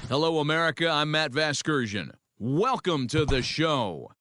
Hello, America. I'm Matt Vasgersian. Welcome to the show.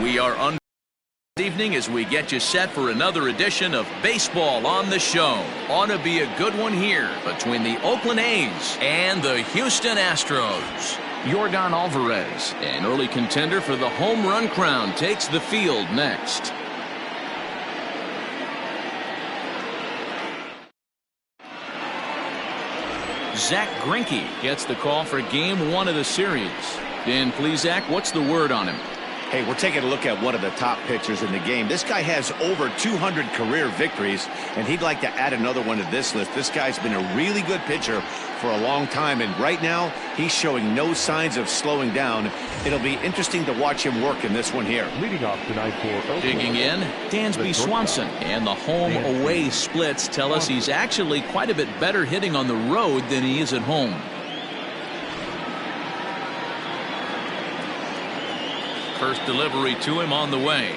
We are on this evening as we get you set for another edition of Baseball on the Show. Ought to be a good one here between the Oakland A's and the Houston Astros. Yordan Alvarez, an early contender for the home run crown, takes the field next. Zach Greinke gets the call for game 1 of the series. Dan, please, Zach, what's the word on him? Hey, we're taking a look at one of the top pitchers in the game. This guy has over 200 career victories, and he'd like to add another one to this list. This guy's been a really good pitcher for a long time, and right now he's showing no signs of slowing down. It'll be interesting to watch him work in this one here. Leading off tonight for Oakland. Digging in, Dansby Swanson. And the home-away splits tell us he's actually quite a bit better hitting on the road than he is at home. First delivery to him on the way.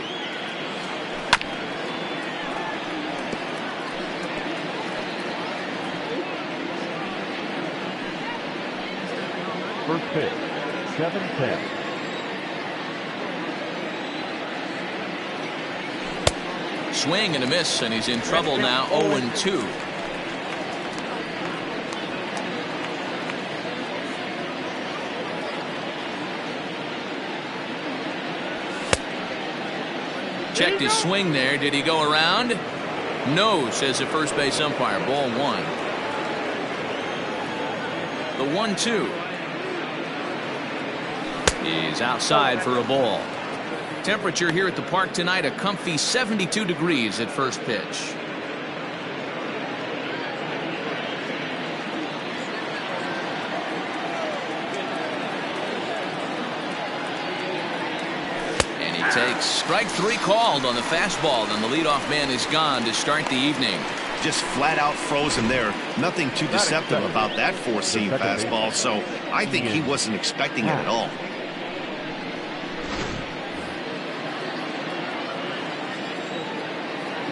First pitch, 7-10. Swing and a miss, and he's in trouble now, 0-2. Checked his swing there. Did he go around? No, says the first base umpire. Ball 1. The 1-2 is outside for a ball. Temperature here at the park tonight, a comfy 72 degrees at first pitch. Takes strike 3 called on the fastball, and the leadoff man is gone to start the evening. Just flat out frozen there. Nothing too deceptive about that 4-seam fastball, so I think he wasn't expecting it at all.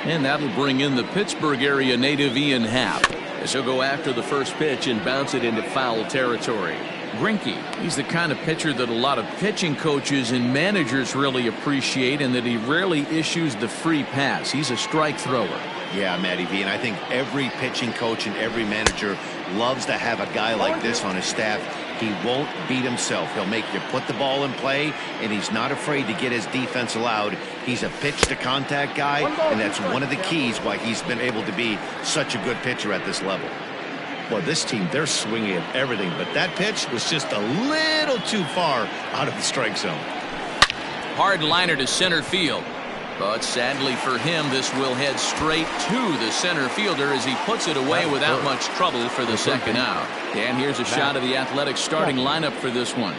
And that'll bring in the Pittsburgh area native Ian Happ, as he'll go after the first pitch and bounce it into foul territory. Greinke, he's the kind of pitcher that a lot of pitching coaches and managers really appreciate, and that he rarely issues the free pass. He's a strike thrower. Yeah, Matty V, and I think every pitching coach and every manager loves to have a guy like this on his staff. He won't beat himself. He'll make you put the ball in play, and he's not afraid to get his defense allowed. He's a pitch-to-contact guy, and that's one of the keys why he's been able to be such a good pitcher at this level. Well, this team, they're swinging at everything, but that pitch was just a little too far out of the strike zone. Hard liner to center field. But sadly for him, this will head straight to the center fielder as he puts it away without much trouble for the second out. And here's a shot of the Athletics starting lineup for this one.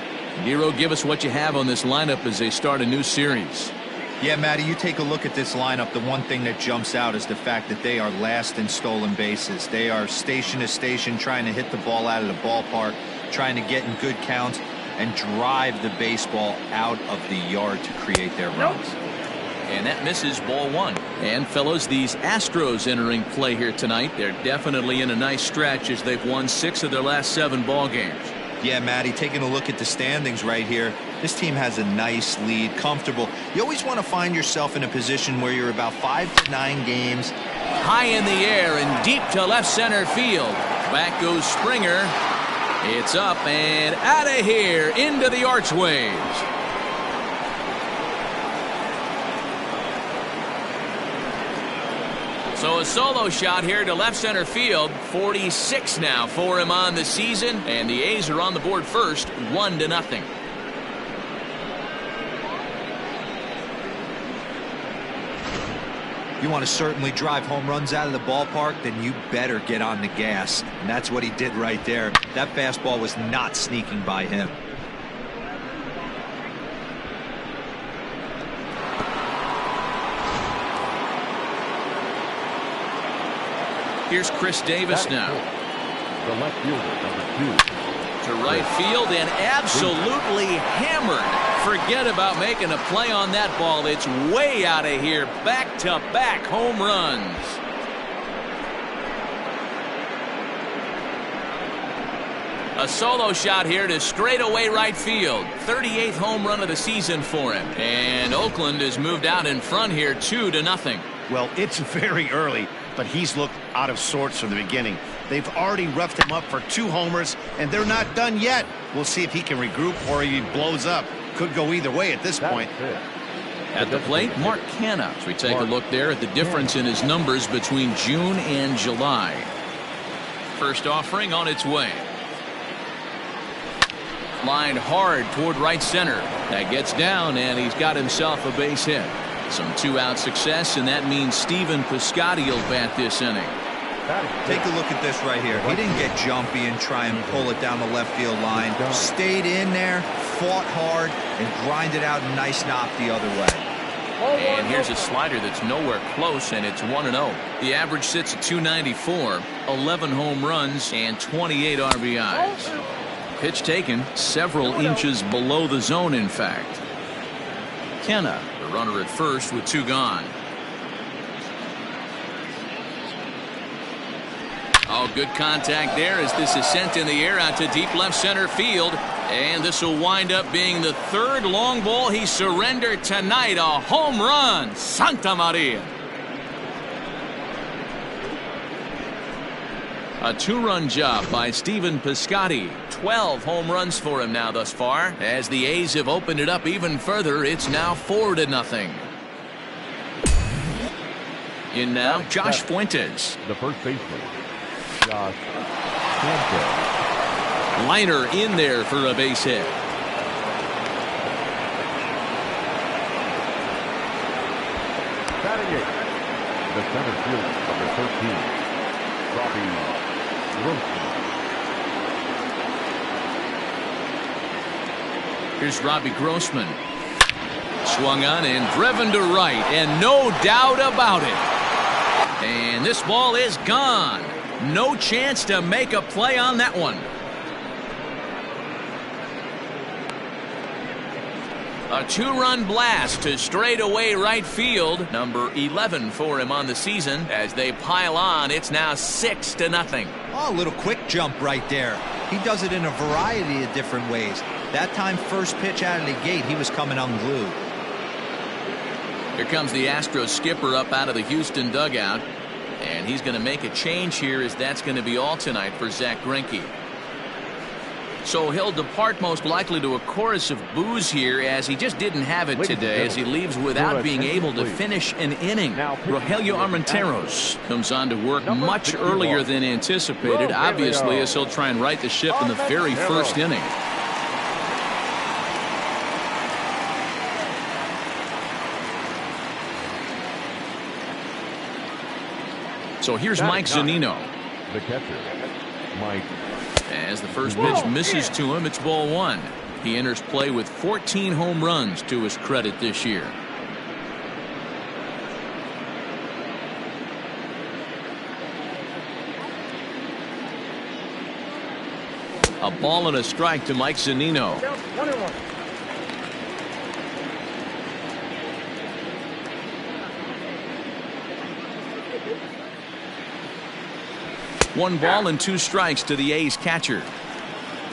Nero, give us what you have on this lineup as they start a new series. Yeah, Matty, you take a look at this lineup. The one thing that jumps out is the fact that they are last in stolen bases. They are station to station trying to hit the ball out of the ballpark, trying to get in good counts and drive the baseball out of the yard to create their runs. And that misses, ball 1. And fellas, these Astros entering play here tonight. They're definitely in a nice stretch as they've won 6 of their last 7 ball games. Yeah, Matty, taking a look at the standings right here, this team has a nice lead, comfortable. You always want to find yourself in a position where you're about 5 to 9 games. High in the air and deep to left center field. Back goes Springer. It's up and out of here into the archways. So a solo shot here to left center field. 46 now for him on the season, and the A's are on the board first, 1-0. You want to certainly drive home runs out of the ballpark, then you better get on the gas. And that's what he did right there. That fastball was not sneaking by him. Here's Chris Davis now. The left fielder, number 2. To right field and absolutely hammered. Forget about making a play on that ball. It's way out of here. Back-to-back home runs. A solo shot here to straightaway right field. 38th home run of the season for him. And Oakland has moved out in front here 2-0. Well, it's very early, but he's looked out of sorts from the beginning. They've already roughed him up for 2 homers, and they're not done yet. We'll see if he can regroup or he blows up. Could go either way at this point. At the plate, Mark Canna. So we take a look there at the difference in his numbers between June and July. First offering on its way. Lined hard toward right center. That gets down, and he's got himself a base hit. Some 2-out success, and that means Stephen Piscotty will bat this inning. Take a look at this right here. He didn't get jumpy and try and pull it down the left field line. Stayed in there, fought hard, and grinded out a nice knock the other way. And here's a slider that's nowhere close, and it's 1-0. The average sits at 294, 11 home runs, and 28 RBIs. Pitch taken several inches below the zone, in fact. Kenna, the runner at first with 2 gone. Oh, good contact there as this is sent in the air out to deep left center field. And this will wind up being the 3rd long ball he surrendered tonight. A home run. Santa Maria. A 2-run job by Stephen Piscotty. 12 home runs for him now thus far. As the A's have opened it up even further, it's now 4-0. In now, Josh Fuentes. The first baseman, Josh Fuentes. Liner in there for a base hit. Batting 8th, the center fielder, number 13, Robbie Grossman. Here's Robbie Grossman. Swung on and driven to right, and no doubt about it. And this ball is gone. No chance to make a play on that one. A 2-run blast to straightaway right field. Number 11 for him on the season. As they pile on, it's now 6-0. Oh, a little quick jump right there. He does it in a variety of different ways. That time, first pitch out of the gate, he was coming unglued. Here comes the Astros skipper up out of the Houston dugout. And he's going to make a change here, as that's going to be all tonight for Zach Greinke. So he'll depart most likely to a chorus of boos here, as he just didn't have it today, as he leaves without being able to finish an inning. Rogelio Armenteros comes on to work much earlier than anticipated, obviously, as he'll try and right the ship in the very first inning. So here's Mike Zunino. The catcher, Mike. As the first pitch misses to him, it's ball 1. He enters play with 14 home runs to his credit this year. A ball and a strike to Mike Zunino. One ball and 2 strikes to the A's catcher.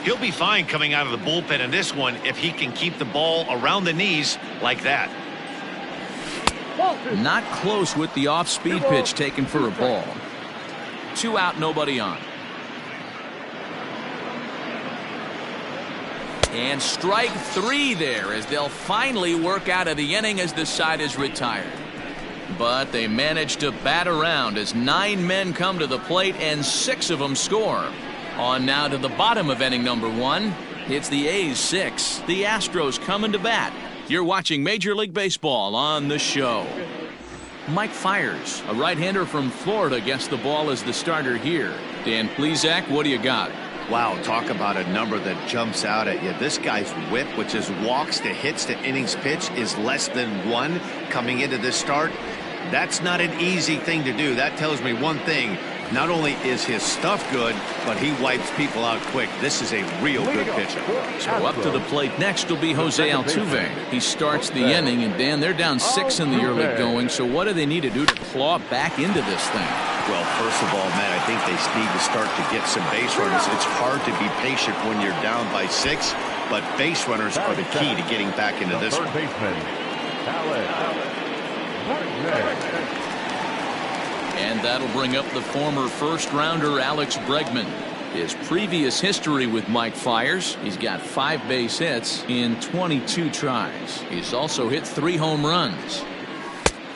He'll be fine coming out of the bullpen in this one if he can keep the ball around the knees like that. Not close with the off-speed pitch taken for a ball. 2 out, nobody on. And strike 3 there, as they'll finally work out of the inning as the side is retired. But they managed to bat around as 9 men come to the plate and 6 of them score. On now to the bottom of inning number 1. It's the A's 6, the Astros coming to bat. You're watching Major League Baseball on the show. Mike Fiers, a right-hander from Florida, gets the ball as the starter here. Dan Plesac, what do you got? Wow, talk about a number that jumps out at you. This guy's whip, which is walks to hits to innings pitch, is less than 1 coming into this start. That's not an easy thing to do. That tells me one thing. Not only is his stuff good, but he wipes people out quick. This is a real good pitcher. So up to the plate next will be Jose Altuve. He starts the inning, and Dan, they're down 6 in the early going. So what do they need to do to claw back into this thing? Well, first of all, Matt, I think they need to start to get some base runners. It's hard to be patient when you're down by 6, but base runners are the key to getting back into this one. And that'll bring up the former first-rounder Alex Bregman. His previous history with Mike Fiers, he's got 5 base hits in 22 tries. He's also hit 3 home runs.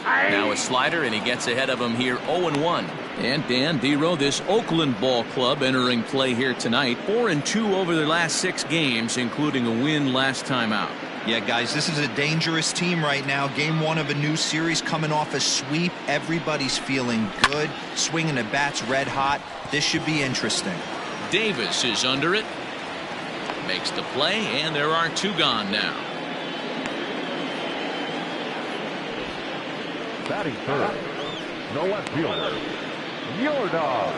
Now a slider, and he gets ahead of him here 0-1. And Dan Dero, this Oakland ball club entering play here tonight, 4-2 over their last 6 games, including a win last time out. Yeah, guys, this is a dangerous team right now. Game 1 of a new series, coming off a sweep. Everybody's feeling good, swinging the bats red hot. This should be interesting. Davis is under it, makes the play, and there are 2 gone now. Batting third, no left fielder, Yordan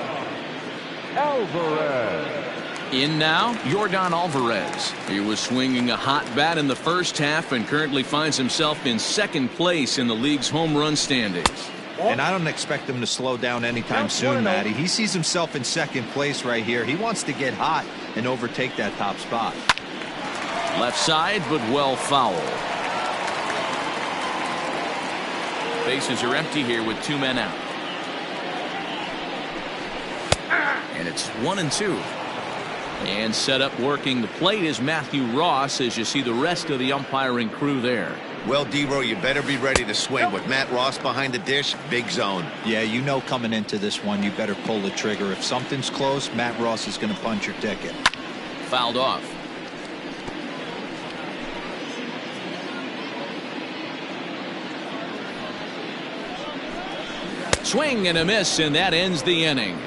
Alvarez. In now, Yordan Alvarez. He was swinging a hot bat in the first half and currently finds himself in 2nd place in the league's home run standings. And I don't expect him to slow down anytime soon, Matty. He sees himself in 2nd place right here. He wants to get hot and overtake that top spot. Left side, but well foul. Bases are empty here with 2 men out. And it's 1-2. And set up working the plate is Matthew Ross, as you see the rest of the umpiring crew there. Well, Dero, you better be ready to swing. With Matt Ross behind the dish, big zone. Yeah, you know coming into this one, you better pull the trigger. If something's close, Matt Ross is going to punch your ticket. Fouled off. Swing and a miss, and that ends the inning.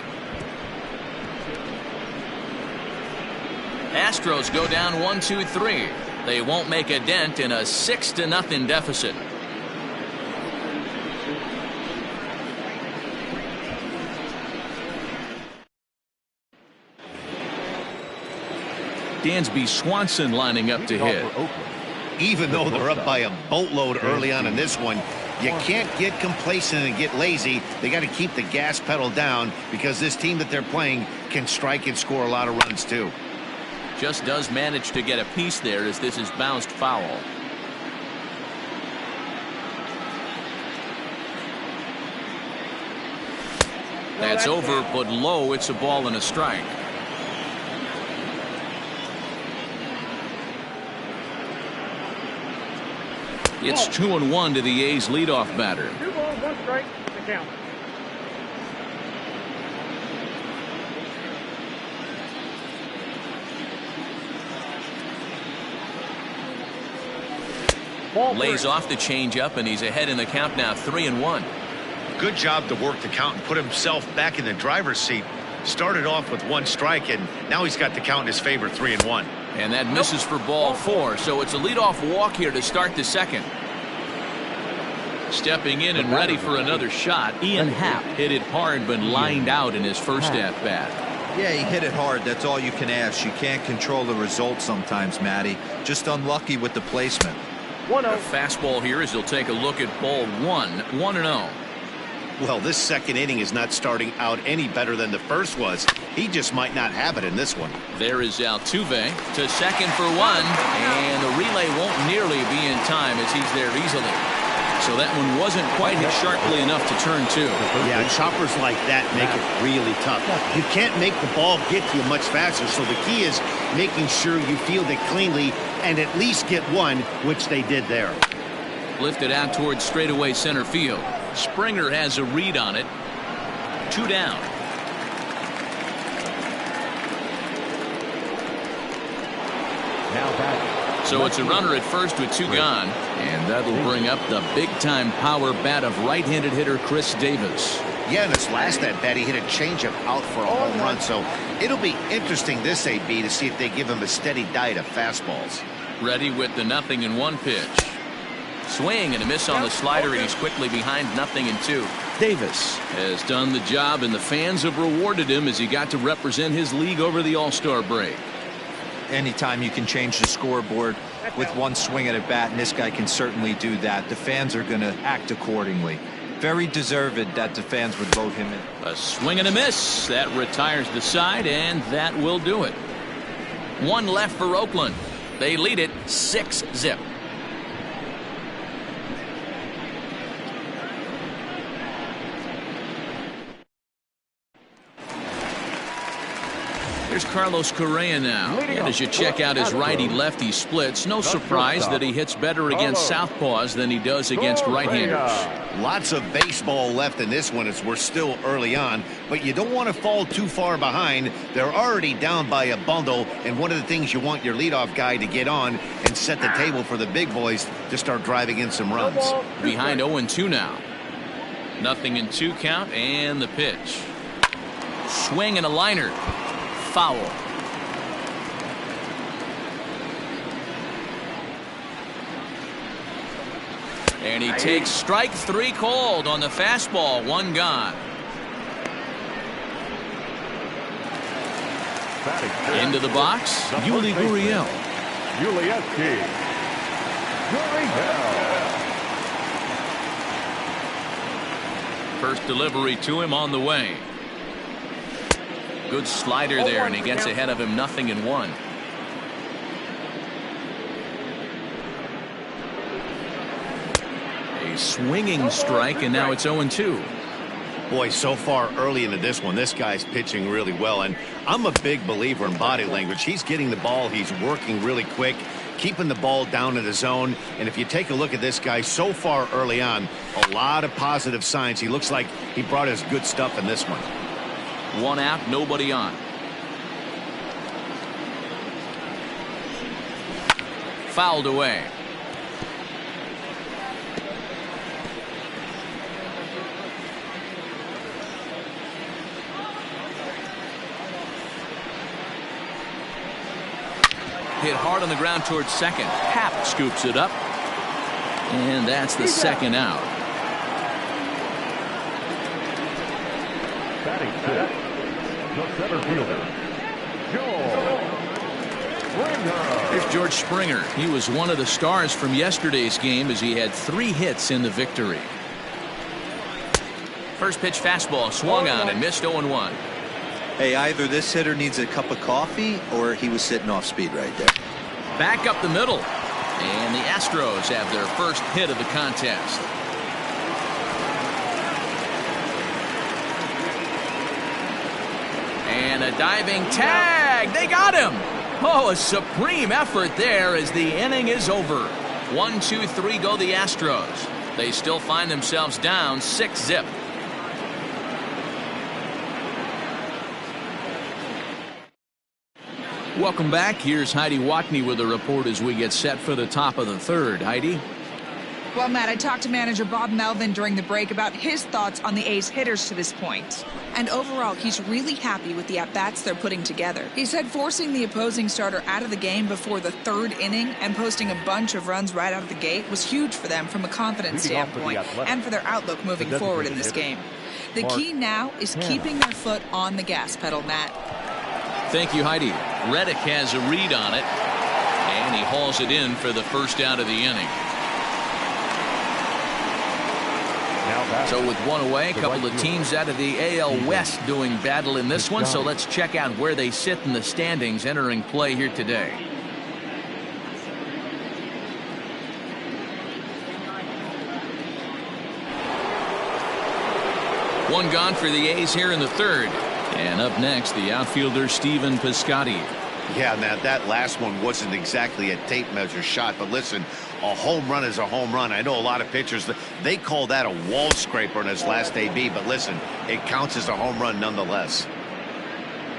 Astros go down 1-2-3. They won't make a dent in a 6-0 deficit. Dansby Swanson lining up to hit. Even though they're up by a boatload early on in this one, you can't get complacent and get lazy. They got to keep the gas pedal down because this team that they're playing can strike and score a lot of runs too. Just does manage to get a piece there as this is bounced foul. That's over, but low. It's a ball and a strike. It's 2-1 to the A's leadoff batter. 2 balls, 1 strike, the count. Lays off the changeup, and he's ahead in the count now, 3-1. Good job to work the count and put himself back in the driver's seat. Started off with 1 strike, and now he's got the count in his favor, 3-1. And that misses for ball 4, so it's a leadoff walk here to start the 2nd. Stepping in and ready for another shot, Ian Happ hit it hard but lined out in his first at-bat. Yeah, he hit it hard. That's all you can ask. You can't control the result sometimes, Matty. Just unlucky with the placement. A fastball here as he'll take a look at ball 1, 1-0. Well, this 2nd inning is not starting out any better than the first was. He just might not have it in this one. There is Altuve to second for 1, and the relay won't nearly be in time as he's there easily. So that one wasn't quite hit sharply enough to turn 2. Yeah, choppers like that make it really tough. You can't make the ball get to you much faster, so the key is making sure you field it cleanly and at least get 1, which they did there. Lifted out towards straightaway center field. Springer has a read on it. 2 down. Now back. So it's a runner at first with 2 gone, and that'll bring up the big-time power bat of right-handed hitter Chris Davis. Yeah, in his last at-bat, he hit a changeup out for a home run, so it'll be interesting this AB to see if they give him a steady diet of fastballs. Ready with the 0-1 pitch. Swing and a miss on the slider, and he's quickly behind 0-2. Davis has done the job, and the fans have rewarded him as he got to represent his league over the All-Star break. Anytime you can change the scoreboard with 1 swing at a bat, and this guy can certainly do that, the fans are going to act accordingly. Very deserved that the fans would vote him in. A swing and a miss. That retires the side, and that will do it. One left for Oakland. They lead it 6-0. Here's Carlos Correa now. And as you check out his righty-lefty splits, no surprise that he hits better against southpaws than he does against right-handers. Lots of baseball left in this one as we're still early on, but you don't want to fall too far behind. They're already down by a bundle, and one of the things you want your leadoff guy to get on and set the table for the big boys to start driving in some runs. Behind 0-2 now. Nothing in 2 count, and the pitch. Swing and a liner. Foul. And he takes strike 3 called on the fastball. 1 gone. Into the box, Yuli Gurriel. First delivery to him on the way. Good slider there, and he gets ahead of him. 0-1. A swinging strike, and now it's 0-2. Boy, so far early into this one, this guy's pitching really well, and I'm a big believer in body language. He's getting the ball, he's working really quick, keeping the ball down in the zone, and if you take a look at this guy so far early on, a lot of positive signs. He looks like he brought his good stuff in this one. 1 out, nobody on. Fouled away. Hit hard on the ground towards second. Happ scoops it up. And that's the 2nd out. Batting 6th, the center fielder, Springer. Here's George Springer. He was one of the stars from yesterday's game as he had 3 hits in the victory. First pitch fastball swung on and missed. 0-1. Hey, either this hitter needs a cup of coffee or he was sitting off speed right there. Back up the middle. And the Astros have their first hit of the contest. And a diving tag. They got him. Oh, a supreme effort there as the inning is over. 1-2-3 go the Astros. They still find themselves down 6-0. Welcome back. Here's Heidi Watney with a report as we get set for the top of the 3rd. Heidi? Well, Matt, I talked to manager Bob Melvin during the break about his thoughts on the A's hitters to this point. And overall, he's really happy with the at-bats they're putting together. He said forcing the opposing starter out of the game before the 3rd inning and posting a bunch of runs right out of the gate was huge for them from a confidence standpoint and for their outlook moving forward in this game. The key now is keeping their foot on the gas pedal, Matt. Thank you, Heidi. Reddick has a read on it, and he hauls it in for the first out of the inning. So with 1 away, a couple of teams out of the AL West doing battle in this one, so let's check out where they sit in the standings entering play here today. One gone for the A's here in the 3rd. And up next, the outfielder Stephen Piscotty. Yeah, Matt, that last one wasn't exactly a tape measure shot, but listen, a home run is a home run. I know a lot of pitchers, they call that a wall scraper in his last AB, but listen, it counts as a home run nonetheless.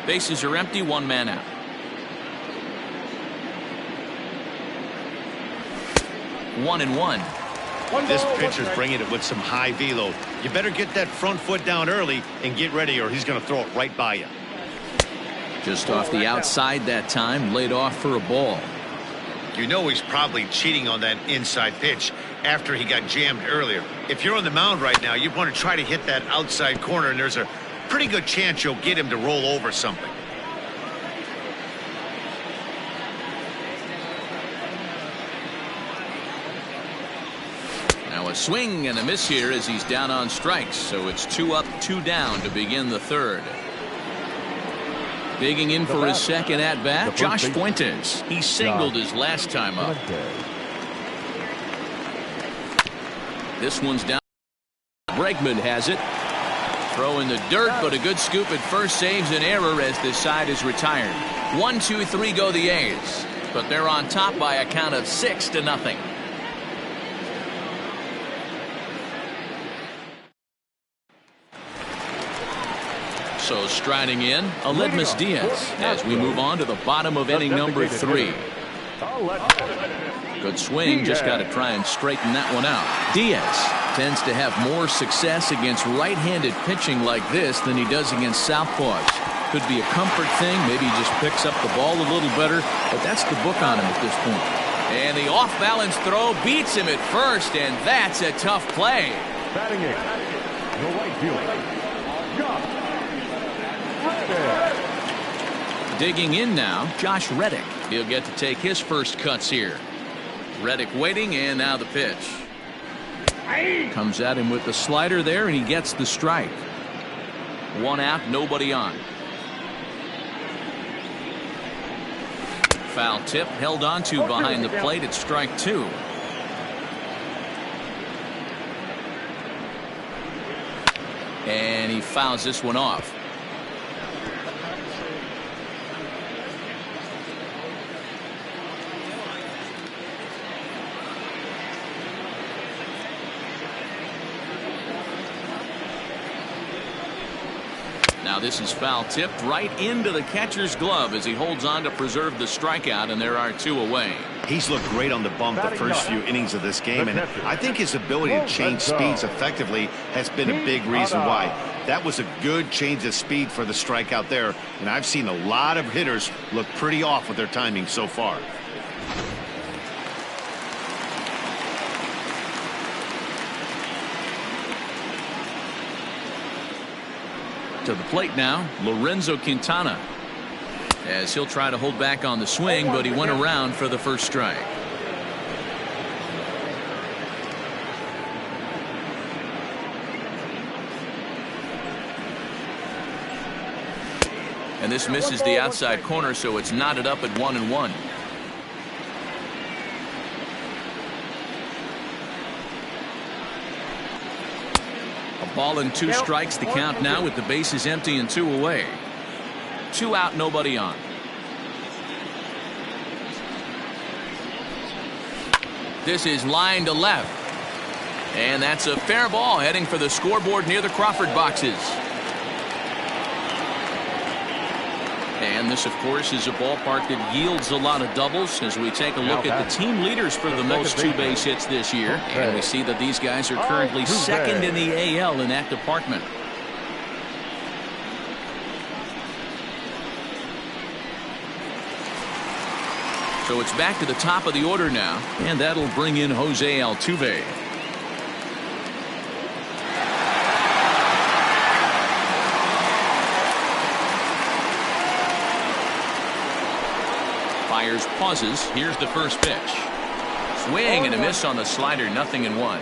Bases are empty, 1 man out. One and one. This pitcher's bringing it with some high velo. You better get that front foot down early and get ready, or he's going to throw it right by you. Just off the outside that time, laid off for a ball. You know he's probably cheating on that inside pitch after he got jammed earlier. If you're on the mound right now, you want to try to hit that outside corner, and there's a pretty good chance you'll get him to roll over something. Now a A swing and a miss here as he's down on strikes, so it's 2 up, 2 down to begin the third. Digging in for his second at-bat, Josh Fuentes. He singled his last time up. This one's down. Bregman has it. Throw in the dirt, but a good scoop at first saves an error as this side is retired. 1, 2, 3 go the A's, but they're on top by a count of 6-0. So striding in, Aledmus Diaz as we move on to the bottom of inning number 3. Good swing, just got to try and straighten that one out. Diaz tends to have more success against right-handed pitching like this than he does against southpaws. Could be a comfort thing, maybe he just picks up the ball a little better, but that's the book on him at this point. And the off-balance throw beats him at first, and that's a tough play. Batting it, the right fielder, Josh. Digging in now, Josh Reddick. He'll get to take his first cuts here. Reddick waiting, and now the pitch. Comes at him with the slider there, and he gets the strike. 1 out, nobody on. Foul tip held on to behind the plate at strike 2. And he fouls this one off. Now this is foul tipped right into the catcher's glove as he holds on to preserve the strikeout, and there are 2 away. He's looked great on the bump the first few innings of this game, and I think his ability to change speeds effectively has been a big reason why. That was a good change of speed for the strikeout there, and I've seen a lot of hitters look pretty off with their timing so far. To the plate now, Lorenzo Quintana, as he'll try to hold back on the swing, but he went around for the first strike. And this misses the outside corner, so it's knotted up at 1-1. Ball and 2 strikes the count now with the bases empty and 2 away. 2 out, nobody on. This is line to left. And that's a fair ball heading for the scoreboard near the Crawford boxes. And this, of course, is a ballpark that yields a lot of doubles as we take a look at the team leaders for the most 2 base hits this year. And we see that these guys are currently second in the AL in that department. So it's back to the top of the order now, and that'll bring in Jose Altuve. Fires, pauses. Here's the first pitch. Swing and a miss on the slider, 0-1.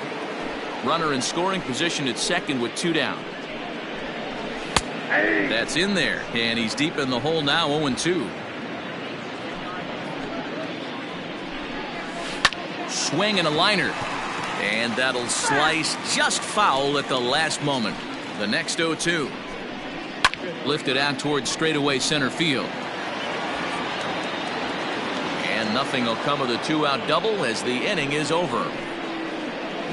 Runner in scoring position at second with 2 down. That's in there, and he's deep in the hole now, 0-2. Swing and a liner, and that'll slice just foul at the last moment. The next 0-2. Lifted out towards straightaway center field. Nothing will come of the 2-out double as the inning is over.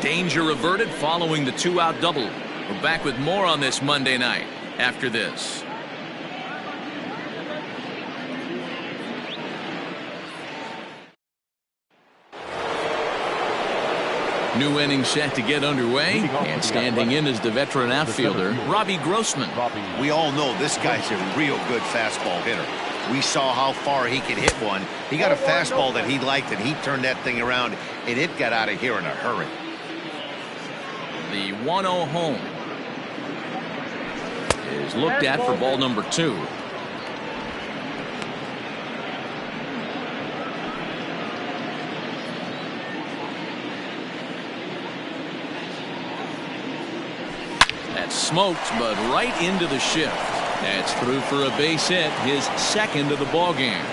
Danger averted following the 2-out double. We're back with more on this Monday night after this. New inning set to get underway, and standing in is the veteran outfielder Robbie Grossman. We all know this guy's a real good fastball hitter. We saw how far he could hit one. He got a fastball that he liked, and he turned that thing around, and it got out of here in a hurry. The 1-0 home is looked at for ball number 2. smoked, but right into the shift. That's through for a base hit, his second of the ball game.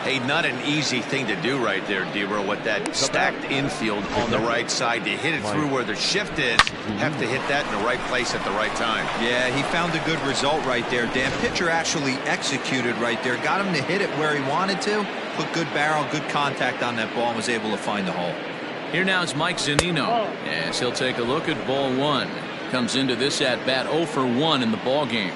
Hey, not an easy thing to do right there, Dero, with that stacked infield on the right side. To hit it through where the shift is, have to hit that in the right place at the right time. Yeah, he found a good result right there, Dan. Pitcher actually executed right there. Got him to hit it where he wanted to. Put good barrel, good contact on that ball, and was able to find the hole. Here now is Mike Zunino, as he'll take a look at ball one. Comes into this at bat 0 for 1 in the ball game.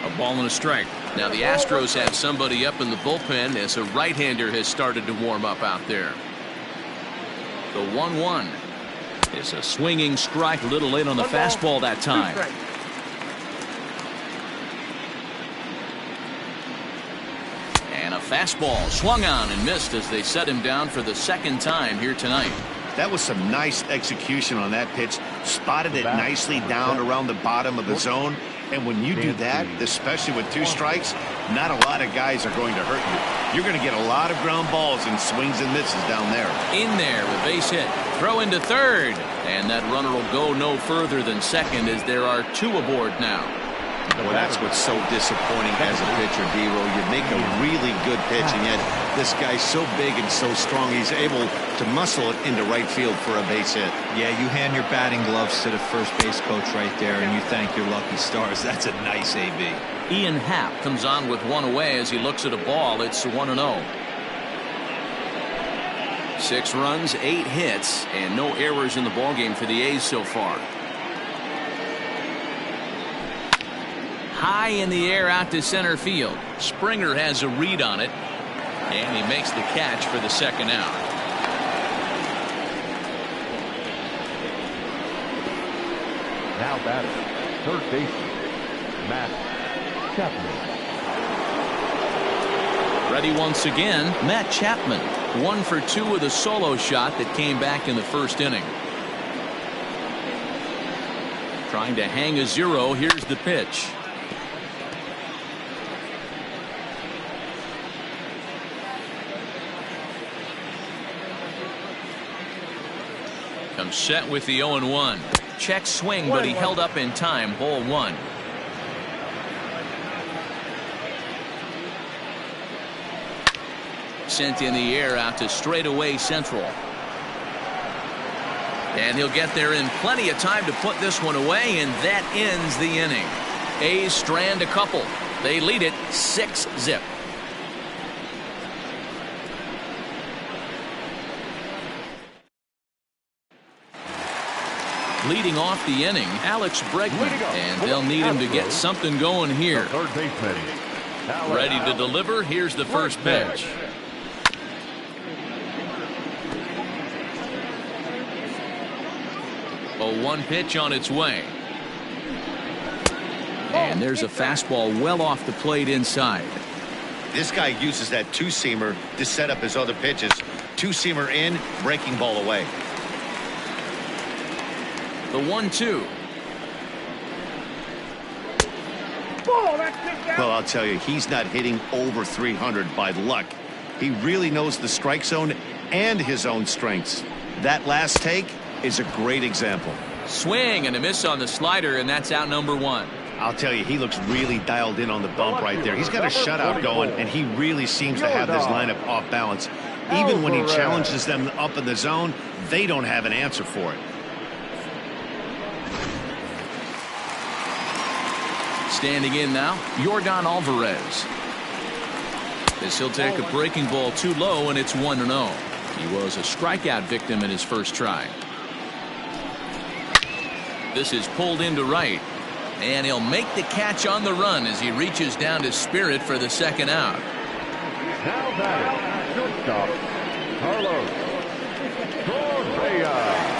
A ball and a strike. Now the Astros have somebody up in the bullpen as a right-hander has started to warm up out there. The 1-1 is a swinging strike, a little late on the fastball that time. And a fastball swung on and missed as they set him down for the second time here tonight. That was some nice execution on that pitch. Spotted it nicely down around the bottom of the zone. And when you do that, especially with 2 strikes, not a lot of guys are going to hurt you. You're going to get a lot of ground balls and swings and misses down there. In there with base hit. Throw into third. And that runner will go no further than second as there are 2 aboard now. Well, that's what's so disappointing as a pitcher, Dero. You make a really good pitch, and yet this guy's so big and so strong, he's able to muscle it into right field for a base hit. Yeah, you hand your batting gloves to the first base coach right there, and you thank your lucky stars. That's a nice AB. Ian Happ comes on with 1 away as he looks at a ball. It's 1-0. 6 runs, 8 hits, and no errors in the ballgame for the A's so far. High in the air out to center field. Springer has a read on it, and he makes the catch for the second out. Now batting, third baseman, Matt Chapman. Ready once again, Matt Chapman. 1 for 2 with a solo shot that came back in the first inning. Trying to hang a 0. Here's the pitch. Comes set with the 0-1. Check swing, but he held up in time. Ball 1. Sent in the air out to straightaway central. And he'll get there in plenty of time to put this one away, and that ends the inning. A's strand a couple. They lead it 6-0. Leading off the inning, Alex Bregman, and they'll need him to get something going here. Third baseman. Ready to deliver. Here's the first pitch. A 1 pitch on its way. And there's a fastball well off the plate inside. This guy uses that 2-seamer to set up his other pitches. 2-seamer in, breaking ball away. The 1-2. Well, I'll tell you, he's not hitting over 300 by luck. He really knows the strike zone and his own strengths. That last take is a great example. Swing and a miss on the slider, and that's out number 1. I'll tell you, he looks really dialed in on the bump right there. He's got a shutout going, and he really seems to have this lineup off balance. Even when he challenges them up in the zone, they don't have an answer for it. Standing in now, Yordan Alvarez. As he'll take a breaking ball too low, and it's 1-0. He was a strikeout victim in his first try. This is pulled into right, and he'll make the catch on the run as he reaches down to Spirit for the second out. Now batting, shortstop, Carlos Correa.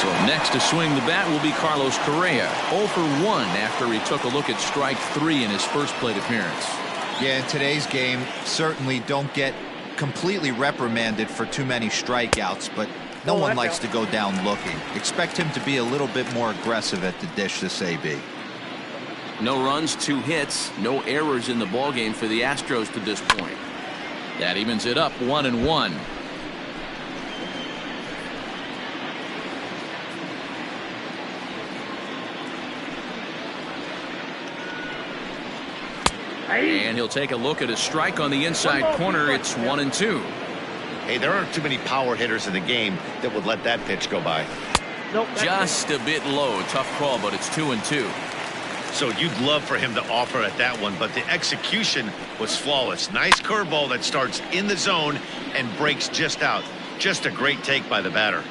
So next to swing the bat will be Carlos Correa. 0 for 1 after he took a look at strike 3 in his first plate appearance. Yeah, in today's game, certainly don't get completely reprimanded for too many strikeouts, but no one likes to go down looking. Expect him to be a little bit more aggressive at the dish this AB. No runs, 2 hits, no errors in the ballgame for the Astros to this point. That evens it up 1-1. And he'll take a look at a strike on the inside corner. It's 1-2. Hey, there aren't too many power hitters in the game that would let that pitch go by. Nope. Just a bit low. Tough call, but it's 2-2. So you'd love for him to offer at that one, but the execution was flawless. Nice curveball that starts in the zone and breaks just out. Just a great take by the batter.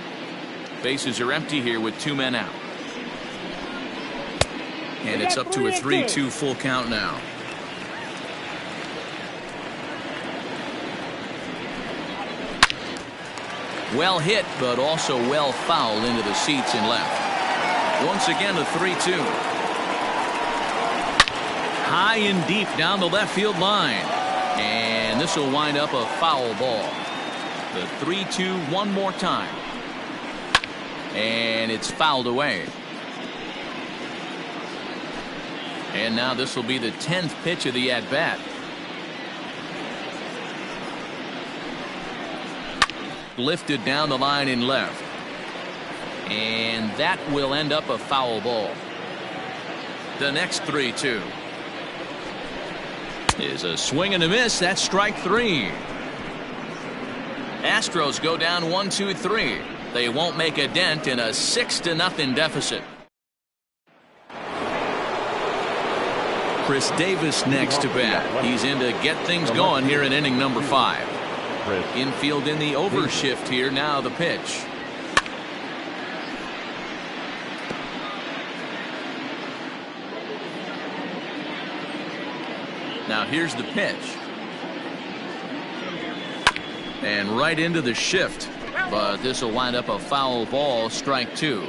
Bases are empty here with 2 men out. And it's up to a 3-2 full count now. Well hit, but also well fouled into the seats and left. Once again, a 3-2. High and deep down the left field line. And this will wind up a foul ball. The 3-2 one more time. And it's fouled away. And now this will be the 10th pitch of the at-bat. Lifted down the line in left. And that will end up a foul ball. The next 3-2 is a swing and a miss. That's strike 3. Astros go down 1-2-3. They won't make a dent in a 6-0 deficit. Chris Davis next to bat. He's in to get things going here in inning number 5. Infield in the overshift here. Now the pitch. Now here's the pitch. And right into the shift. But this will wind up a foul ball. Strike 2.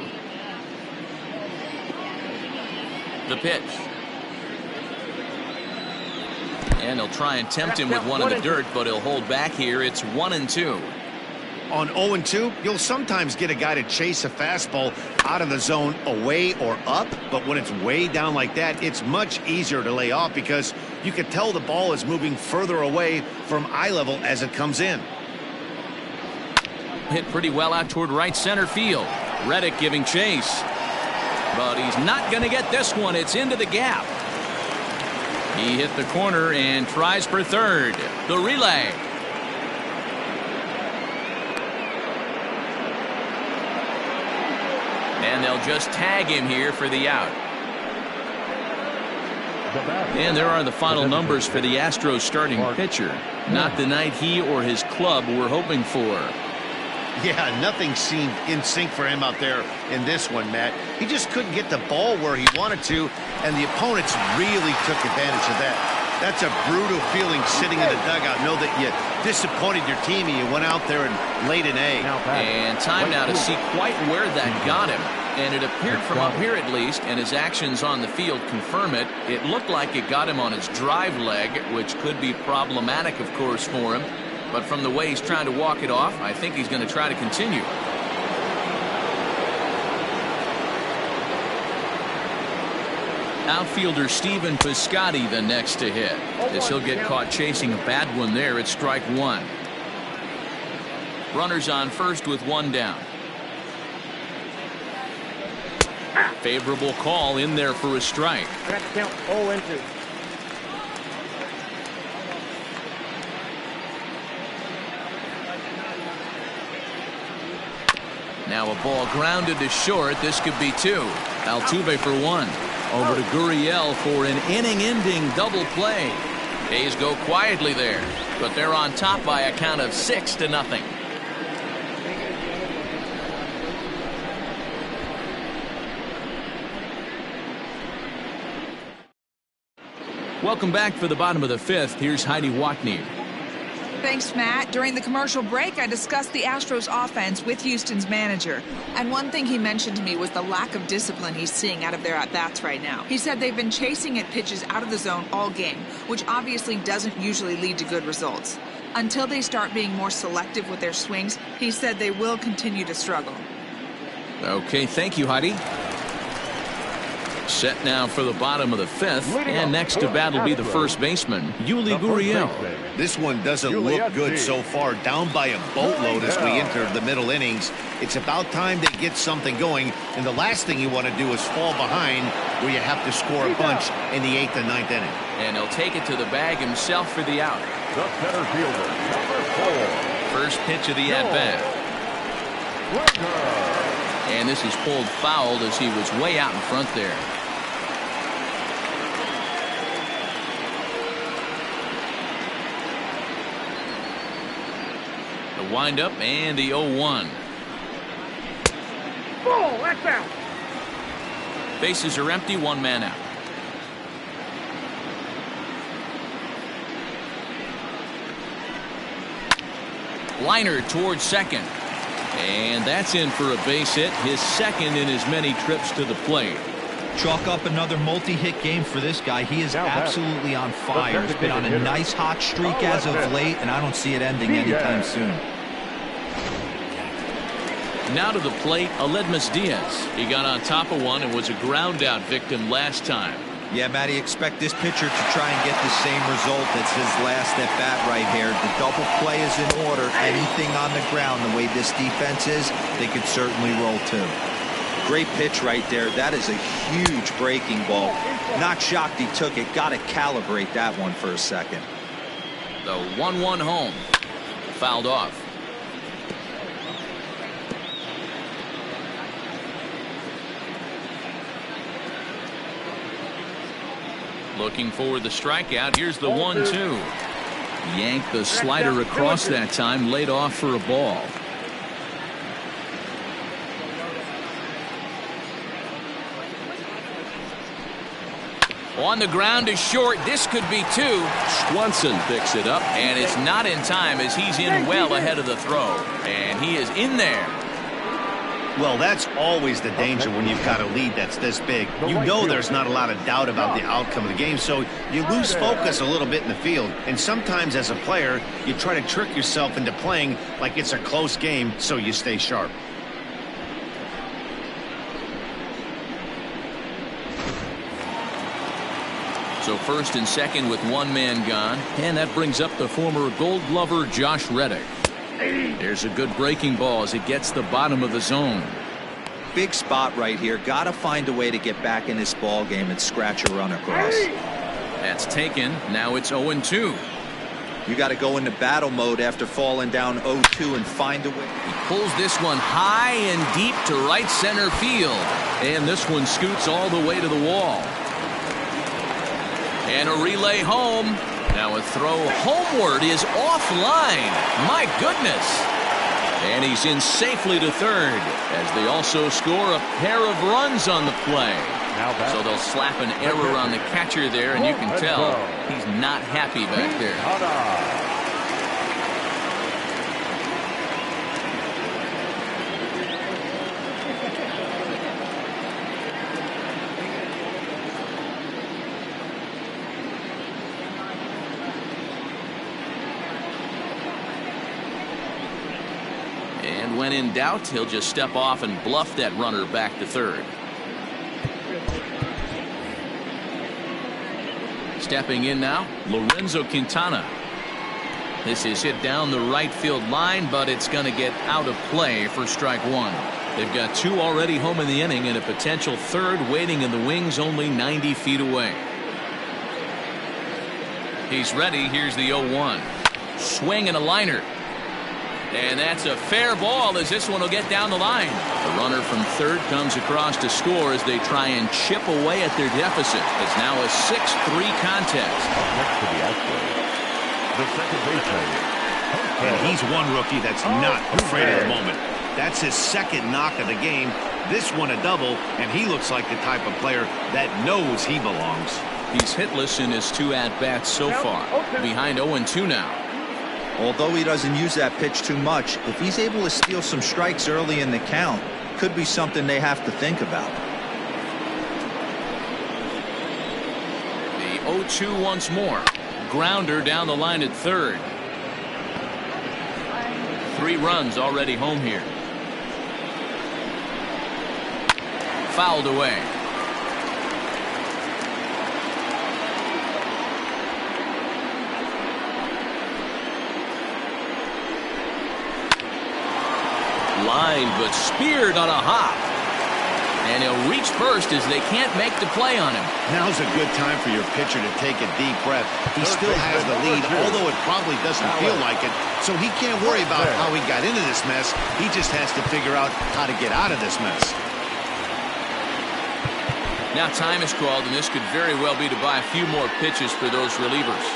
The pitch. And he'll try and tempt him with one in the dirt, but he'll hold back here. It's 1-2. On 0-2, you'll sometimes get a guy to chase a fastball out of the zone away or up, but when it's way down like that, it's much easier to lay off because you can tell the ball is moving further away from eye level as it comes in. Hit pretty well out toward right center field. Reddick giving chase. But he's not going to get this one. It's into the gap. He hit the corner and tries for third. The relay. And they'll just tag him here for the out. And there are the final numbers for the Astros starting pitcher. Not the night he or his club were hoping for. Yeah, nothing seemed in sync for him out there in this one, Matt. He just couldn't get the ball where he wanted to, and the opponents really took advantage of that. That's a brutal feeling sitting in the dugout. Know that you disappointed your team and you went out there and laid an egg. And time now to see quite where that got him. And it appeared from up here at least, and his actions on the field confirm it. It looked like it got him on his drive leg, which could be problematic, of course, for him. But from the way he's trying to walk it off, I think he's going to try to continue. Outfielder Steven Piscotty the next to hit, as he'll get caught chasing a bad one there at strike 1. Runners on first with 1 down. Favorable call in there for a strike. I got to count 0-2. Now a ball grounded to short. This could be 2. Altuve for 1. Over to Gurriel for an inning-ending double play. A's go quietly there, but they're on top by a count of 6-0. Welcome back for the bottom of the 5th. Here's Heidi Watney. Thanks, Matt. During the commercial break, I discussed the Astros offense with Houston's manager. And one thing he mentioned to me was the lack of discipline he's seeing out of their at-bats right now. He said they've been chasing at pitches out of the zone all game, which obviously doesn't usually lead to good results. Until they start being more selective with their swings, he said they will continue to struggle. Okay, thank you, Heidi. Set now for the bottom of the fifth, and next to bat will be the first baseman, Yuli Gurriel. This one doesn't look good so far, down by a boatload as we enter the middle innings. It's about time they get something going, and the last thing you want to do is fall behind where you have to score a bunch in the 8th and 9th inning. And he'll take it to the bag himself for the out. The center fielder, number 4. First pitch of the at-bat. And this is pulled foul as he was way out in front there. The windup and the 0-1. Ball, that's out. Bases are empty, one man out. Liner towards second. And that's in for a base hit, his second in as many trips to the plate. Chalk up another multi-hit game for this guy. He is absolutely on fire. He's been on a nice hot streak as of late, and I don't see it ending anytime soon. Now to the plate, Aledmus Diaz. He got on top of one and was a ground-out victim last time. Yeah, Matty, expect this pitcher to try and get the same result that's his last at-bat right here. The double play is in order. Anything on the ground, the way this defense is, they could certainly roll too. Great pitch right there. That is a huge breaking ball. Not shocked he took it. Got to calibrate that one for a second. The 1-1 home. Fouled off. Looking for the strikeout. Here's the 1-2. Yanked the slider across that time. Laid off for a ball. On the ground is short. This could be two. Swanson picks it up, and it's not in time as he's in well ahead of the throw. And he is in there. Well, that's always the danger when you've got a lead that's this big. You know there's not a lot of doubt about the outcome of the game, so you lose focus a little bit in the field. And sometimes as a player, you try to trick yourself into playing like it's a close game so you stay sharp. So first and second with one man gone, and that brings up the former Gold Glover Josh Reddick. There's a good breaking ball as it gets the bottom of the zone. Big spot right here. Got to find a way to get back in this ball game and scratch a run across. That's taken. Now it's 0-2. You got to go into battle mode after falling down 0-2 and find a way. He pulls this one high and deep to right center field, and this one scoots all the way to the wall. And a relay home. Now a throw homeward is offline. My goodness. And he's in safely to third as they also score a pair of runs on the play. So they'll slap an error on the catcher there, and you can tell he's not happy back there. And when in doubt, he'll just step off and bluff that runner back to third. Stepping in now, Lorenzo Quintana. This is hit down the right field line, but it's going to get out of play for strike one. They've got two already home in the inning and a potential third waiting in the wings only 90 feet away. He's ready. Here's the 0-1. Swing and a liner. And that's a fair ball as this one will get down the line. The runner from third comes across to score as they try and chip away at their deficit. It's now a 6-3 contest. Next to the outfield, the second baseman. And he's one rookie that's not afraid of the moment. That's his second knock of the game. This one a double, and he looks like the type of player that knows he belongs. He's hitless in his two at-bats so far. Behind 0-2 now. Although he doesn't use that pitch too much, if he's able to steal some strikes early in the count, could be something they have to think about. The 0-2 once more. Grounder down the line at third. 3 runs already home here. Fouled away. Lined but speared on a hop. And he'll reach first as they can't make the play on him. Now's a good time for your pitcher to take a deep breath. He still has the lead, although it probably doesn't feel like it. So he can't worry about how he got into this mess. He just has to figure out how to get out of this mess. Now time is called, and this could very well be to buy a few more pitches for those relievers.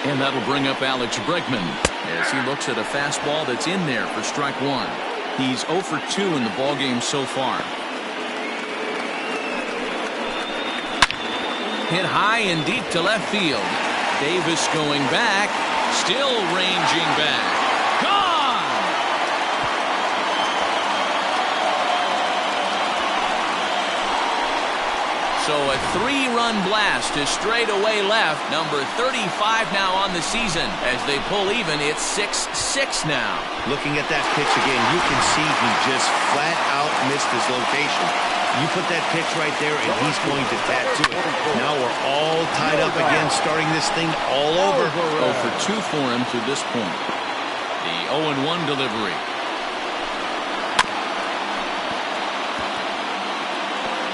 And that'll bring up Alex Bregman as he looks at a fastball that's in there for strike one. He's 0 for 2 in the ballgame so far. Hit high and deep to left field. Davis going back, still ranging back. Gone! So a 3-run blast to straightaway left. Number 35 now on the season. As they pull even, it's 6-6 now. Looking at that pitch again, you can see he just flat out missed his location. You put that pitch right there, and he's going to tattoo it. Now we're all tied up again, starting this thing all over. 0 for 2 for him to this point. The 0-1 delivery.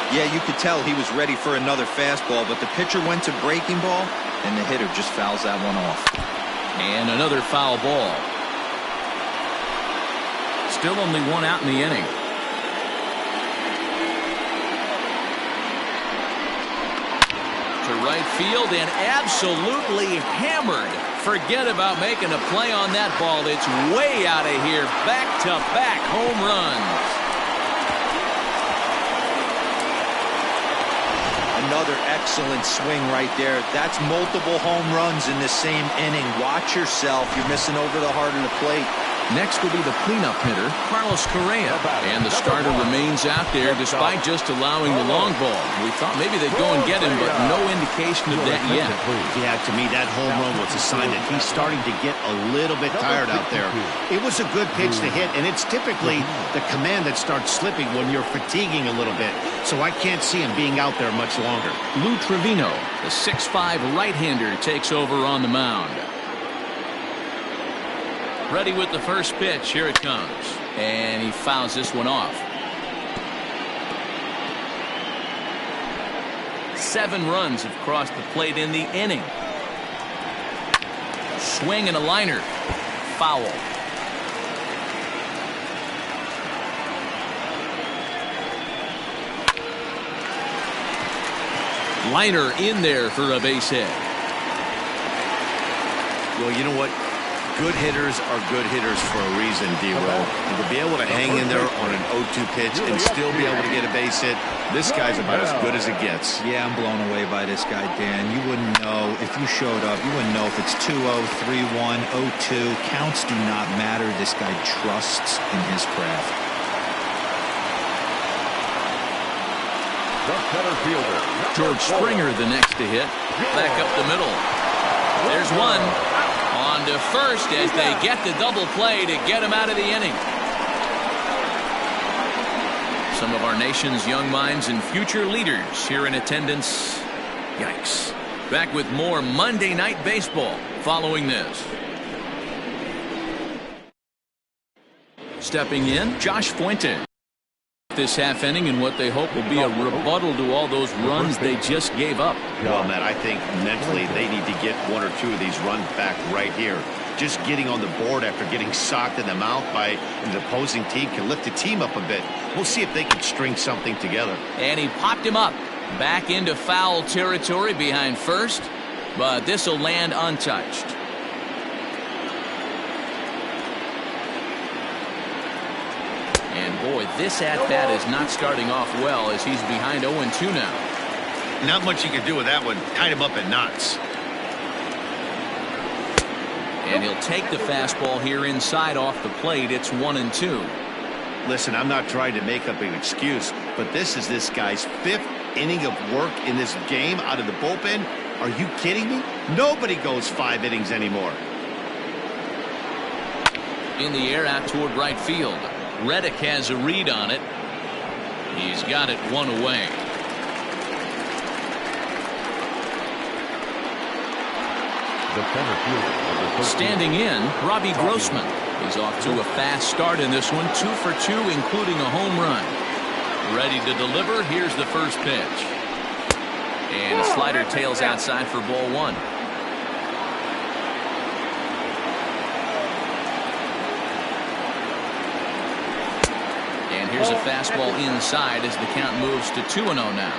Yeah, you could tell he was ready for another fastball, but the pitcher went to breaking ball, and the hitter just fouls that one off. And another foul ball. Still only one out in the inning. To right field and absolutely hammered. Forget about making a play on that ball. It's way out of here. Back-to-back home runs. Another excellent swing right there. That's multiple home runs in the same inning. Watch yourself. You're missing over the heart of the plate. Next will be the cleanup hitter, Carlos Correa. And the starter remains out there despite just allowing the long ball. We thought maybe they'd go and get him, but no indication of that yet. Yeah, to me, that home run was a sign that he's starting to get a little bit tired out there. It was a good pitch to hit, and it's typically the command that starts slipping when you're fatiguing a little bit. So I can't see him being out there much longer. Lou Trevino, the 6'5" right-hander, takes over on the mound. Ready with the first pitch. Here it comes. And he fouls this one off. 7 runs have crossed the plate in the inning. Swing and a liner. Foul. Liner in there for a base hit. Well, you know what? Good hitters are good hitters for a reason, D-Roll. And to be able to hang in there on an 0-2 pitch and still be able to get a base hit, this guy's about as good as it gets. Yeah, I'm blown away by this guy, Dan. You wouldn't know if you showed up. You wouldn't know if it's 2-0, 3-1, 0-2. Counts do not matter. This guy trusts in his craft. The center fielder, George Springer the next to hit. Back up the middle. There's one. On to first as they get the double play to get him out of the inning. Some of our nation's young minds and future leaders here in attendance. Yikes. Back with more Monday Night Baseball following this. Stepping in, Josh Fuente. This half inning in what they hope will be a rebuttal to all those runs they just gave up. Well, Matt, I think mentally they need to get 1 or 2 of these runs back right here. Just getting on the board after getting socked in the mouth by an opposing team can lift the team up a bit. We'll see if they can string something together. And he popped him up. Back into foul territory behind first, but this will land untouched. And boy, this at-bat is not starting off well as he's behind 0-2 now. Not much you can do with that one. Tied him up in knots. And he'll take the fastball here inside off the plate. It's 1-2. Listen, I'm not trying to make up an excuse, but this is this guy's 5th inning of work in this game out of the bullpen. Are you kidding me? Nobody goes 5 innings anymore. In the air out toward right field. Reddick has a read on it. He's got it 1 away. The center fielder, Standing in, Robbie Grossman. He's off to a fast start in this one. 2 for 2, including a home run. Ready to deliver. Here's the first pitch. And a slider tails outside for ball 1. And here's a fastball inside as the count moves to 2-0 now.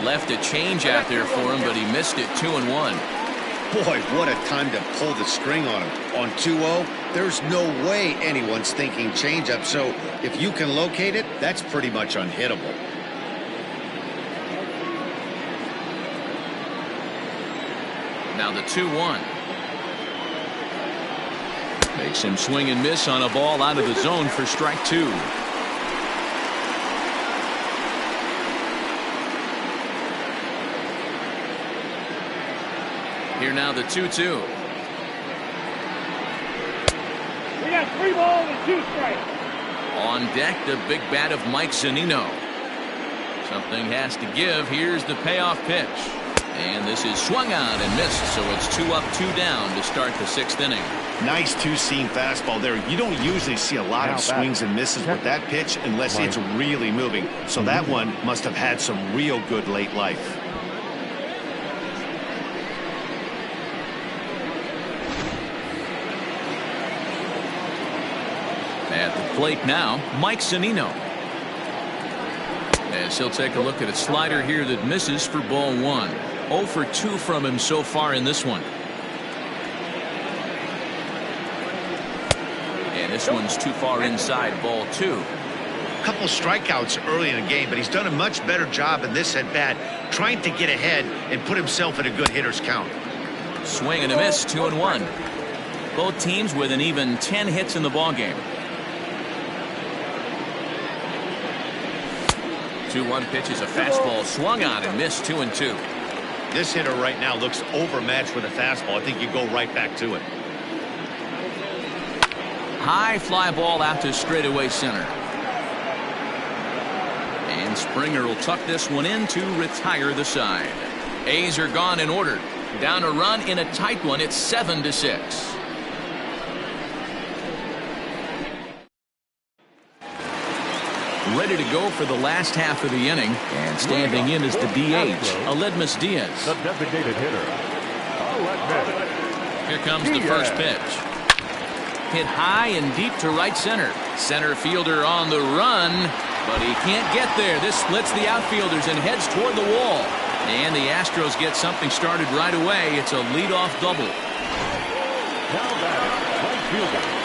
Left a change out there for him, but he missed it. 2-1. Boy, what a time to pull the string on him. On 2-0, there's no way anyone's thinking changeup, so if you can locate it, that's pretty much unhittable. Now the 2-1. Makes him swing and miss on a ball out of the zone for strike 2. Here now the 2-2. We got 3 balls and 2 strikes. On deck, the big bat of Mike Zunino. Something has to give. Here's the payoff pitch. And this is swung on and missed, so it's 2 up, 2 down to start the 6th inning. Nice two-seam fastball there. You don't usually see a lot of swings and misses with that pitch unless it's really moving. So that one must have had some real good late life. At the plate now, Mike Zunino. As he'll take a look at a slider here that misses for ball 1. 0 for 2 from him so far in this one. And this one's too far inside, ball 2. A couple strikeouts early in the game, but he's done a much better job in this at-bat, trying to get ahead and put himself in a good hitter's count. Swing and a miss, 2-1. Both teams with an even 10 hits in the ballgame. 2-1 pitch is a fastball swung on and missed. 2-2. This hitter right now looks overmatched with a fastball. I think you go right back to it. High fly ball out to straightaway center. And Springer will tuck this one in to retire the side. A's are gone in order. Down a run in a tight one. It's 7-6. Ready to go for the last half of the inning, and standing in is the DH, Aledmus Diaz. The designated hitter, Aledmus. Here comes the first pitch. Hit high and deep to right center. Center fielder on the run, but he can't get there. This splits the outfielders and heads toward the wall. And the Astros get something started right away. It's a leadoff double. Now batting, right fielder.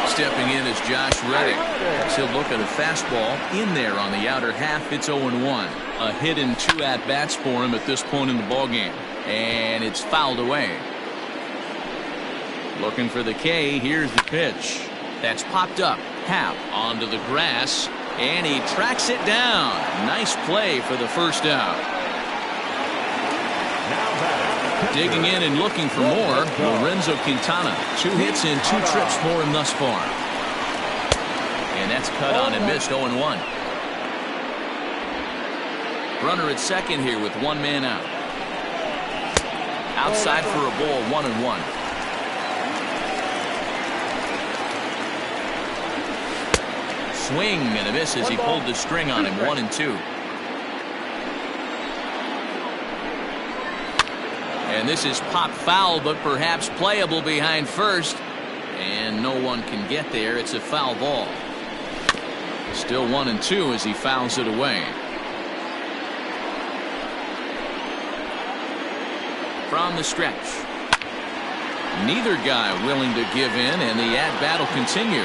Stepping in is Josh Reddick. He'll look at a fastball in there on the outer half. It's 0-1. A hit in 2 at-bats for him at this point in the ballgame. And it's fouled away. Looking for the K. Here's the pitch. That's popped up. Happ onto the grass. And he tracks it down. Nice play for the first out. Digging in and looking for more, Lorenzo Quintana. 2 hits and 2 trips for him thus far. And that's cut on and missed. 0-1. Runner at second here with 1 man out. Outside for a ball. 1-1. Swing and a miss as he pulled the string on him. 1-2. And this is popped foul, but perhaps playable behind first. And no one can get there. It's a foul ball. Still 1-2 as he fouls it away. From the stretch. Neither guy willing to give in, and the at-bat will continue.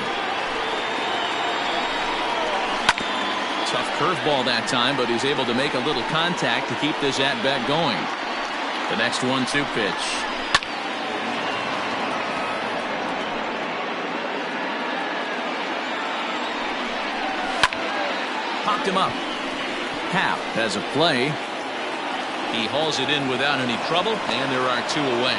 Tough curveball that time, but he's able to make a little contact to keep this at-bat going. The next 1-2 pitch. Popped him up. Happ has a play. He hauls it in without any trouble, and there are 2 away.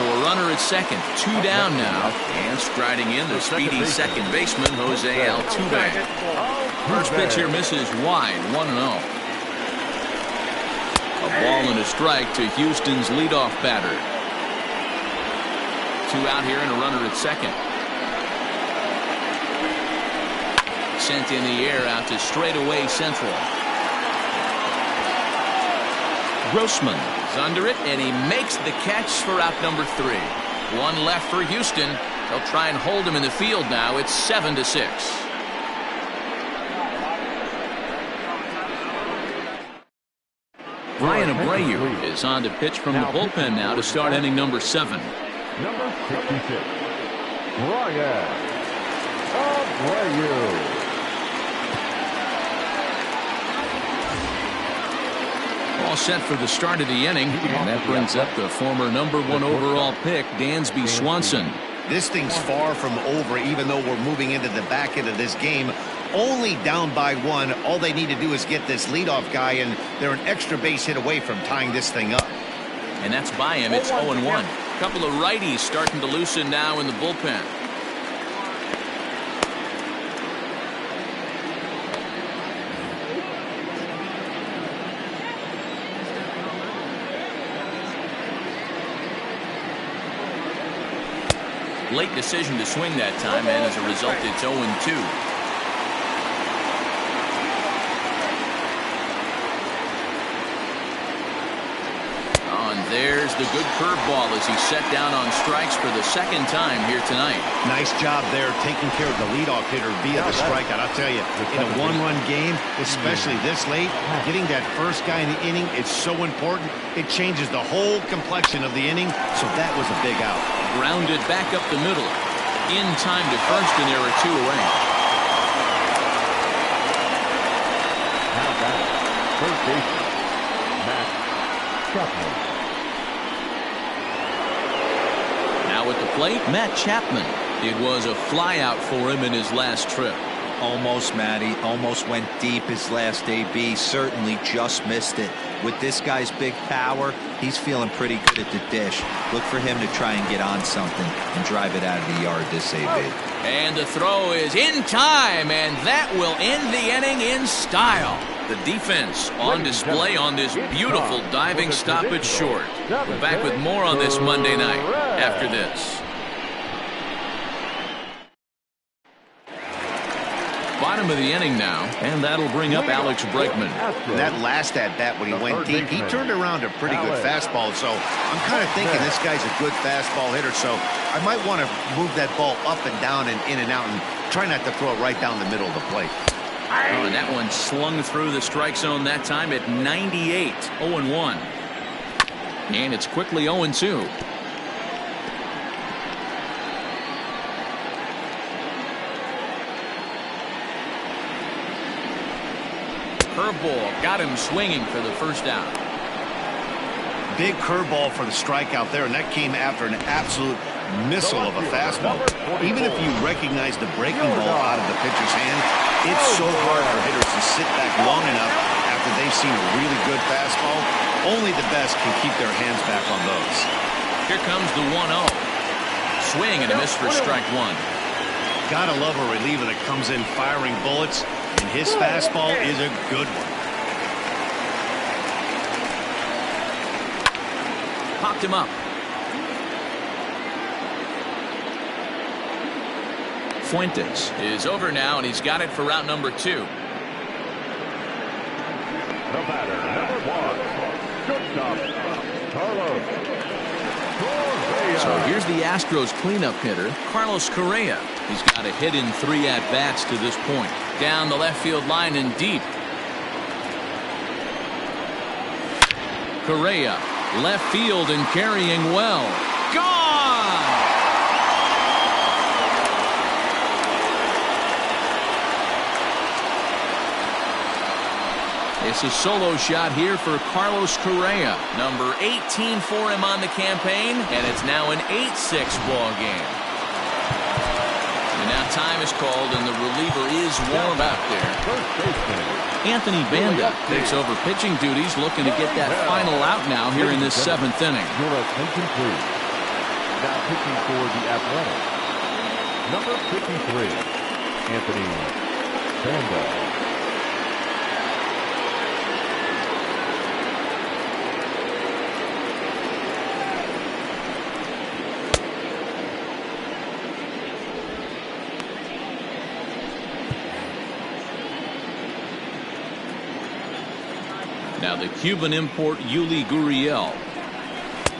So a runner at second, 2 down now. And striding in, the speedy second baseman, Jose Altuve. First pitch here misses wide, 1-0. A ball and a strike to Houston's leadoff batter. 2 out here and a runner at second. Sent in the air out to straightaway central. Grossman is under it, and he makes the catch for out number 3. 1 left for Houston. They'll try and hold him in the field now. It's 7-6. Ryan Abreu is on to pitch from the bullpen now to start inning number 7. Number 66, Ryan Abreu. All set for the start of the inning, and that brings up the former #1 overall pick, Dansby Swanson. This thing's far from over, even though we're moving into the back end of this game. Only down by 1. All they need to do is get this leadoff guy, and they're an extra base hit away from tying this thing up. And that's by him. It's 0-1. A couple of righties starting to loosen now in the bullpen. Late decision to swing that time, and as a result, it's 0-2. Oh, and there's the good curveball as he's set down on strikes for the second time here tonight. Nice job there taking care of the leadoff hitter via the strikeout. I'll tell you, in a 1-run game, especially this late, getting that first guy in the inning, it's so important. It changes the whole complexion of the inning, so that was a big out. Grounded back up the middle. In time to first, and there are 2 away. Now back, first baseman, Matt Chapman. Now at the plate, Matt Chapman. It was a flyout for him in his last trip. Almost, Matty. Almost went deep his last AB. Certainly just missed it. With this guy's big power, he's feeling pretty good at the dish. Look for him to try and get on something and drive it out of the yard this AB. And the throw is in time, and that will end the inning in style. The defense on display on this beautiful diving stop at short. We're back with more on this Monday night after this. Bottom of the inning now, and that'll bring up Alex Bregman. That last at-bat when he went deep, he turned around a pretty good fastball, so I'm kind of thinking this guy's a good fastball hitter, so I might want to move that ball up and down and in and out and try not to throw it right down the middle of the plate. Oh, and that one slung through the strike zone that time at 98, 0-1. And it's quickly 0-2. Curveball got him swinging for the first out. Big curveball for the strikeout there, and that came after an absolute missile of a fastball. Even if you recognize the breaking ball out of the pitcher's hand, it's so hard for hitters to sit back long enough after they've seen a really good fastball. Only the best can keep their hands back on those. Here comes the 1-0. Swing and a miss for strike 1. Gotta love a reliever that comes in firing bullets, and his fastball is a good one. Popped him up. Fuentes is over now, and he's got it for route number 2. The batter, number 1, shortstop, Carlos Correa. So here's the Astros cleanup hitter, Carlos Correa. He's got a hit in 3 at-bats to this point. Down the left field line and deep. Correa, left field and carrying well. Gone! It's a solo shot here for Carlos Correa. Number 18 for him on the campaign, and it's now an 8-6 ball game. And now time is called, and the reliever is warm out there. Anthony Banda takes over pitching duties, looking to get that final out now here in this 7th inning. Your attention, please. Now pitching for the Athletics, number 53, Anthony Banda. Now the Cuban import Yuli Gurriel.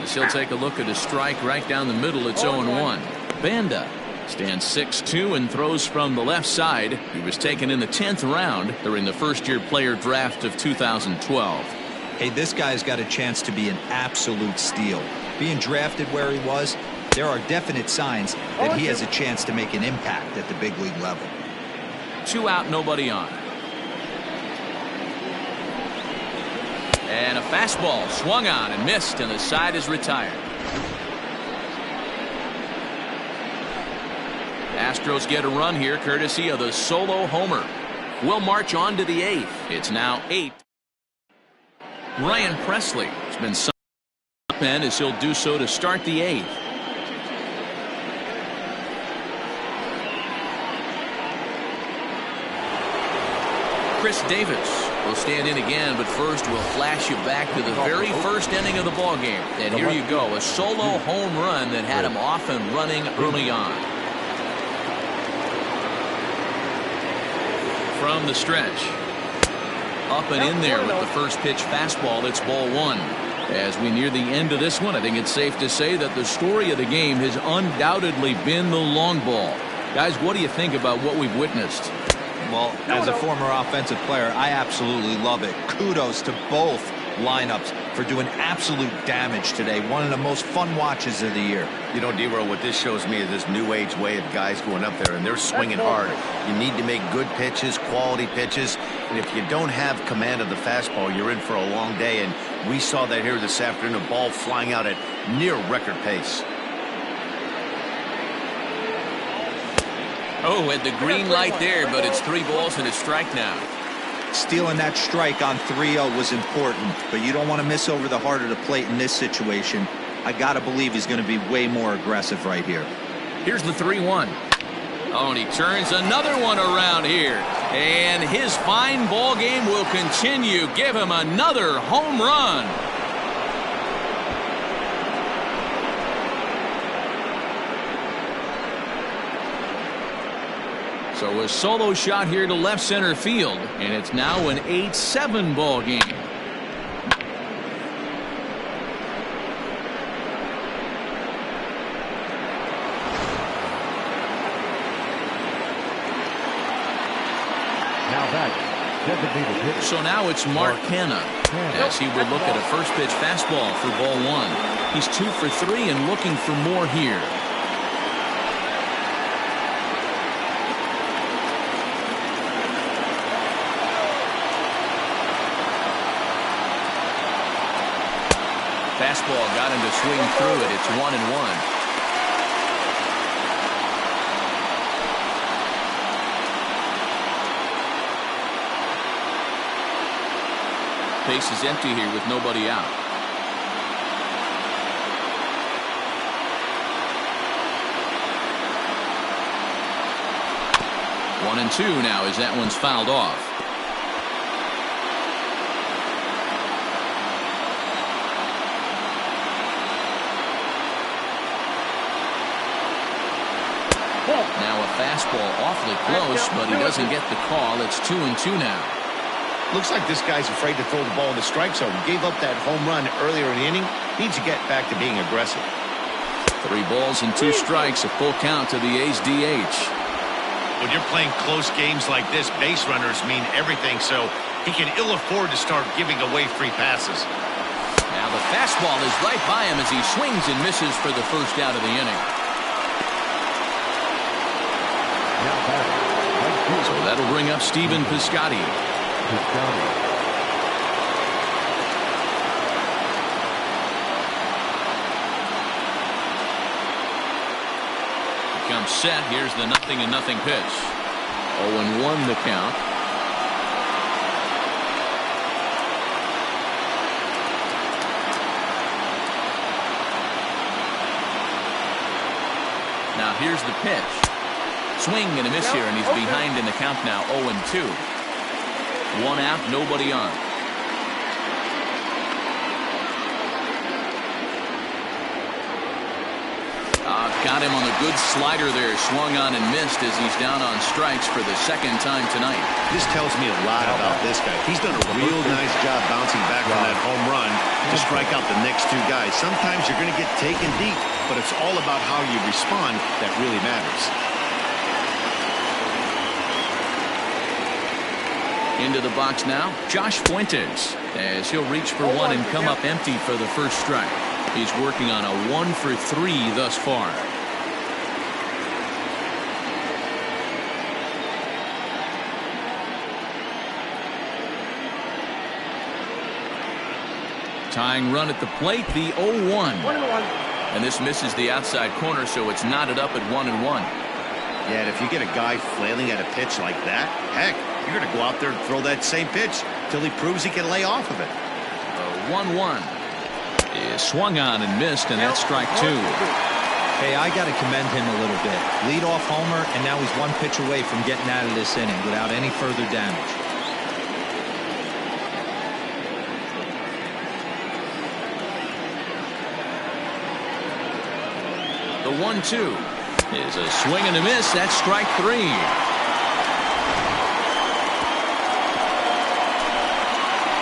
As he'll take a look at a strike right down the middle. It's 0-1. Banda stands 6'2" and throws from the left side. He was taken in the 10th round during the first-year player draft of 2012. Hey, this guy's got a chance to be an absolute steal. Being drafted where he was, there are definite signs that he has a chance to make an impact at the big league level. 2 out, nobody on. And a fastball swung on and missed, and the side is retired. Astros get a run here courtesy of the solo homer. We'll march on to the 8th. It's now 8. Ryan Presley has been signed up as he'll do so to start the 8th. Chris Davis will stand in again, but first we'll flash you back to the very first inning of the ball game. And here you go, a solo home run that had him off and running early on. From the stretch, up and in there with the first pitch fastball. It's ball 1. As we near the end of this one, I think it's safe to say that the story of the game has undoubtedly been the long ball. Guys, what do you think about what we've witnessed? Well, as a former offensive player, I absolutely love it. Kudos to both lineups for doing absolute damage today. One of the most fun watches of the year. You know, D-Roll, what this shows me is this new age way of guys going up there, and they're swinging hard. You need to make good pitches, quality pitches, and if you don't have command of the fastball, you're in for a long day, and we saw that here this afternoon, a ball flying out at near record pace. Oh, at the green light there, but it's 3 balls and a strike now. Stealing that strike on 3-0 was important, but you don't want to miss over the heart of the plate in this situation. I got to believe he's going to be way more aggressive right here. Here's the 3-1. Oh, and he turns another one around here. And his fine ball game will continue. Give him another home run. So a solo shot here to left center field, and it's now an 8-7 ball game. Now back, designated hitter. So now it's Mark Canha as he will look at a first pitch fastball for ball 1. He's 2 for 3 and looking for more here. Fastball got him to swing through it. It's 1-1. Base is empty here with nobody out. One and 2 now as that one's fouled off. Now a fastball awfully close, but he doesn't get the call. It's 2-2 now. Looks like this guy's afraid to throw the ball in the strike zone. Gave up that home run earlier in the inning. Needs to get back to being aggressive. 3 balls and 2 strikes, a full count to the A's DH. When you're playing close games like this, base runners mean everything, so he can ill afford to start giving away free passes. Now the fastball is right by him as he swings and misses for the first out of the inning. So that'll bring up Stephen Piscotty. Comes set. Here's the 0-0 pitch. 0-1 the count. Here's the pitch. Swing and a miss here, and he's behind in the count now, 0-2. 1 out, nobody on. Got him on a good slider there. Swung on and missed as he's down on strikes for the second time tonight. This tells me a lot about this guy. He's done a real nice job bouncing back from that home run to strike out the next two guys. Sometimes you're going to get taken deep, but it's all about how you respond that really matters. Into the box now, Josh Fuentes, as he'll reach for one and come up empty for the first strike. He's working on a 1-for-3 thus far. Tying run at the plate, the 0-1. And this misses the outside corner, so it's knotted up at 1-1. Yeah, and if you get a guy flailing at a pitch like that, heck, you're going to go out there and throw that same pitch till he proves he can lay off of it. 1-1 is swung on and missed, and that's strike 2. Hey, I got to commend him a little bit. Leadoff homer, and now he's 1 pitch away from getting out of this inning without any further damage. The 1-2 is a swing and a miss. That's strike 3.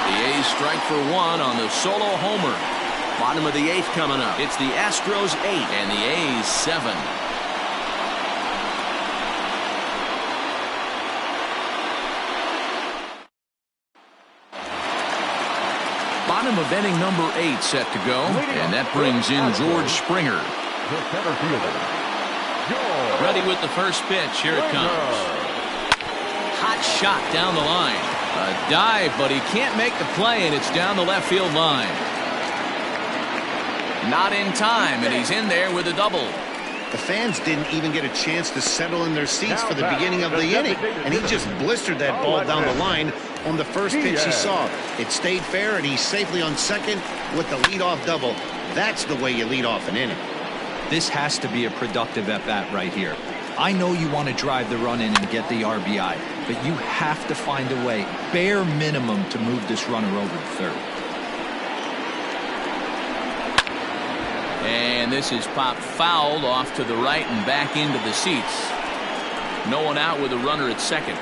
The A's strike for 1 on the solo homer. Bottom of the 8th coming up. It's the Astros 8 and the A's 7. Bottom of inning number 8 set to go, and that brings in George Springer. The center fielder, George. Ready with the first pitch. Here it comes. Hot shot down the line. A dive, but he can't make the play, and it's down the left field line. Not in time, and he's in there with a double. The fans didn't even get a chance to settle in their seats for the beginning of the inning, and he just blistered that ball down the line on the first pitch he saw. It stayed fair, and he's safely on second with the leadoff double. That's the way you lead off an inning. This has to be a productive at-bat right here. I know you want to drive the run in and get the RBI, but you have to find a way, bare minimum, to move this runner over to third. And this is popped foul off to the right and back into the seats. No one out with a runner at second.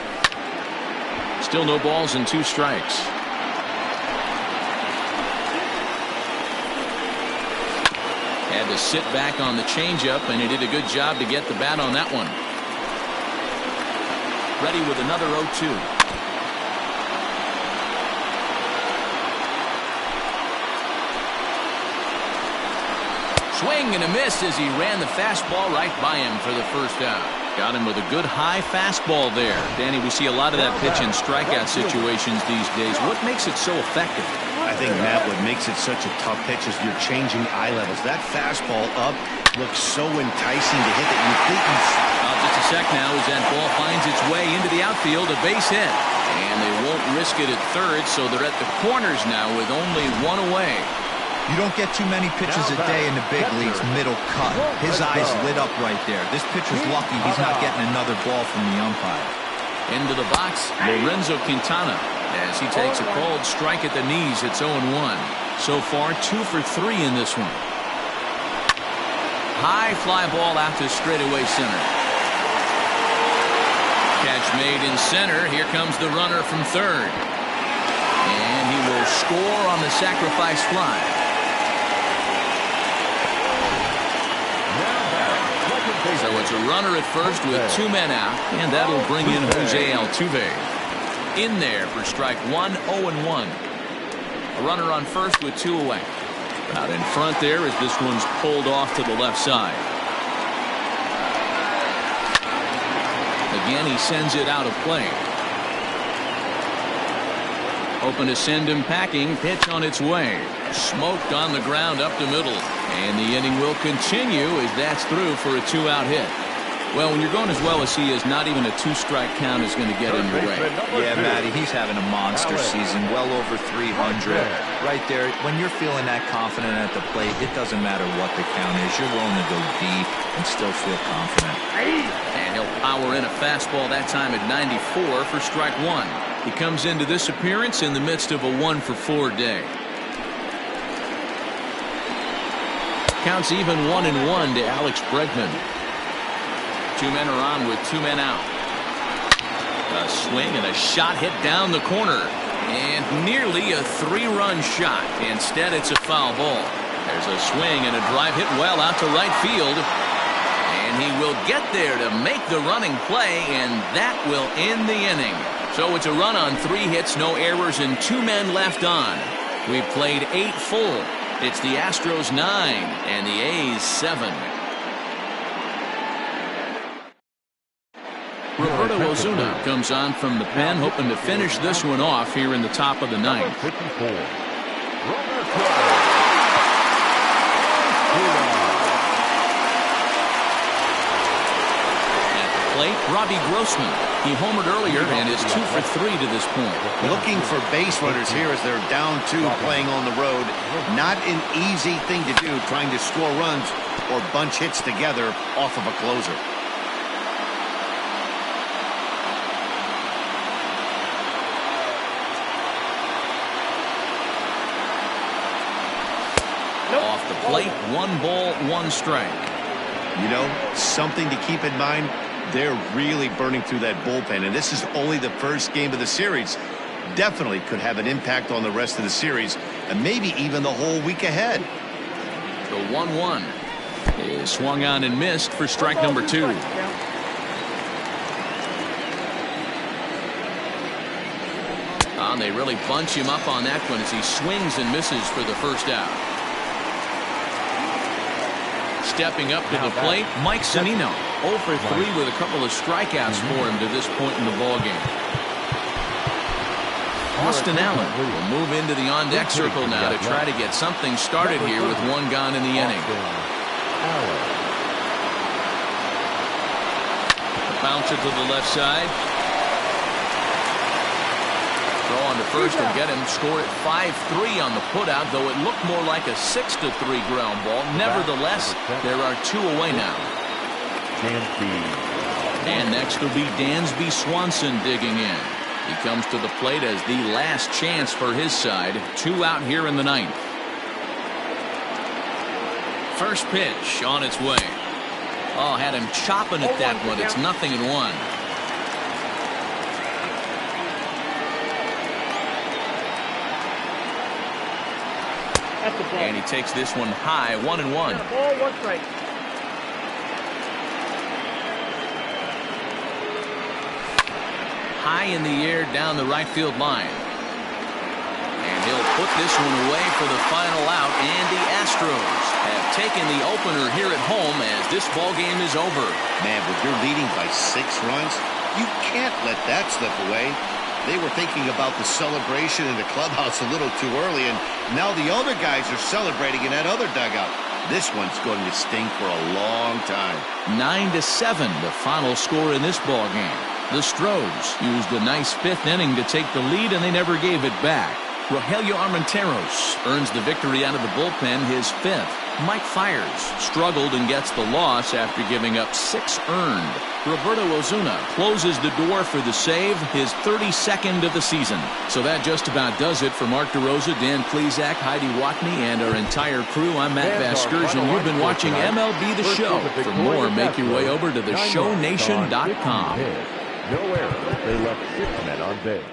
Still no balls and 2 strikes. Had to sit back on the changeup, and he did a good job to get the bat on that one. Ready with another 0-2. Swing and a miss as he ran the fastball right by him for the first out. Got him with a good high fastball there. Danny, we see a lot of that pitch in strikeout situations these days. What makes it so effective? I think, Matt, what makes it such a tough pitch is you're changing eye levels. That fastball up looks so enticing to hit that you think he's... Just a sec now as that ball finds its way into the outfield, a base hit. And they won't risk it at third, so they're at the corners now with only 1 away. You don't get too many pitches a day in the big leagues middle cut. His eyes lit up right there. This pitcher's lucky he's not getting another ball from the umpire. Into the box, Lorenzo Quintana, as he takes a called strike at the knees. It's 0-1. So far, 2 for 3 in this one. High fly ball out to straightaway center. Catch made in center. Here comes the runner from third. And he will score on the sacrifice fly. So it's a runner at first with 2 men out, and that'll bring in Jose Altuve. In there for strike 1, 0-1. A runner on first with 2 away. Out in front there as this one's pulled off to the left side. Again, he sends it out of play. Hoping to send him packing. Pitch on its way. Smoked on the ground up the middle. And the inning will continue as that's through for a 2-out hit. Well, when you're going as well as he is, not even a 2-strike count is going to get in your way. Yeah, Matty, he's having a monster season, well over 300. Right there, when you're feeling that confident at the plate, it doesn't matter what the count is. You're willing to go deep and still feel confident. And he'll power in a fastball that time at 94 for strike 1. He comes into this appearance in the midst of a 1-for-4 day. Counts even 1-1 to Alex Bregman. 2 men are on with 2 men out. A swing and a shot hit down the corner. And nearly a 3-run shot. Instead, it's a foul ball. There's a swing and a drive hit well out to right field. And he will get there to make the running play, and that will end the inning. So it's a run on 3 hits, no errors, and 2 men left on. We've played 8 full. It's the Astros 9 and the A's 7. Roberto Ozuna comes on from the pen, hoping to finish this one off here in the top of the 9th. 54. At the plate, Robbie Grossman. He homered earlier and is 2 for 3 to this point. Looking for base runners here as they're down 2 playing on the road. Not an easy thing to do, trying to score runs or bunch hits together off of a closer. Off the plate, 1 ball, 1 strike. You know, something to keep in mind, they're really burning through that bullpen, and this is only the first game of the series. Definitely could have an impact on the rest of the series, and maybe even the whole week ahead. The 1-1 is swung on and missed for strike number 2. They really bunch him up on that one as he swings and misses for the first out. Stepping up to the plate, Mike Zunino. 0 for 3 with a couple of strikeouts for him to this point in the ballgame. Austin Allen will move into the on-deck circle now to try to get something started here with 1 gone in the inning. A bouncer to the left side. Throw on to first will get him. Score at 5-3 on the putout, though it looked more like a 6-3 ground ball. Nevertheless, there are 2 away now. And next will be Dansby Swanson digging in. He comes to the plate as the last chance for his side. 2 out here in the 9th. First pitch on its way. Oh, had him chopping at that one. It's 0-1. And he takes this one high, 1-1. Ball, 1 strike. High in the air down the right field line. And he'll put this one away for the final out. And the Astros have taken the opener here at home as this ball game is over. Man, when you're leading by 6 runs, you can't let that slip away. They were thinking about the celebration in the clubhouse a little too early, and now the other guys are celebrating in that other dugout. This one's going to sting for a long time. 9-7, the final score in this ball game. The Stros used a nice 5th inning to take the lead, and they never gave it back. Rogelio Armenteros earns the victory out of the bullpen, his 5th. Mike Fiers struggled and gets the loss after giving up 6 earned. Roberto Ozuna closes the door for the save, his 32nd of the season. So that just about does it for Mark DeRosa, Dan Plesac, Heidi Watney, and our entire crew. I'm Matt Vasgersian. You've been watching MLB The Show. For more, make your way over to theshownation.com. No error. They left 6 men on base.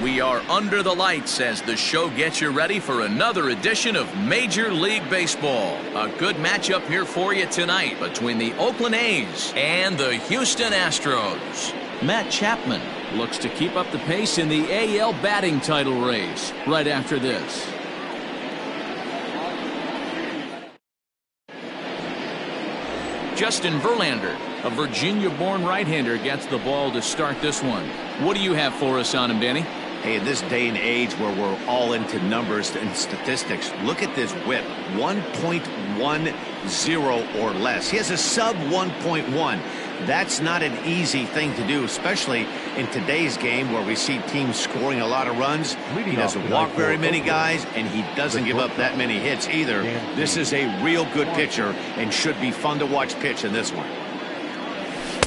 We are under the lights as the show gets you ready for another edition of Major League Baseball. A good matchup here for you tonight between the Oakland A's and the Houston Astros. Matt Chapman looks to keep up the pace in the AL batting title race right after this. Justin Verlander, a Virginia-born right-hander, gets the ball to start this one. What do you have for us on him, Danny? Hey, in this day and age where we're all into numbers and statistics, look at this whip, 1.10 or less. He has a sub 1.1. That's not an easy thing to do, especially in today's game where we see teams scoring a lot of runs. He doesn't walk very many guys, and he doesn't give up that many hits either. This is a real good pitcher and should be fun to watch pitch in this one.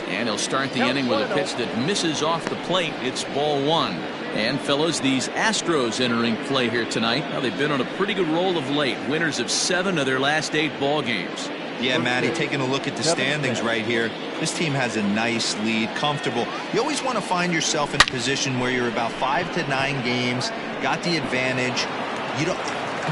And he'll start the inning with a pitch that misses off the plate. It's ball one. And, fellas, these Astros entering play here tonight. Now, they've been on a pretty good roll of late. Winners of 7 of their last 8 ball games. Yeah, Matty, taking a look at the standings right here, this team has a nice lead, comfortable. You always want to find yourself in a position where you're about 5 to 9 games, got the advantage.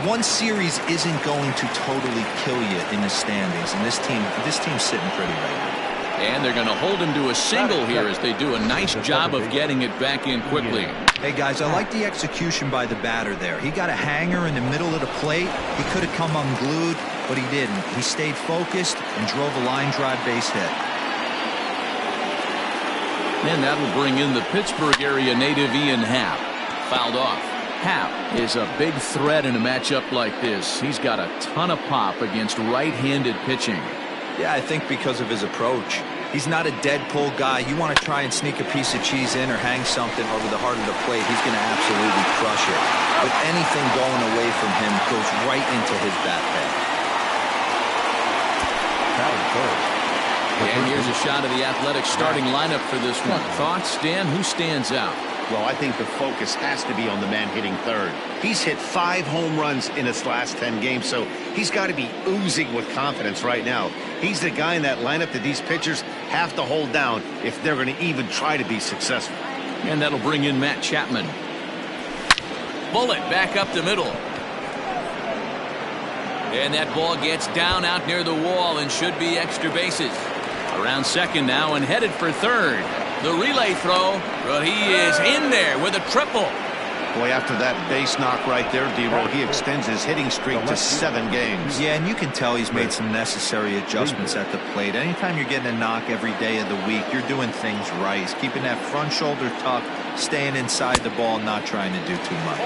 One series isn't going to totally kill you in the standings, and this team's sitting pretty right now. And they're going to hold him to a single here as they do a nice job of getting it back in quickly. Hey, guys, I like the execution by the batter there. He got a hanger in the middle of the plate. He could have come unglued, but he didn't. He stayed focused and drove a line drive base hit. And that'll bring in the Pittsburgh area native Ian Happ. Fouled off. Happ is a big threat in a matchup like this. He's got a ton of pop against right-handed pitching. Yeah, I think because of his approach. He's not a dead pull guy. You want to try and sneak a piece of cheese in or hang something over the heart of the plate, he's going to absolutely crush it. But anything going away from him goes right into his bat pad. And here's a shot of the Athletics starting lineup for this one. Thoughts, Dan? Who stands out? Well, I think the focus has to be on the man hitting third. He's hit 5 home runs in his last 10 games, so he's got to be oozing with confidence right now. He's the guy in that lineup that these pitchers have to hold down if they're going to even try to be successful. And that'll bring in Matt Chapman. Bullet back up the middle. And that ball gets down out near the wall and should be extra bases. Around second now and headed for third. The relay throw, but he is in there with a triple. Boy, after that base knock right there, D-Roll, he extends his hitting streak to 7 games. Yeah, and you can tell he's made some necessary adjustments at the plate. Anytime you're getting a knock every day of the week, you're doing things right. He's keeping that front shoulder tucked, staying inside the ball, not trying to do too much.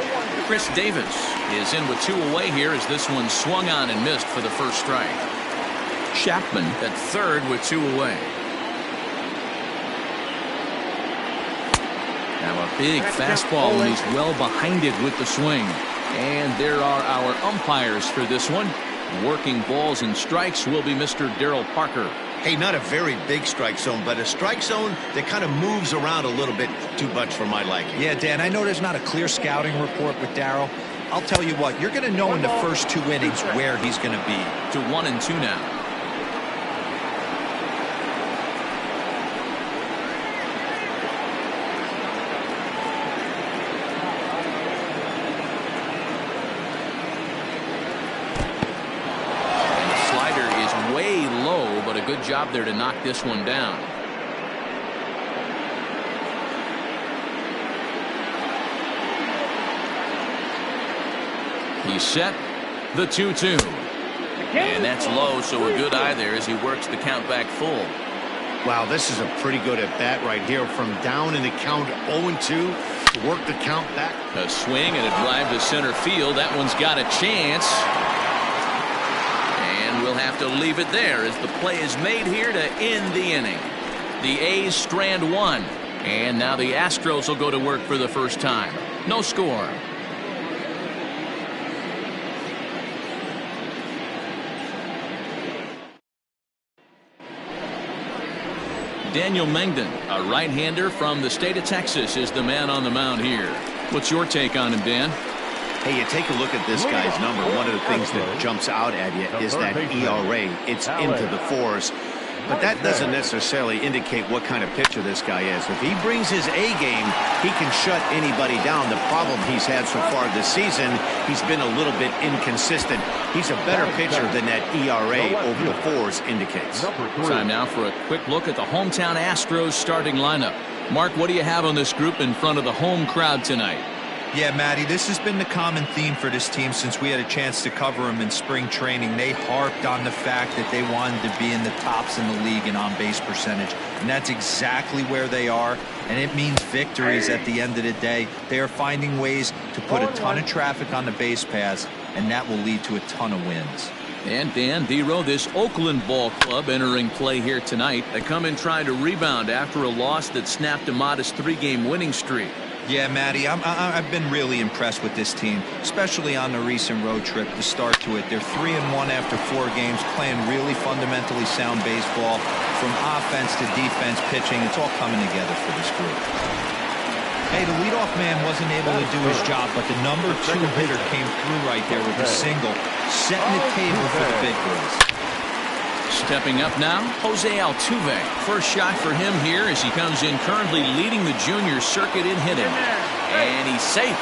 Chris Davis is in with 2 away here as this one swung on and missed for the first strike. Chapman at third with 2 away. Now a big fastball, and he's well behind it with the swing. And there are our umpires for this one. Working balls and strikes will be Mr. Darryl Parker. Hey, not a very big strike zone, but a strike zone that kind of moves around a little bit too much for my liking. Yeah, Dan, I know there's not a clear scouting report with Darryl. I'll tell you what, you're going to know in the first 2 innings where he's going to be. To 1-2 now. But a good job there to knock this one down. He's set. The 2-2. And that's low, so a good eye there as he works the count back full. Wow, this is a pretty good at-bat right here. From down in the count 0-2 to work the count back. A swing and a drive to center field. That one's got a chance. We'll have to leave it there as the play is made here to end the inning. The A's strand 1, and now the Astros will go to work for the first time. No score. Daniel Mengden, a right-hander from the state of Texas, is the man on the mound here. What's your take on him, Dan? Hey, you take a look at this guy's number. One of the things that jumps out at you is that ERA. It's into the 4s. but that doesn't necessarily indicate what kind of pitcher this guy is. If he brings his A game, he can shut anybody down. The problem he's had so far this season, he's been a little bit inconsistent. He's a better pitcher than that ERA over the 4s indicates. Time now for a quick look at the hometown Astros starting lineup. Mark, what do you have on this group in front of the home crowd tonight? Yeah, Matty, this has been the common theme for this team since we had a chance to cover them in spring training. They harped on the fact that they wanted to be in the tops in the league in on-base percentage, and that's exactly where they are, and it means victories at the end of the day. They are finding ways to put a ton of traffic on the base paths, and that will lead to a ton of wins. And Dan Dero, this Oakland ball club entering play here tonight. They come in trying to rebound after a loss that snapped a modest 3-game winning streak. Yeah, Matty, I've been really impressed with this team, especially on the recent road trip to start to it. They're 3-1 after 4 games, playing really fundamentally sound baseball. From offense to defense, pitching, it's all coming together for this group. Hey, the leadoff man wasn't able to do his job, but the number 2 hitter came through right there with a single, setting the table for the big boys. Stepping up now, Jose Altuve. First shot for him here as he comes in currently leading the junior circuit in hitting. And he's safe.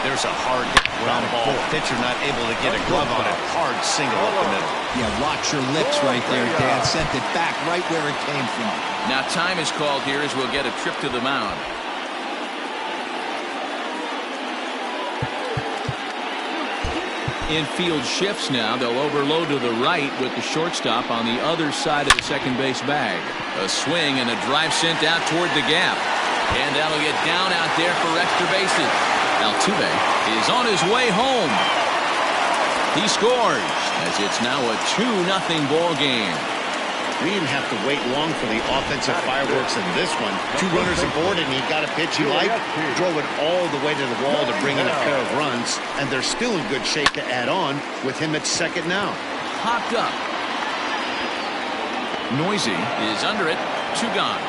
There's a hard ground ball. Pitcher not able to get a glove on it. Hard single up the middle. Yeah, watch your lips right there, Dan. Sent it back right where it came from. Now time is called here as we'll get a trip to the mound. Infield shifts now. They'll overload to the right with the shortstop on the other side of the second base bag. A swing and a drive sent out toward the gap. And that'll get down out there for extra bases. Altuve is on his way home. He scores as it's now a 2-0 ball game. We didn't have to wait long for the offensive fireworks in this one. 2 runners aboard, and he got a pitch he liked, drove it all the way to the wall to bring in a pair of runs, and they're still in good shape to add on with him at second now. Popped up. Noisy is under it. 2 gone.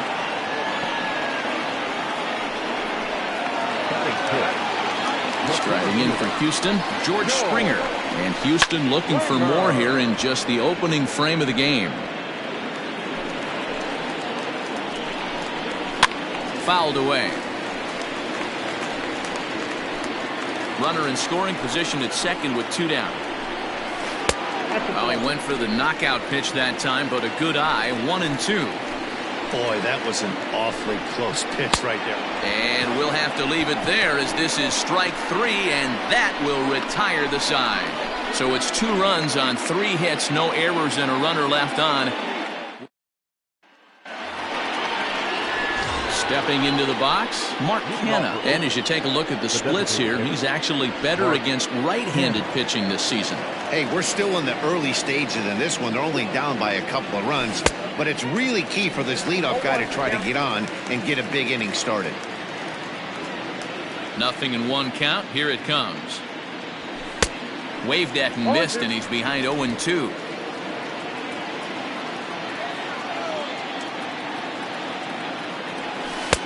Striding in for Houston, George Springer. And Houston looking for more here in just the opening frame of the game. Fouled away. Runner in scoring position at second with 2 down. Well, he went for the knockout pitch that time, but a good eye, 1-2. Boy, that was an awfully close pitch right there. And we'll have to leave it there as this is strike 3, and that will retire the side. So it's 2 runs on 3 hits, no errors, and a runner left on. Stepping into the box, Mark Hanna. And as you take a look at the splits here, he's actually better against right-handed pitching this season. Hey, we're still in the early stages in this one. They're only down by a couple of runs, but it's really key for this leadoff guy to try to get on and get a big inning started. 0-1 count. Here it comes. Waved at and missed, and he's behind 0-2.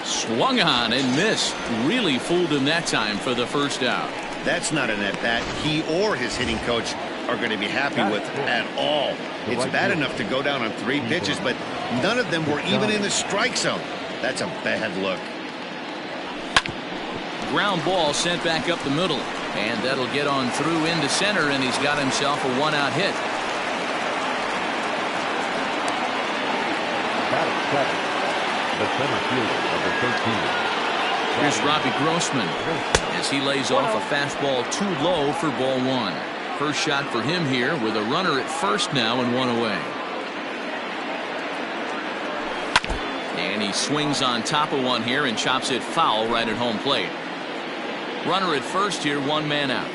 Swung on and missed. Really fooled him that time for the first out. That's not an at-bat he or his hitting coach are going to be happy with at all. It's bad enough to go down on 3 pitches, but none of them were even in the strike zone. That's a bad look. Ground ball sent back up the middle, and that'll get on through into center, and he's got himself a 1-out hit. The center fielder, number 13. Here's Robbie Grossman as he lays off a fastball too low for ball 1. First shot for him here with a runner at first now and 1 away. And he swings on top of one here and chops it foul right at home plate. Runner at first here, 1 man out.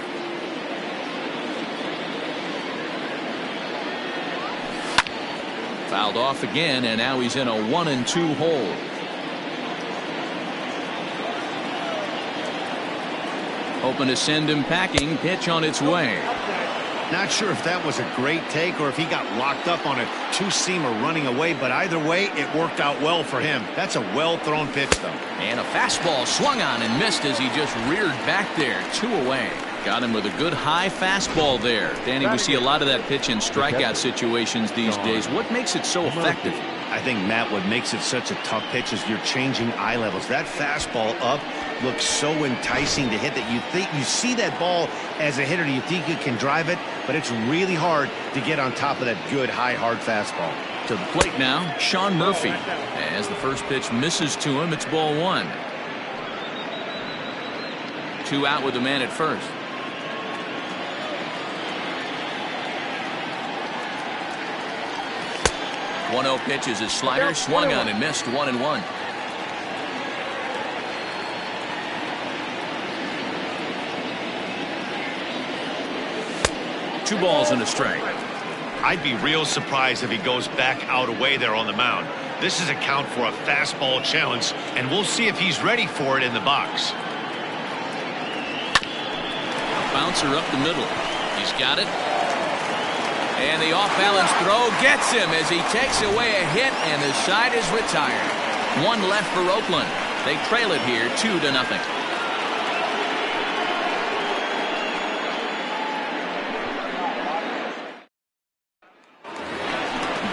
Fouled off again, and now he's in a 1-2 hole. Hoping to send him packing. Pitch on its way. Not sure if that was a great take or if he got locked up on a 2-seamer running away, but either way, it worked out well for him. That's a well-thrown pitch, though. And a fastball swung on and missed as he just reared back there. 2 away. Got him with a good high fastball there. Danny, we see a lot of that pitch in strikeout situations these days. What makes it so effective? I think, Matt, what makes it such a tough pitch is you're changing eye levels. That fastball up looks so enticing to hit that you see that ball as a hitter, you think you can drive it, but it's really hard to get on top of that good high hard fastball. To the plate now, Sean Murphy. As the first pitch misses to him, it's ball one. 2 out with the man at first. One 0 pitch is his slider, swung on and missed. 1-1. Two balls and a strike. I'd be real surprised if he goes back out away there on the mound. This is a count for a fastball challenge, and we'll see if he's ready for it in the box. A bouncer up the middle. He's got it. And the off-balance throw gets him as he takes away a hit, and the side is retired. One left for Oakland. They trail it here 2-0.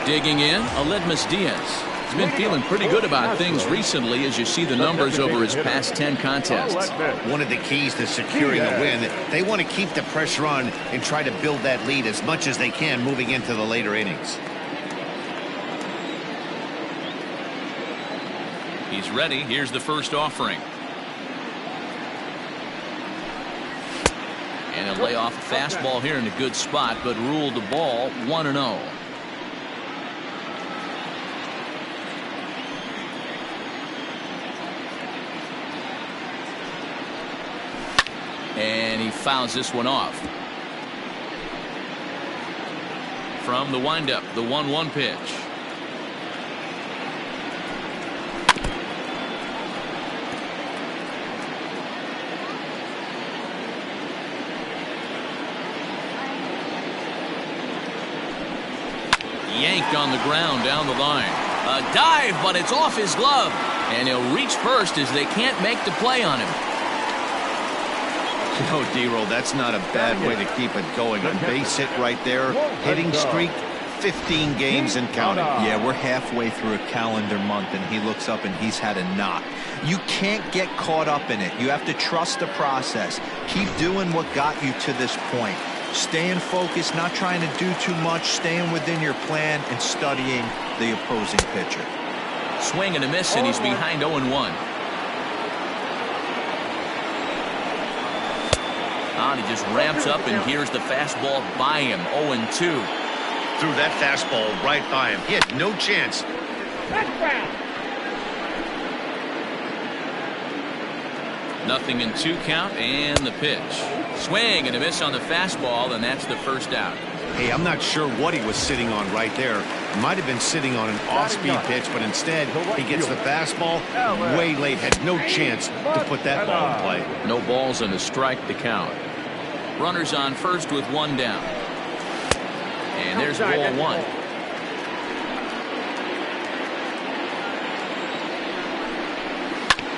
Digging in, Aledmus Diaz. He's been feeling pretty good about things recently as you see the numbers over his past 10 contests. One of the keys to securing a win, they want to keep the pressure on and try to build that lead as much as they can moving into the later innings. He's ready. Here's the first offering. And he'll lay off a fastball here in a good spot, but ruled the ball 1-0. And he fouls this one off. From the windup, the 1-1 pitch. Yanked on the ground down the line. A dive, but it's off his glove. And he'll reach first as they can't make the play on him. No, D-Roll, that's not a bad way to keep it going. A base hit right there. Hitting streak, 15 games and counting. Yeah, we're halfway through a calendar month, and he looks up and he's had a knock. You can't get caught up in it. You have to trust the process. Keep doing what got you to this point. Staying focused, not trying to do too much, staying within your plan, and studying the opposing pitcher. Swing and a miss, and he's behind 0-1. And he just ramps up, and here's the fastball by him. 0-2. Threw that fastball right by him. He had no chance. Nothing in 2 count, and the pitch. Swing and a miss on the fastball, and that's the first out. Hey, I'm not sure what he was sitting on right there. Might have been sitting on an off-speed pitch, but instead he gets the fastball way late. Had no chance to put that ball in play. No balls and a strike to count. Runners on first with 1 down. And there's ball 1.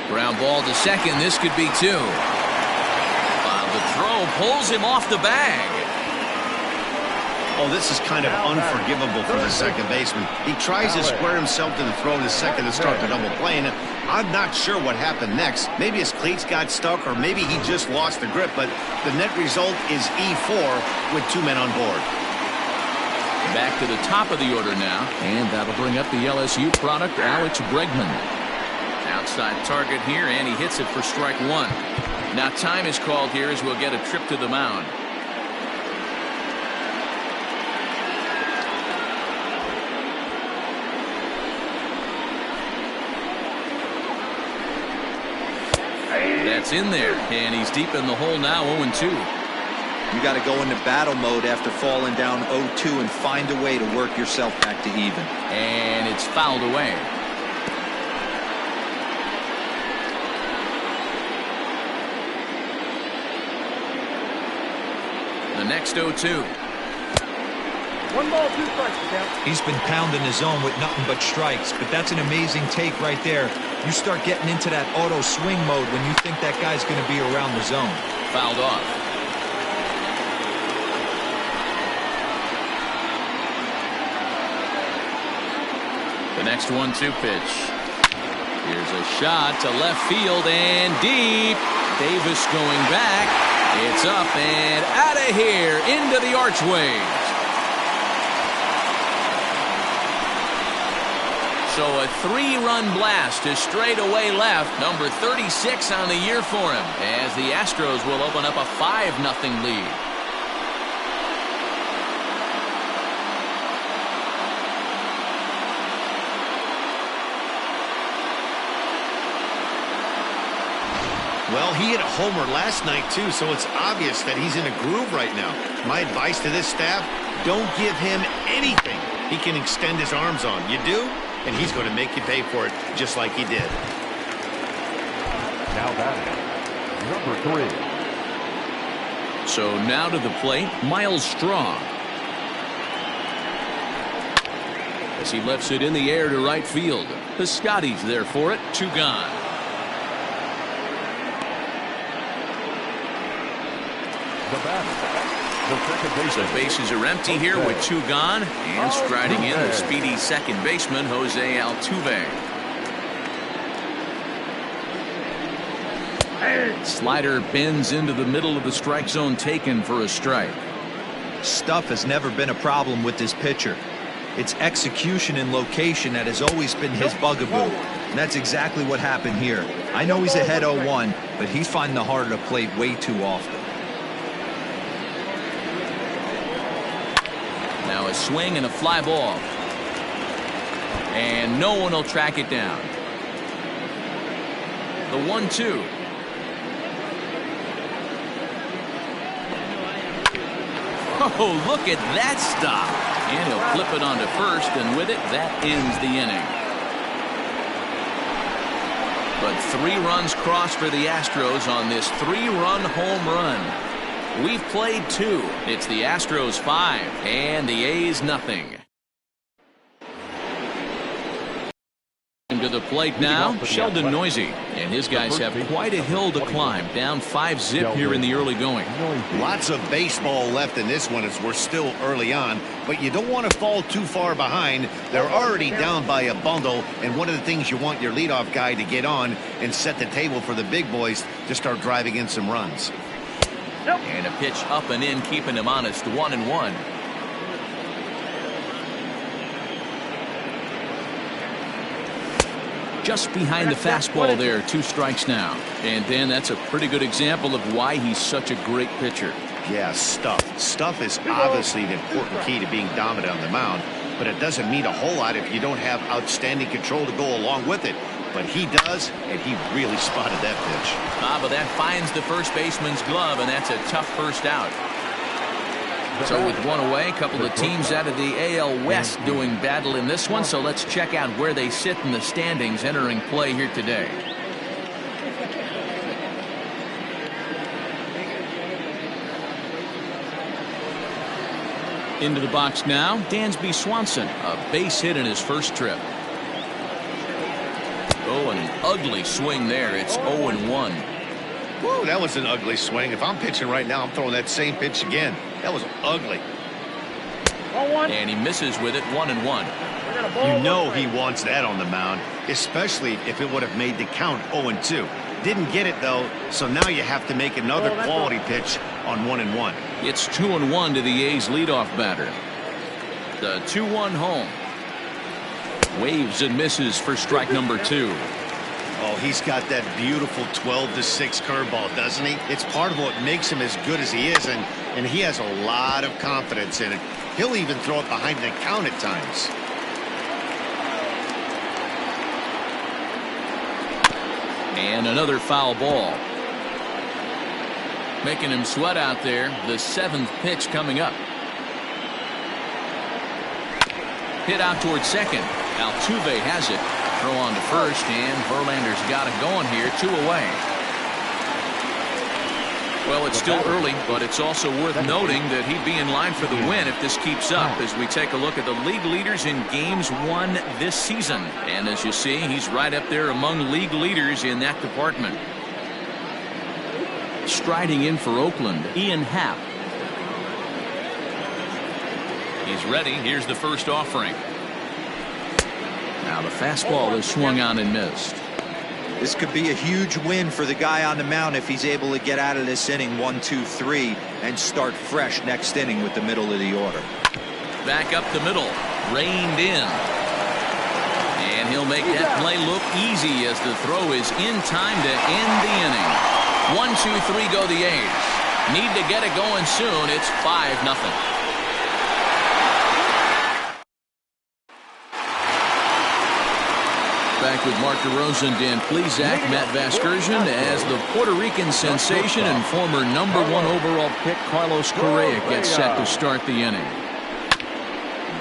Ground ball to second. This could be 2. The throw pulls him off the bag. Oh, this is kind of unforgivable for the second baseman. He tries to square himself to the throw to second to start the double play, and I'm not sure what happened next. Maybe his cleats got stuck, or maybe he just lost the grip, but the net result is E4 with 2 men on board. Back to the top of the order now, and that'll bring up the LSU product, Alex Bregman. Outside target here, and he hits it for strike 1. Now time is called here as we'll get a trip to the mound. That's in there, and he's deep in the hole now, 0-2. You got to go into battle mode after falling down 0-2 and find a way to work yourself back to even. And it's fouled away. The next 0-2. 1 ball, 2 strikes. He's been pounding the zone with nothing but strikes, but that's an amazing take right there. You start getting into that auto swing mode when you think that guy's going to be around the zone. Fouled off. next 1-2 pitch. Here's a shot to left field and deep. Davis going back. It's up and out of here into the archways. So a 3-run blast to straightaway left. Number 36 on the year for him, as the Astros will open up a 5-0 lead. Well, he hit a homer last night, too, so it's obvious that he's in a groove right now. My advice to this staff, don't give him anything he can extend his arms on. You do, and he's going to make you pay for it just like he did. Now batting, number 3. So now to the plate, Miles Straw. As he lifts it in the air to right field. Piscotty's there for it. 2 gone. The bases are empty here with 2 gone, and striding in the speedy second baseman Jose Altuve. Slider bends into the middle of the strike zone, taken for a strike. Stuff has never been a problem with this pitcher. It's execution and location that has always been his bugaboo. And that's exactly what happened here. I know he's ahead 0-1, but he's finding the heart of the plate way too often. Now a swing and a fly ball. And no one will track it down. The 1-2. Oh, look at that stop. And he'll flip it onto first, and with it, that ends the inning. But 3 runs crossed for the Astros on this 3-run home run. We've played 2. It's the Astros 5 and the A's nothing. To the plate now, Sheldon Noisy, and his guys have quite a hill to climb, down 5-zip here in the early going. Lots of baseball left in this one as we're still early on, but you don't want to fall too far behind. They're already down by a bundle, and one of the things you want your leadoff guy to get on and set the table for the big boys to start driving in some runs. And a pitch up and in, keeping him honest. 1-1. Just behind the fastball there. 2 strikes now. And then that's a pretty good example of why he's such a great pitcher. Yeah, stuff. Stuff is obviously an important key to being dominant on the mound, but it doesn't mean a whole lot if you don't have outstanding control to go along with it. But he does, and he really spotted that pitch. But that finds the first baseman's glove, and that's a tough first out. So with 1 away, a couple of teams out of the AL West doing battle in this one. So let's check out where they sit in the standings entering play here today. Into the box now, Dansby Swanson, a base hit in his first trip. Oh, and an ugly swing there. It's 0-1. Whoa, that was an ugly swing. If I'm pitching right now, I'm throwing that same pitch again. That was ugly. And he misses with it. 1-1. You know he wants that on the mound, especially if it would have made the count 0-2. Didn't get it, though, so now you have to make another quality pitch on 1-1. It's 2-1 to the A's leadoff batter. The 2-1 home. Waves and misses for strike number 2. Oh, he's got that beautiful 12-6 curveball, doesn't he? It's part of what makes him as good as he is, and he has a lot of confidence in it. He'll even throw it behind the count at times. And another foul ball. Making him sweat out there. The 7th pitch coming up. Hit out towards second. Altuve has it. Throw on to first, and Verlander's got it going here. 2 away. Well, it's still early, but it's also worth noting that he'd be in line for the win if this keeps up as we take a look at the league leaders in games won this season. And as you see, he's right up there among league leaders in that department. Striding in for Oakland, Ian Happ. He's ready. Here's the first offering. Now the fastball is swung on and missed. This could be a huge win for the guy on the mound if he's able to get out of this inning 1, 2, 3 and start fresh next inning with the middle of the order. Back up the middle, reined in. And he'll make that play look easy as the throw is in time to end the inning. 1, 2, 3 go the A's. Need to get it going soon. It's 5-0. Back with Mark DeRosa and Dan Plesac, Matt Vasgersian, as the Puerto Rican sensation and former #1 overall pick Carlos Correa gets set to start the inning.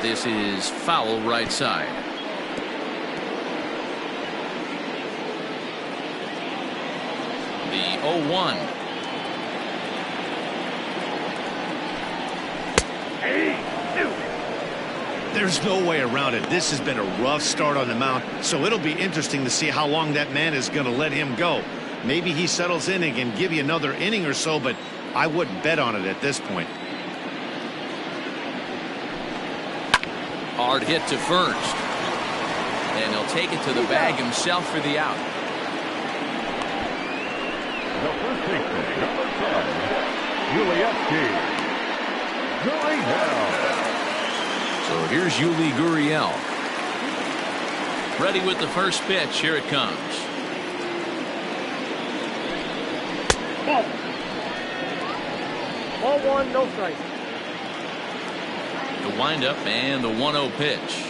This is foul right side. The 0-1. There's no way around it. This has been a rough start on the mound, so it'll be interesting to see how long that man is going to let him go. Maybe he settles in and can give you another inning or so, but I wouldn't bet on it at this point. Hard hit to first. And he'll take it to the bag himself for the out. The first baseman, number 10, Gurriel. So here's Yuli Gurriel. Ready with the first pitch. Here it comes. Ball 1, no strike. The windup and the 1-0 pitch.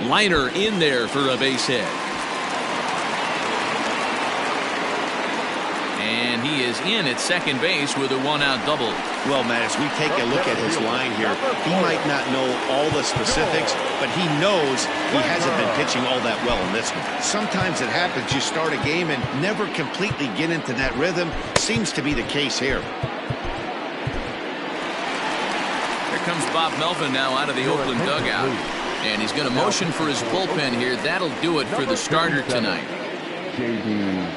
Liner in there for a base hit. And he is in at second base with a 1-out double. Well, Matt, as we take a look at his line here, he might not know all the specifics, but he knows he hasn't been pitching all that well in this one. Sometimes it happens, you start a game and never completely get into that rhythm. Seems to be the case here. Here comes Bob Melvin now out of the Oakland dugout. And he's going to motion for his bullpen here. That'll do it for the starter tonight.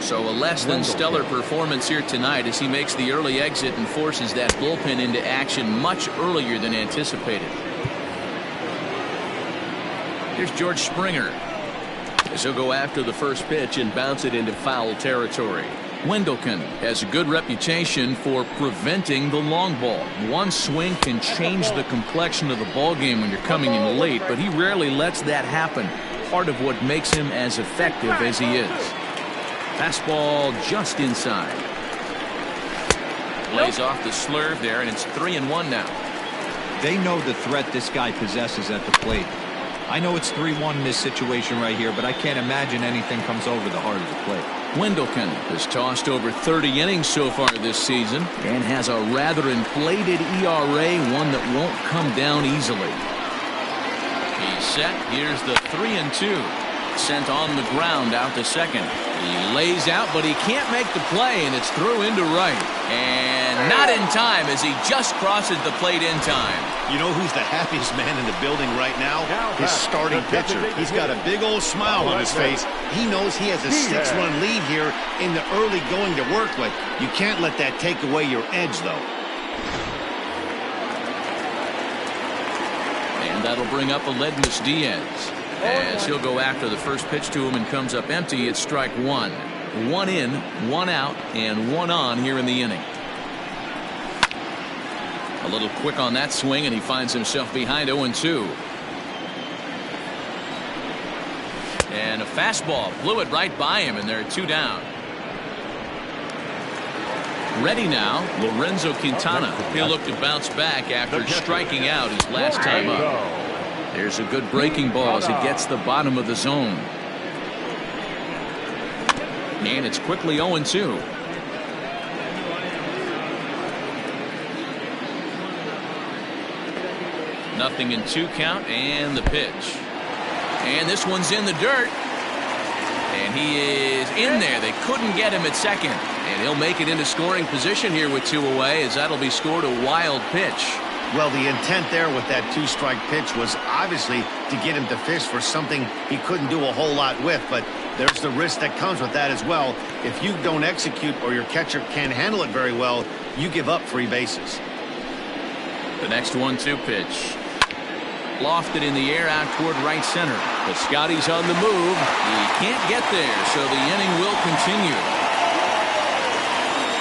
So a less than stellar performance here tonight as he makes the early exit and forces that bullpen into action much earlier than anticipated. Here's George Springer as he'll go after the first pitch and bounce it into foul territory. Wendelken has a good reputation for preventing the long ball. One swing can change the complexion of the ball game when you're coming in late, but he rarely lets that happen. Part of what makes him as effective as he is. Fastball just inside. Lays off the slurve there, and it's 3-1 now. They know the threat this guy possesses at the plate. I know it's 3-1 in this situation right here, but I can't imagine anything comes over the heart of the plate. Wendelken has tossed over 30 innings so far this season and has a rather inflated ERA, one that won't come down easily. He's set. Here's the 3-2. Sent on the ground out to second. He lays out, but he can't make the play, and it's through into right. And not in time as he just crosses the plate in time. You know who's the happiest man in the building right now? His starting pitcher. He's got a big old smile on his face. He knows he has a 6-run lead here in the early going to work with. You can't let that take away your edge, though. And that'll bring up Aledmus Diaz as he'll go after the first pitch to him and comes up empty. It's strike one. 1 in, 1 out, and 1 on here in the inning. A little quick on that swing, and he finds himself behind 0-2. And a fastball blew it right by him, and they're 2 down. Ready now, Lorenzo Quintana. He'll look to bounce back after striking out his last time up. There's a good breaking ball as it gets the bottom of the zone. And it's quickly 0-2. Nothing in 2 count, and the pitch. And this one's in the dirt. And he is in there. They couldn't get him at second. And he'll make it into scoring position here with 2 away, as that'll be scored a wild pitch. Well, the intent there with that 2-strike pitch was obviously to get him to fish for something he couldn't do a whole lot with, but there's the risk that comes with that as well. If you don't execute or your catcher can't handle it very well, you give up free bases. The next 1-2 pitch. Lofted in the air out toward right center. The Scotty's on the move. He can't get there, so the inning will continue.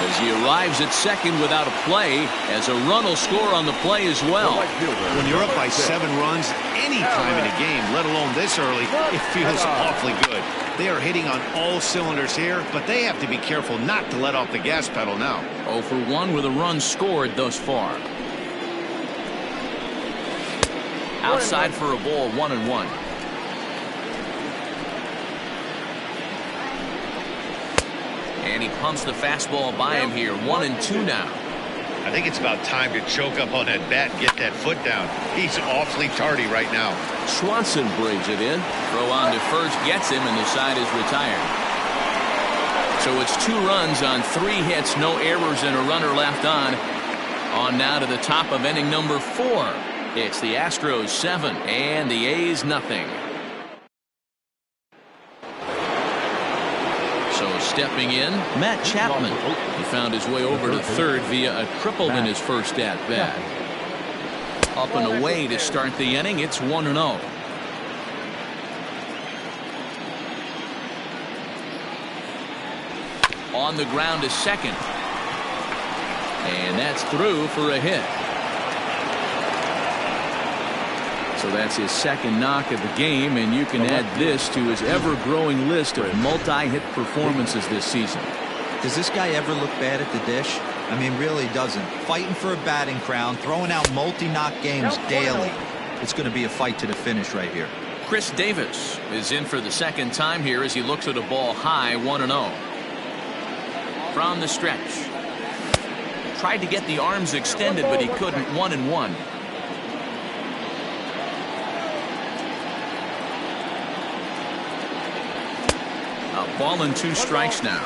As he arrives at second without a play, as a run will score on the play as well. When you're up by 7 runs any time in a game, let alone this early, it feels awfully good. They are hitting on all cylinders here, but they have to be careful not to let off the gas pedal now. 0 for 1 with a run scored thus far. Outside for a ball, 1-1. And he pumps the fastball by him here. 1-2 now. I think it's about time to choke up on that bat and get that foot down. He's awfully tardy right now. Swanson brings it in. Throw on to first gets him, and the side is retired. So it's 2 runs on 3 hits, no errors, and a runner left on. On now to the top of inning number 4. It's the Astros 7 and the A's nothing. So stepping in, Matt Chapman. He found his way over to third via a triple in his first at bat. Up and away to start the inning. It's 1-0. On the ground to second. And that's through for a hit. So that's his second knock of the game, and you can add this to his ever-growing list of multi-hit performances this season. Does this guy ever look bad at the dish? I mean, really doesn't. Fighting for a batting crown, throwing out multi-knock games daily. It's going to be a fight to the finish right here. Chris Davis is in for the second time here as he looks at a ball high, 1-0. From the stretch. Tried to get the arms extended, but he couldn't. 1-1. Ball and 2 strikes now.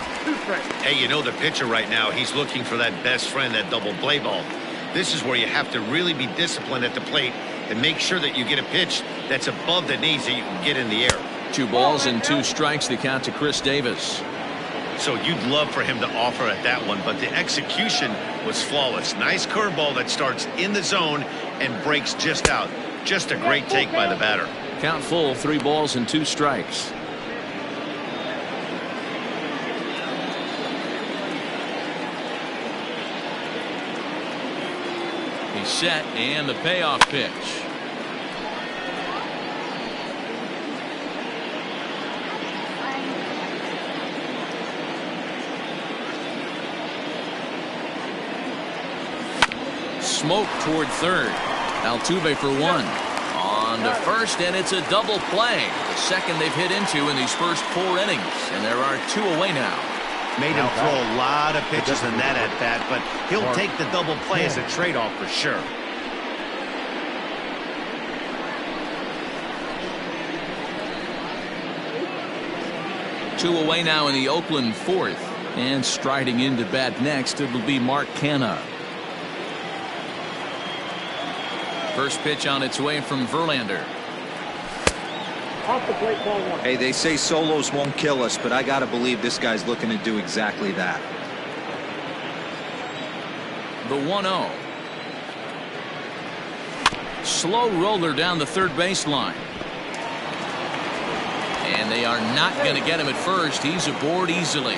Hey, you know the pitcher right now, he's looking for that best friend, that double play ball. This is where you have to really be disciplined at the plate and make sure that you get a pitch that's above the knees that you can get in the air. 2 balls and 2 strikes, the count to Chris Davis. So you'd love for him to offer at that one, but the execution was flawless. Nice curveball that starts in the zone and breaks just out. Just a great take by the batter. Count full, 3 balls and 2 strikes. He's set, and the payoff pitch. Smoke toward third. Altuve for 1. On to first, and it's a double play. The second they've hit into in these first 4 innings, and there are 2 away now. Made him throw a lot of pitches in that at bat, but he'll take the double play as a trade-off for sure. Two away now in the Oakland 4th, and striding into bat next, it will be Mark Canha. First pitch on its way from Verlander. Off the plate, ball 1. Hey, they say solos won't kill us, but I got to believe this guy's looking to do exactly that. The 1-0. Slow roller down the third baseline. And they are not going to get him at first. He's aboard easily.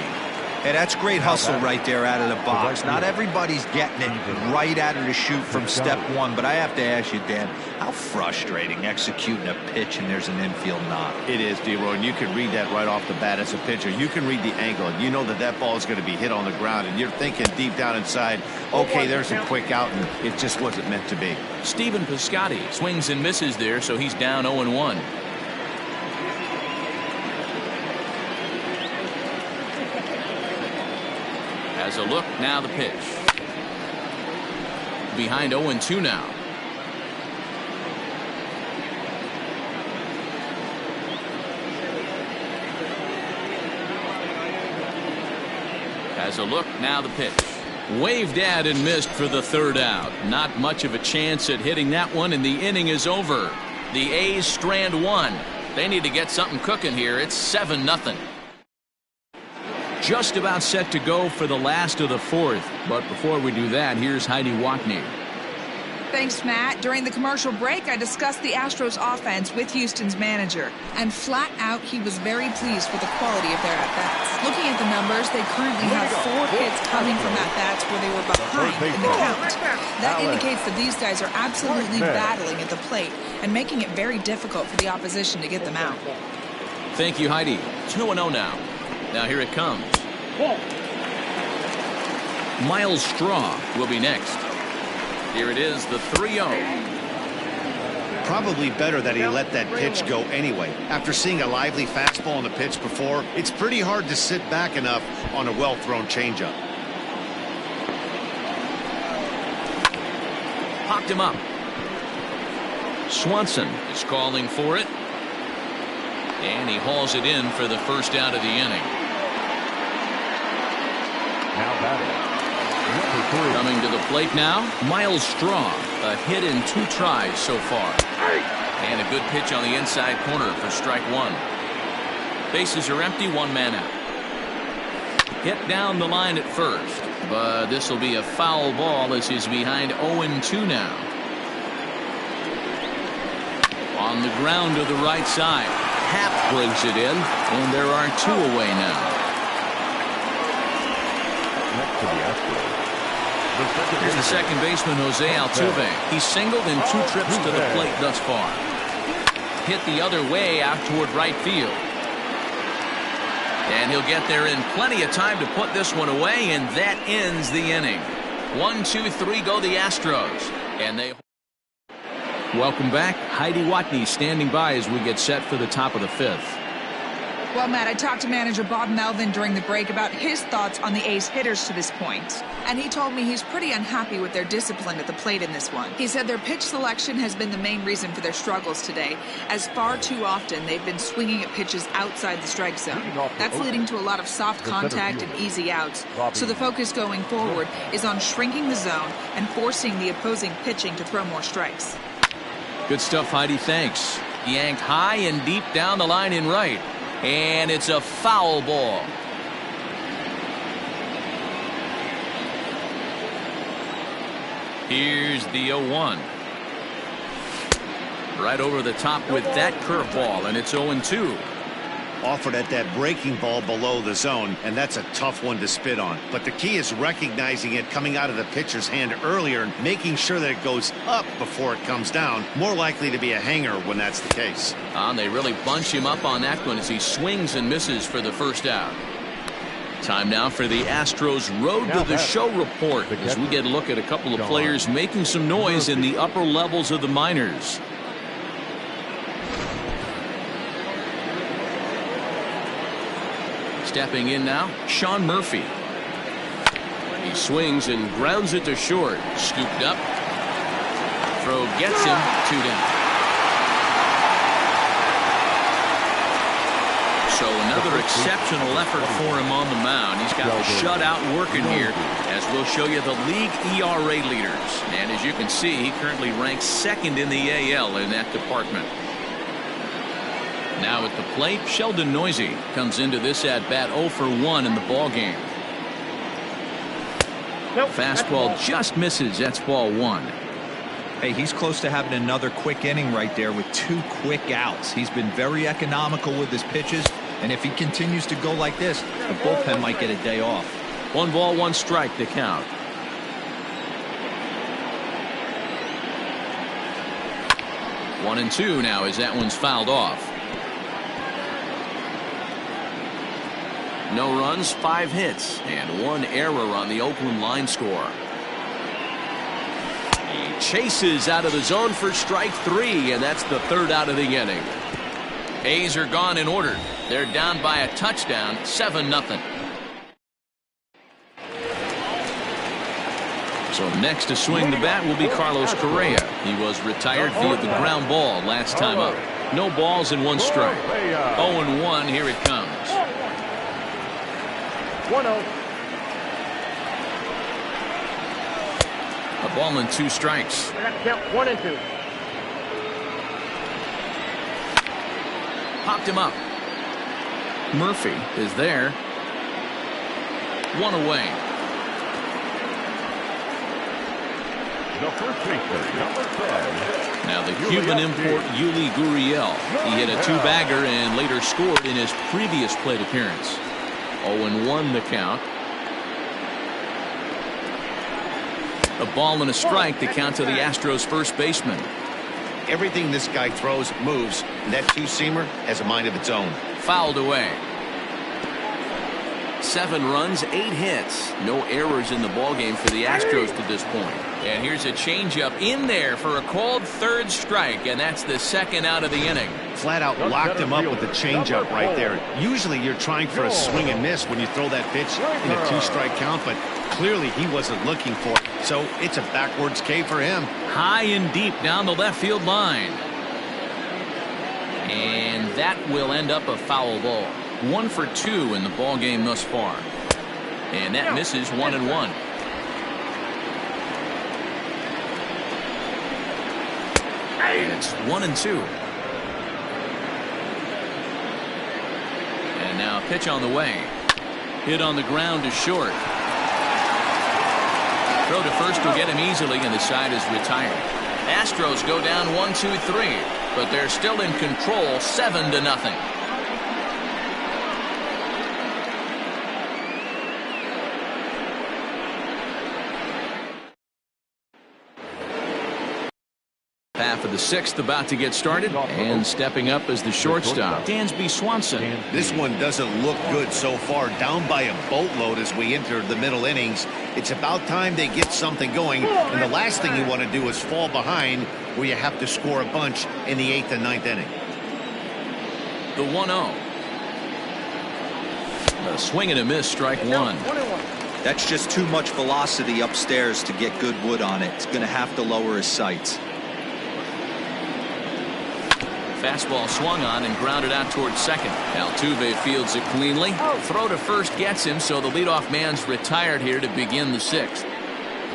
Hey, that's great hustle right there out of the box. Not everybody's getting it right out of the chute from step 1, but I have to ask you, Dan, how frustrating executing a pitch and there's an infield knock. It is, D-Roy, and you can read that right off the bat as a pitcher. You can read the angle, and you know that that ball is going to be hit on the ground, and you're thinking deep down inside, okay, there's a quick out, and it just wasn't meant to be. Stephen Piscotty swings and misses there, so he's down 0-1. As a look, now the pitch. Behind 0-2 now. As a look, now the pitch. Waved at and missed for the 3rd out. Not much of a chance at hitting that one, and the inning is over. The A's strand 1. They need to get something cooking here. It's 7-0. Just about set to go for the last of the 4th. But before we do that, here's Heidi Watney. Thanks, Matt. During the commercial break, I discussed the Astros offense with Houston's manager. And flat out, he was very pleased with the quality of their at-bats. Looking at the numbers, they currently have 4 hits coming from at-bats where they were behind in the count. That indicates that these guys are absolutely battling at the plate and making it very difficult for the opposition to get them out. Thank you, Heidi. 2-0 now. Now here it comes. Miles Straw will be next. Here it is, the 3-0. Probably better that he let that pitch go anyway. After seeing a lively fastball on the pitch before, it's pretty hard to sit back enough on a well-thrown changeup. Popped him up. Swanson is calling for it. And he hauls it in for the first out of the inning. Now batting. Coming to the plate now, Miles Straw. A hit in 2 tries so far. And a good pitch on the inside corner for strike 1. Bases are empty, 1 man out. Hit down the line at first. But this will be a foul ball as he's behind 0-2 now. On the ground to the right side. Happ brings it in, and there are 2 away now. Next to the Astros. Here's the second baseman, Jose Altuve. He's singled in 2 trips to the plate thus far. Hit the other way out toward right field. And he'll get there in plenty of time to put this one away, and that ends the inning. 1, 2, 3 go the Astros. And they... Welcome back. Heidi Watney standing by as we get set for the top of the 5th. Well, Matt, I talked to manager Bob Melvin during the break about his thoughts on the A's hitters to this point. And he told me he's pretty unhappy with their discipline at the plate in this one. He said their pitch selection has been the main reason for their struggles today, as far too often they've been swinging at pitches outside the strike zone. That's leading to a lot of soft contact and easy outs. So the focus going forward is on shrinking the zone and forcing the opposing pitching to throw more strikes. Good stuff, Heidi. Thanks. Yanked high and deep down the line in right. And it's a foul ball. Here's the 0-1. Right over the top with that curveball, and it's 0-2. Offered at that breaking ball below the zone, and that's a tough one to spit on. But the key is recognizing it coming out of the pitcher's hand earlier and making sure that it goes up before it comes down. More likely to be a hanger when that's the case. They really bunch him up on that one as he swings and misses for the first out. Time now for the Astros Road to the Show report as we get a look at a couple of players making some noise in the upper levels of the minors. Stepping in now, Sean Murphy. He swings and grounds it to short. Scooped up. Throw gets him 2 down. So another exceptional effort for him on the mound. He's got the shutout working here, as we'll show you the league ERA leaders. And as you can see, he currently ranks 2nd in the AL in that department. Now at the plate, Sheldon Noise comes into this at-bat 0 for 1 in the ball game. Fastball just misses. That's ball 1. Hey, he's close to having another quick inning right there with 2 quick outs. He's been very economical with his pitches, and if he continues to go like this, the bullpen might get a day off. 1 ball, 1 strike to count. One and 2 now as that one's fouled off. No runs, 5 hits, and 1 error on the Oakland line score. He chases out of the zone for strike 3, and that's the 3rd out of the inning. A's are gone in order. They're down by a touchdown, 7-0. So next to swing the bat will be Carlos Correa. He was retired via the ground ball last time up. No balls and 1 strike. 0-1, here it comes. 1-0. A ball and 2 strikes. I got to count 1 and 2. Popped him up. Murphy is there. 1 away. The first baseman, number 10. Now the Cuban import Yuli Gurriel. He hit a two-bagger and later scored in his previous plate appearance. 0-1 the count. A ball and a strike to count to the Astros first baseman. Everything this guy throws moves, and that two-seamer has a mind of its own. Fouled away. 7 runs, 8 hits. No errors in the ballgame for the Astros to this point. And here's a changeup in there for a called third strike, and that's the second out of the inning. Flat out locked him up with the changeup right there. Usually you're trying for a swing and miss when you throw that pitch in a 2-strike count, but clearly he wasn't looking for it. So it's a backwards K for him. High and deep down the left field line. And that will end up a foul ball. 1 for 2 in the ball game thus far. And that misses 1-1. And it's 1-2. And now a pitch on the way. Hit on the ground to short. Throw to first will get him easily, and the side is retired. Astros go down 1-2-3, but they're still in control 7-0. Half of the 6th about to get started, and stepping up as the shortstop, Dansby Swanson. This one doesn't look good so far. Down by a boatload as we enter the middle innings. It's about time they get something going, and the last thing you want to do is fall behind where you have to score a bunch in the 8th and 9th inning. The 1-0. A swing and a miss, strike 1. That's just too much velocity upstairs to get good wood on it. It's going to have to lower his sights. Fastball swung on and grounded out towards second. Altuve fields it cleanly. Throw to first gets him, so the leadoff man's retired here to begin the 6th.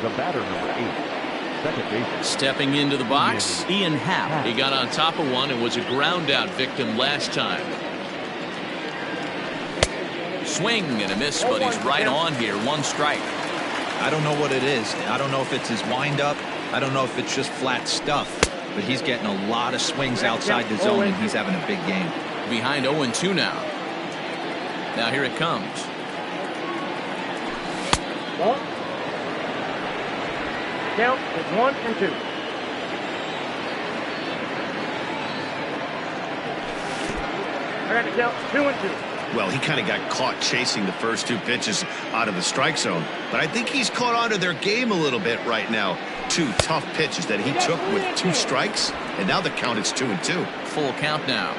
The batter, number 8. Second baseman. Stepping into the box, Ian Happ. He got on top of one and was a ground out victim last time. Swing and a miss, but he's right on here. 1 strike. I don't know what it is. I don't know if it's his windup. I don't know if it's just flat stuff. But he's getting a lot of swings outside the zone, and he's having a big game. Behind 0-2 now. Now here it comes. Count is 1-2. I got to count 2-2. Well, he kind of got caught chasing the first 2 pitches out of the strike zone. But I think he's caught on to their game a little bit right now. 2 tough pitches that he took with 2 strikes, and now the count is 2-2. Full count now.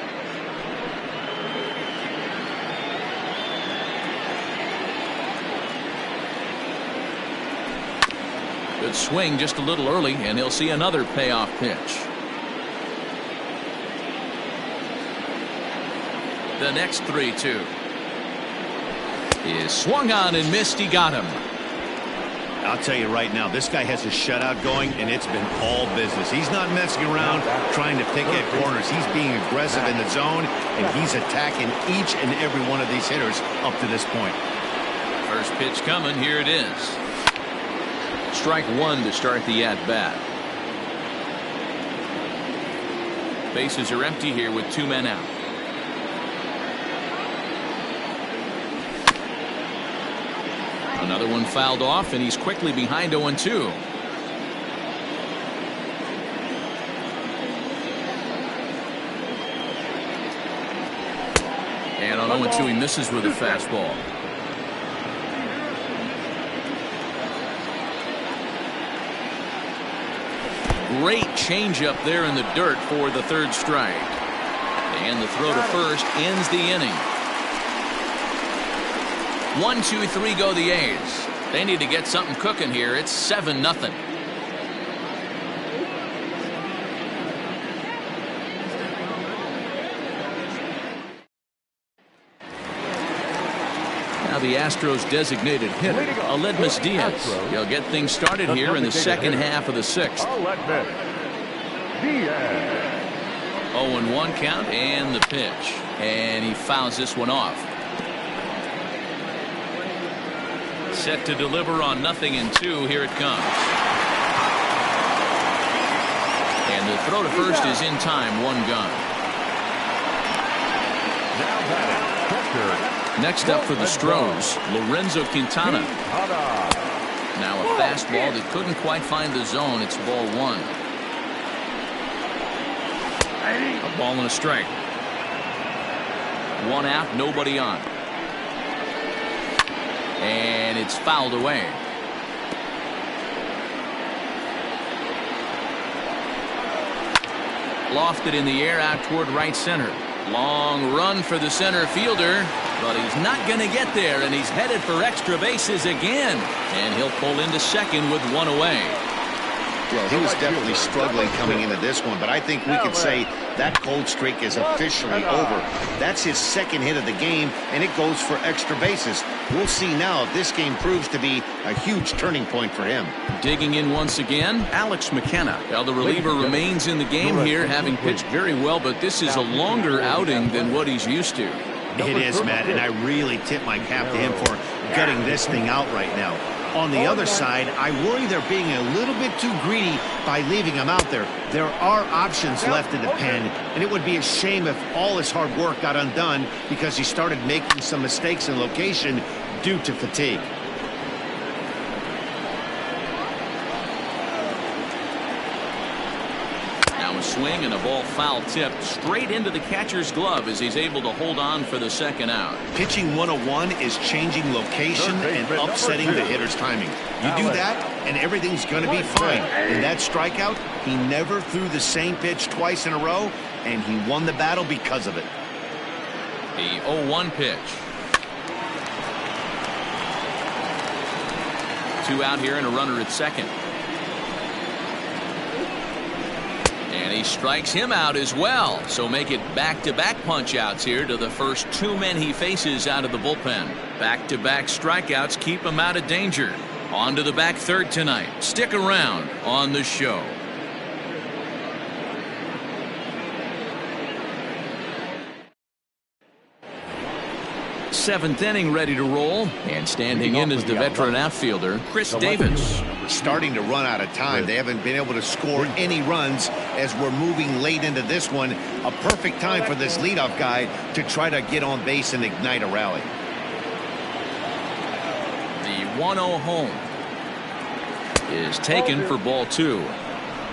Good swing just a little early, and he'll see another payoff pitch. The next 3-2 is swung on and missed. He got him. I'll tell you right now, this guy has a shutout going, and it's been all business. He's not messing around trying to pick at corners. He's being aggressive in the zone, and he's attacking each and every one of these hitters up to this point. First pitch coming. Here it is. Strike 1 to start the at-bat. Bases are empty here with 2 men out. Another one fouled off, and he's quickly behind 0-2. And on 0-2, he misses with a fastball. Great changeup there in the dirt for the 3rd strike. And the throw to first ends the inning. 1-2-3 go the A's. They need to get something cooking here. It's 7-0. Now the Astros designated hitter, Aledmys Diaz. He'll get things started here in the second half of the 6th. 0-1 count and the pitch. And he fouls this one off. Set to deliver on 0-2. Here it comes. And the throw to first is in time, one gone. Next up for the Stros, Lorenzo Quintana. Now a fastball that couldn't quite find the zone. It's ball one. A ball and a strike. One out, nobody on. And it's fouled away. Lofted in the air out toward right center. Long run for the center fielder, but he's not going to get there, and he's headed for extra bases again. And he'll pull into second with one away. Well, he was definitely struggling coming into this one, but I think we could say that cold streak is officially over. That's his second hit of the game, and it goes for extra bases. We'll see now if this game proves to be a huge turning point for him. Digging in once again, Alex McKenna. Well, the reliever remains in the game here, having pitched very well, but this is a longer outing than what he's used to. It is, Matt, and I really tip my cap to him for gutting this thing out right now. On the other side, I worry they're being a little bit too greedy by leaving him out there. There are options left in the pen, and it would be a shame if all his hard work got undone because he started making some mistakes in location due to fatigue. Now a swing and a ball foul tipped straight into the catcher's glove as he's able to hold on for the second out. Pitching 101 is changing location and upsetting the hitter's timing. You do that, and everything's going to be fine. In that strikeout, he never threw the same pitch twice in a row, and he won the battle because of it. The 0-1 pitch. 2 out here and a runner at second. And he strikes him out as well. So make it back-to-back punch-outs here to the first 2 men he faces out of the bullpen. Back-to-back strikeouts keep him out of danger. On to the back third tonight. Stick around on the show. Seventh inning ready to roll, and standing in is the veteran outfielder Chris Davis. We're starting to run out of time. They haven't been able to score any runs as we're moving late into this one. A perfect time for this leadoff guy to try to get on base and ignite a rally. The 1-0 home is taken for ball 2.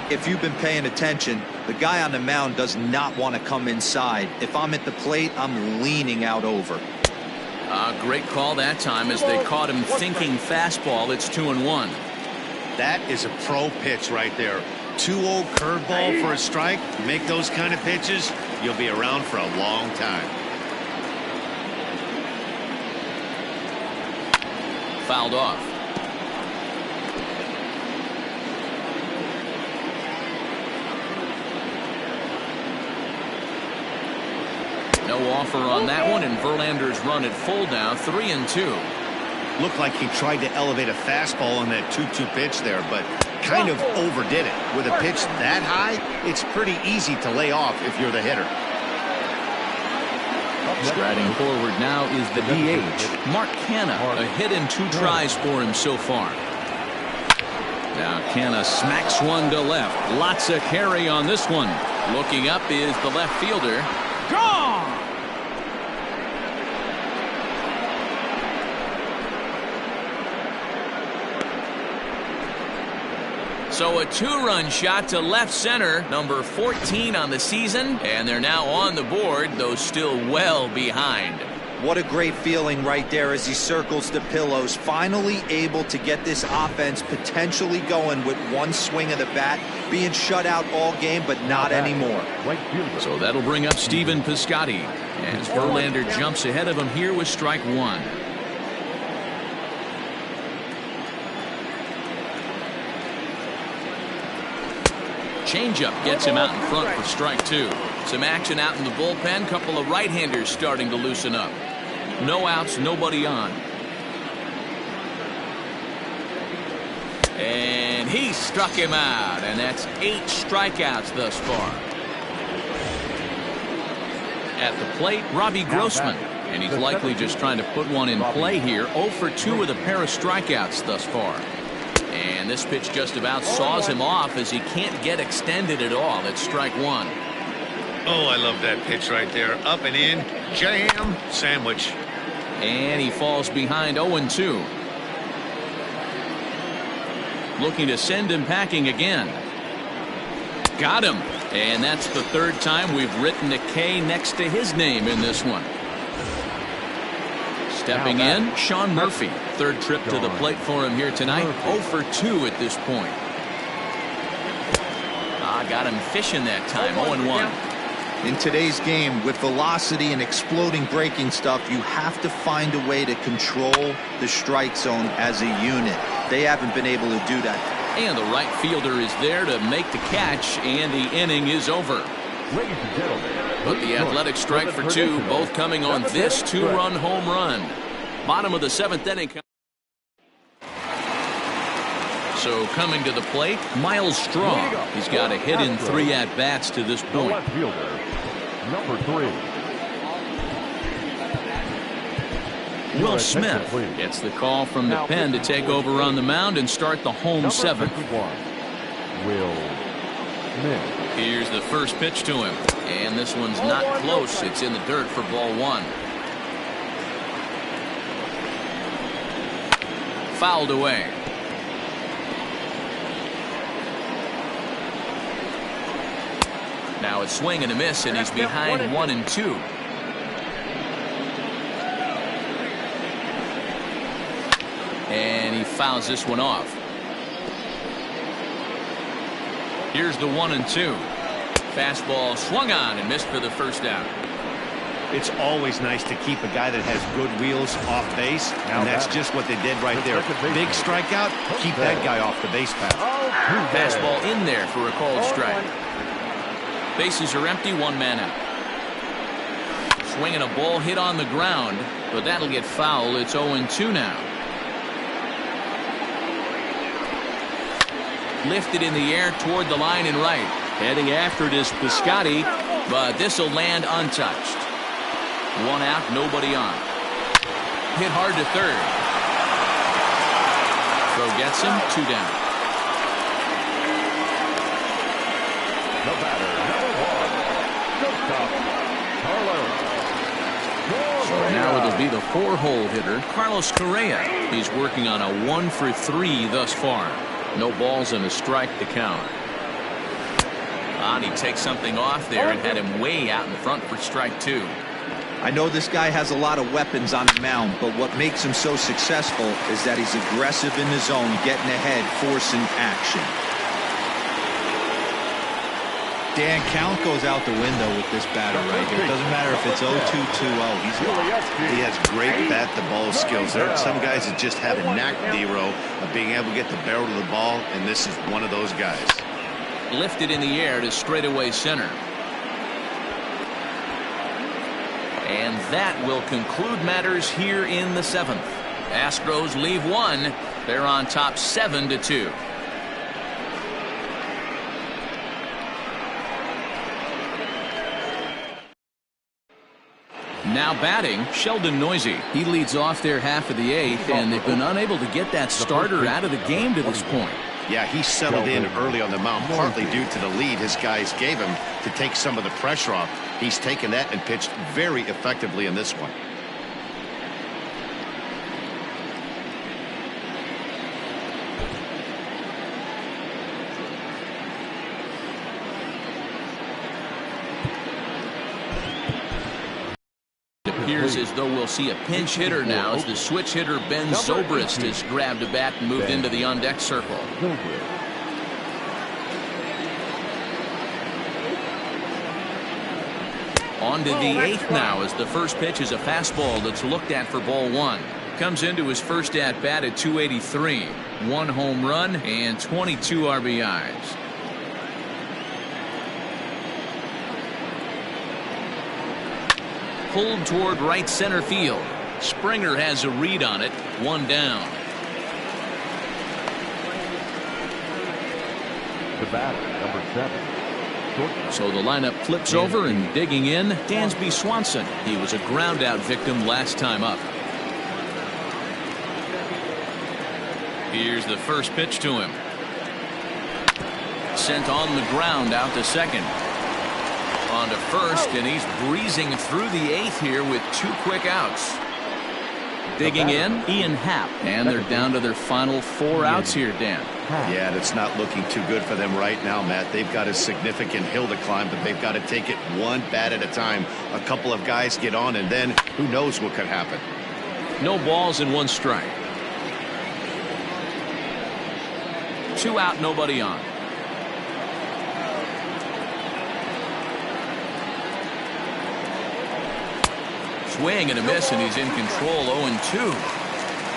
If you've been paying attention, the guy on the mound does not want to come inside. If I'm at the plate, I'm leaning out over. Great call that time as they caught him thinking fastball. It's 2-1. That is a pro pitch right there. 2-0 curveball for a strike. Make those kind of pitches, you'll be around for a long time. Fouled off. No offer on that one, and Verlander's run at full now, 3-2. Looked like he tried to elevate a fastball on that 2-2 pitch there, but kind of overdid it. With a pitch that high, it's pretty easy to lay off if you're the hitter. Striding forward now is the DH, Mark Canha. A hit in 2 tries for him so far. Now Canha smacks one to left. Lots of carry on this one. Looking up is the left fielder. Gone! So a 2-run shot to left center, number 14 on the season, and they're now on the board, though still well behind. What a great feeling right there as he circles the pillows, finally able to get this offense potentially going with one swing of the bat, being shut out all game, but not anymore. So that'll bring up Stephen Piscotty as Verlander jumps ahead of him here with strike 1. Changeup gets him out in front for strike 2. Some action out in the bullpen. Couple of right-handers starting to loosen up. No outs, nobody on. And he struck him out, and that's 8 strikeouts thus far. At the plate, Robbie Grossman, and he's likely just trying to put one in play here. 0 for 2 with a pair of strikeouts thus far. And this pitch just about saws him off as he can't get extended at all. It's strike one. Oh, I love that pitch right there. Up and in, jam, sandwich. And he falls behind 0-2. Looking to send him packing again. Got him. And that's the third time we've written a K next to his name in this one. Stepping in, Sean Murphy. Third trip to the plate for him here tonight. 0 for 2 at this point. Got him fishing that time. 0-1. In today's game, with velocity and exploding breaking stuff, you have to find a way to control the strike zone as a unit. They haven't been able to do that. And the right fielder is there to make the catch, and the inning is over. Ladies and gentlemen, But the athletic strike for 2, both coming on this 2-run home run. Bottom of the 7th inning. So coming to the plate, Miles Straw. He's got a hit in 3 at-bats to this the point. left fielder, number 3. Will Smith gets the call from the pen to take over on the mound and start the home 7th. Will Smith. Here's the first pitch to him, and this one's not close. It's in the dirt for ball 1. Fouled away. Now it's swing and a miss, and he's behind 1-2. And he fouls this one off. Here's the 1-2. Fastball swung on and missed for the first out. It's always nice to keep a guy that has good wheels off base, and that's just what they did right there. Big strikeout, keep that guy off the base path. Fastball in there for a called strike. Bases are empty, 1 man out. Swinging a ball hit on the ground, but that'll get foul. It's 0-2 now. Lifted in the air toward the line and right. Heading after it is Piscotty, but this will land untouched. 1 out, nobody on. Hit hard to third. Throw gets him, 2 down. The batter, number 1, So now it'll be the 4-hole hitter, Carlos Correa. He's working on a 1 for 3 thus far. No balls and a strike to count. And he takes something off there and had him way out in front for strike 2. I know this guy has a lot of weapons on the mound, but what makes him so successful is that he's aggressive in the zone, getting ahead, forcing action. Dan, count goes out the window with this batter right here. It doesn't matter if it's 0-2, 2-0. He has great bat-to-ball skills. There are some guys that just have a knack, D-Row, of being able to get the barrel of the ball, and this is one of those guys. Lifted in the air to straightaway center. And that will conclude matters here in the 7th. Astros leave 1. They're on top 7-2. Now batting, Sheldon Noisy. He leads off their half of the 8th, and they've been unable to get that starter out of the game to this point. Yeah, he settled in early on the mound, partly due to the lead his guys gave him to take some of the pressure off. He's taken that and pitched very effectively in this one. It appears as though we'll see a pinch hitter now as the switch hitter Ben Zobrist has grabbed a bat and moved into the on-deck circle. On to the 8th now as the first pitch is a fastball that's looked at for ball 1. Comes into his first at-bat at 283. 1 home run and 22 RBIs. Pulled toward right center field. Springer has a read on it. 1 down. The batter, number 7. So the lineup flips over, and digging in, Dansby Swanson. He was a ground out victim last time up. Here's the first pitch to him. Sent on the ground out to second. On to first, and he's breezing through the eighth here with 2 quick outs. Digging in, Ian Happ. And they're down to their final 4 outs here, Dan. Yeah, that's not looking too good for them right now, Matt. They've got a significant hill to climb, but they've got to take it one bat at a time. A couple of guys get on, and then who knows what could happen. No balls and 1 strike. 2 out, nobody on. Swing and a miss, and he's in control. 0-2.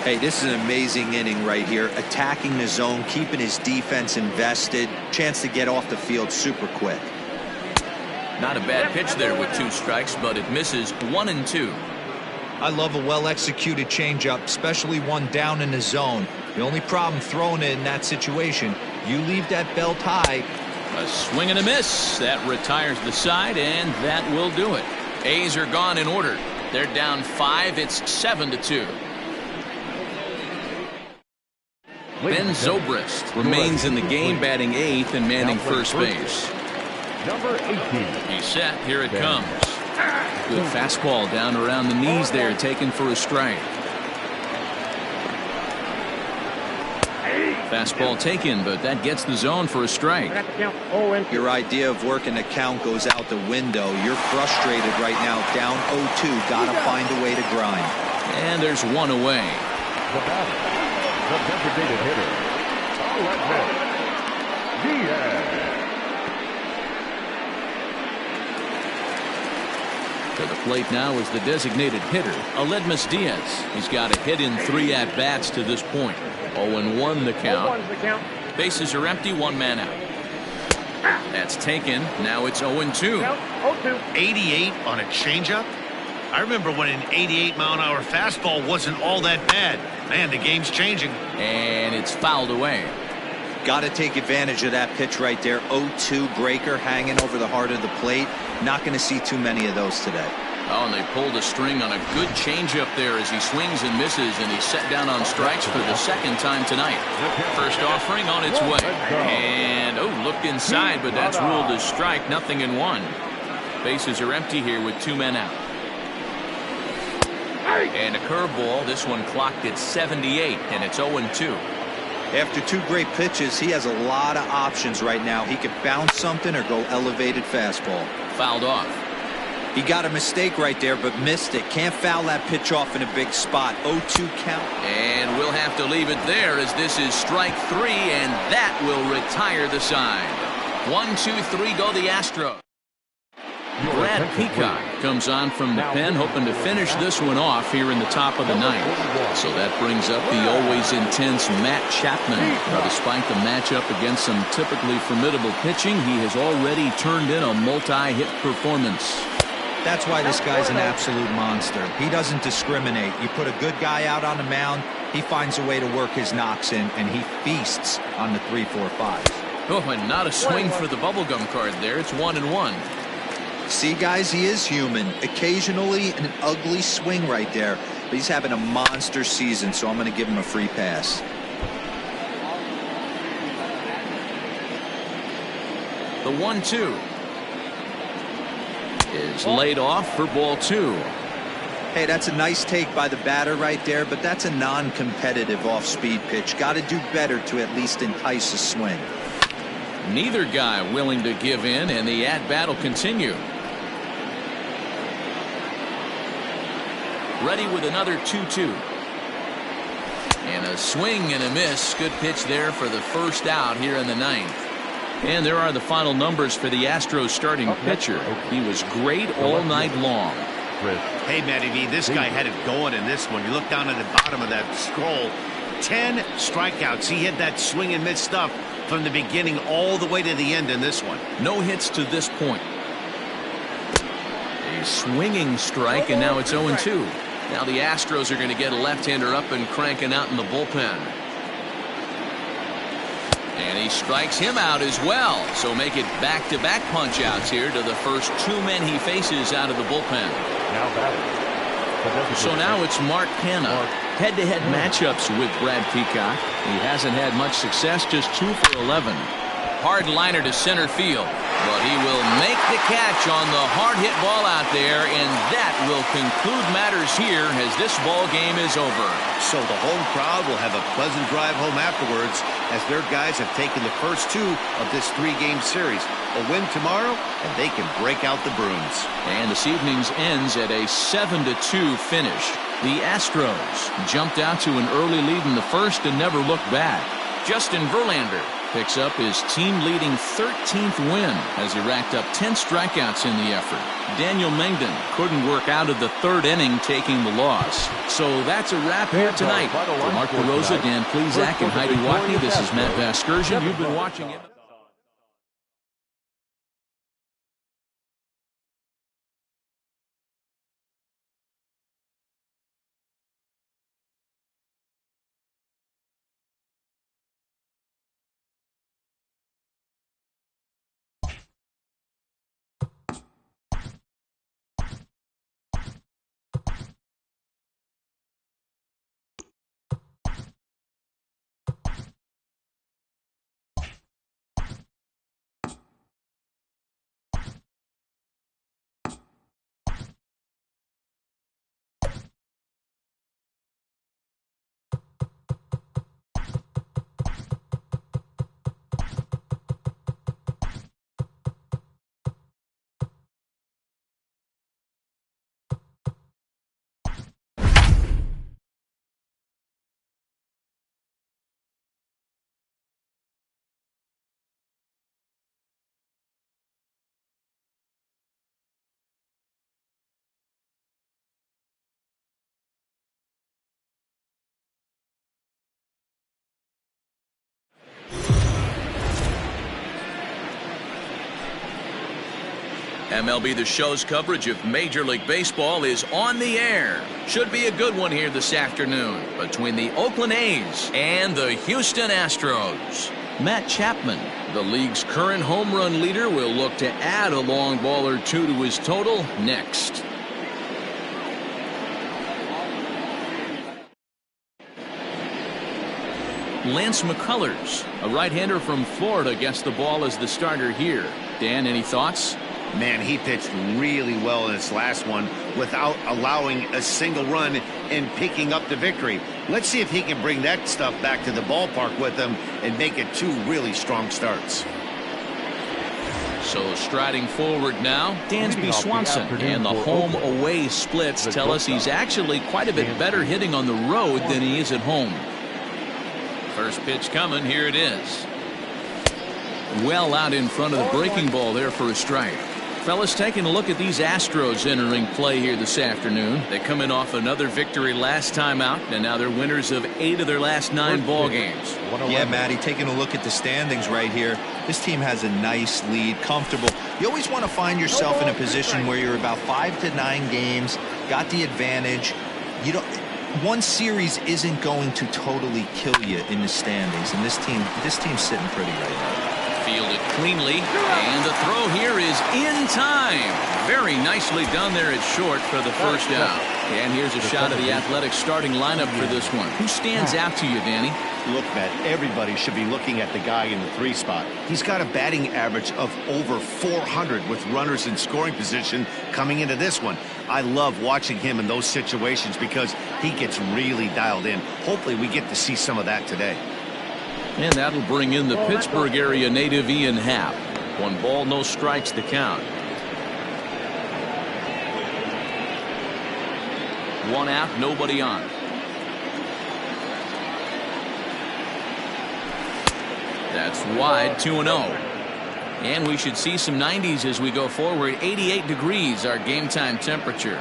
Hey, this is an amazing inning right here. Attacking the zone, keeping his defense invested. Chance to get off the field super quick. Not a bad pitch there with 2 strikes, but it misses. 1-2. I love a well-executed changeup, especially one down in the zone. The only problem throwing it in that situation, you leave that belt high. A swing and a miss. That retires the side, and that will do it. A's are gone in order. They're down 5. It's 7-2. Ben Zobrist remains in the game, batting 8th and manning first base. Number 18. He's set. Here it comes. Good fastball down around the knees there, taken for a strike. Fastball taken, but that gets the zone for a strike. Your idea of working the count goes out the window. You're frustrated right now, down 0-2. Gotta find a way to grind. And there's 1 away. The batter, the designated hitter, Diaz. To the plate now is the designated hitter, Aledmus Diaz. He's got a hit in 3 at-bats to this point. 0-1 the count. Bases are empty, 1 man out. That's taken. Now it's 0-2. 88 on a changeup? I remember when an 88-mile-an-hour fastball wasn't all that bad. Man, the game's changing. And it's fouled away. Got to take advantage of that pitch right there. 0-2 breaker hanging over the heart of the plate. Not going to see too many of those today. Oh, and they pulled a string on a good changeup there as he swings and misses, and he's set down on strikes for the 2nd time tonight. First offering on its way. And, looked inside, but that's ruled as strike. 0-1. Bases are empty here with 2 men out. And a curveball. This one clocked at 78, and it's 0-2. After 2 great pitches, he has a lot of options right now. He could bounce something or go elevated fastball. Fouled off. He got a mistake right there, but missed it. Can't foul that pitch off in a big spot. 0-2 count. And we'll have to leave it there as this is strike 3, and that will retire the side. 1, 2, 3 go the Astros. Brad Peacock comes on from the pen, hoping to finish this one off here in the top of the 9th. So that brings up the always intense Matt Chapman. Now, despite the matchup against some typically formidable pitching, he has already turned in a multi-hit performance. That's why this guy's an absolute monster. He doesn't discriminate. You put a good guy out on the mound, he finds a way to work his knocks in, and he feasts on the 3, 4, 5s. Oh, and not a swing for the bubblegum card there. It's 1-1. See, guys, he is human. Occasionally an ugly swing right there, but he's having a monster season, so I'm going to give him a free pass. The 1-2 is laid off for ball 2. Hey, that's a nice take by the batter right there, but that's a non-competitive off-speed pitch. Got to do better to at least entice a swing. Neither guy willing to give in, and the at-bat will continue. Ready with another 2-2. And a swing and a miss. Good pitch there for the first out here in the 9th. And there are the final numbers for the Astros starting pitcher. He was great all night long. Hey, Matty V, this guy had it going in this one. You look down at the bottom of that scroll. 10 strikeouts. He had that swing and miss stuff from the beginning all the way to the end in this one. No hits to this point. A swinging strike, and now it's 0-2. Now the Astros are going to get a left-hander up and cranking out in the bullpen. And he strikes him out as well. So make it back-to-back punch-outs here to the first 2 men he faces out of the bullpen. Now batting. So now it's Mark Canha. head-to-head matchups with Brad Peacock. He hasn't had much success, just 2 for 11. Hard liner to center field, but he will make the catch on the hard hit ball out there, and that will conclude matters here as this ball game is over. So the home crowd will have a pleasant drive home afterwards as their guys have taken the first 2 of this 3-game series. A win tomorrow, and they can break out the brooms. And this evening's ends at a 7-2 finish. The Astros jumped out to an early lead in the first and never looked back. Justin Verlander picks up his team-leading 13th win as he racked up 10 strikeouts in the effort. Daniel Mengden couldn't work out of the 3rd inning, taking the loss. So that's a wrap here tonight. For Mark DeRosa, Dan Plesac, and Heidi Watney, this is Matt Vasgersian. You've been watching it. MLB The Show's coverage of Major League Baseball is on the air. Should be a good one here this afternoon between the Oakland A's and the Houston Astros. Matt Chapman, the league's current home run leader, will look to add a long ball or 2 to his total next. Lance McCullers, a right-hander from Florida, gets the ball as the starter here. Dan, any thoughts? Man, he pitched really well in his last one without allowing a single run and picking up the victory. Let's see if he can bring that stuff back to the ballpark with him and make it 2 really strong starts. So striding forward now, Dansby Swanson, and the home-away splits tell us he's actually quite a bit better hitting on the road than he is at home. First pitch coming, here it is. Well out in front of the breaking ball there for a strike. Fellas, taking a look at these Astros entering play here this afternoon. They come in off another victory last time out, and now they're winners of 8 of their last 9 ball games. Yeah, Matty, taking a look at the standings right here, this team has a nice lead, comfortable. You always want to find yourself in a position where you're about 5 to 9 games, got the advantage. You don't. One series isn't going to totally kill you in the standings, and this team's sitting pretty right now. Fielded cleanly, and the throw here is in time. Very nicely done there at short for the first out. And here's a shot of the Athletics starting lineup for this one. Who stands out to you, Danny? Look, Matt, everybody should be looking at the guy in the 3 spot. He's got a batting average of over 400 with runners in scoring position coming into this one. I love watching him in those situations because he gets really dialed in. Hopefully we get to see some of that today. And that'll bring in the Pittsburgh area native Ian Happ. 1 ball, no strikes to count. 1 out, nobody on. That's wide, 2-0. And we should see some 90s as we go forward. 88 degrees, our game time temperature.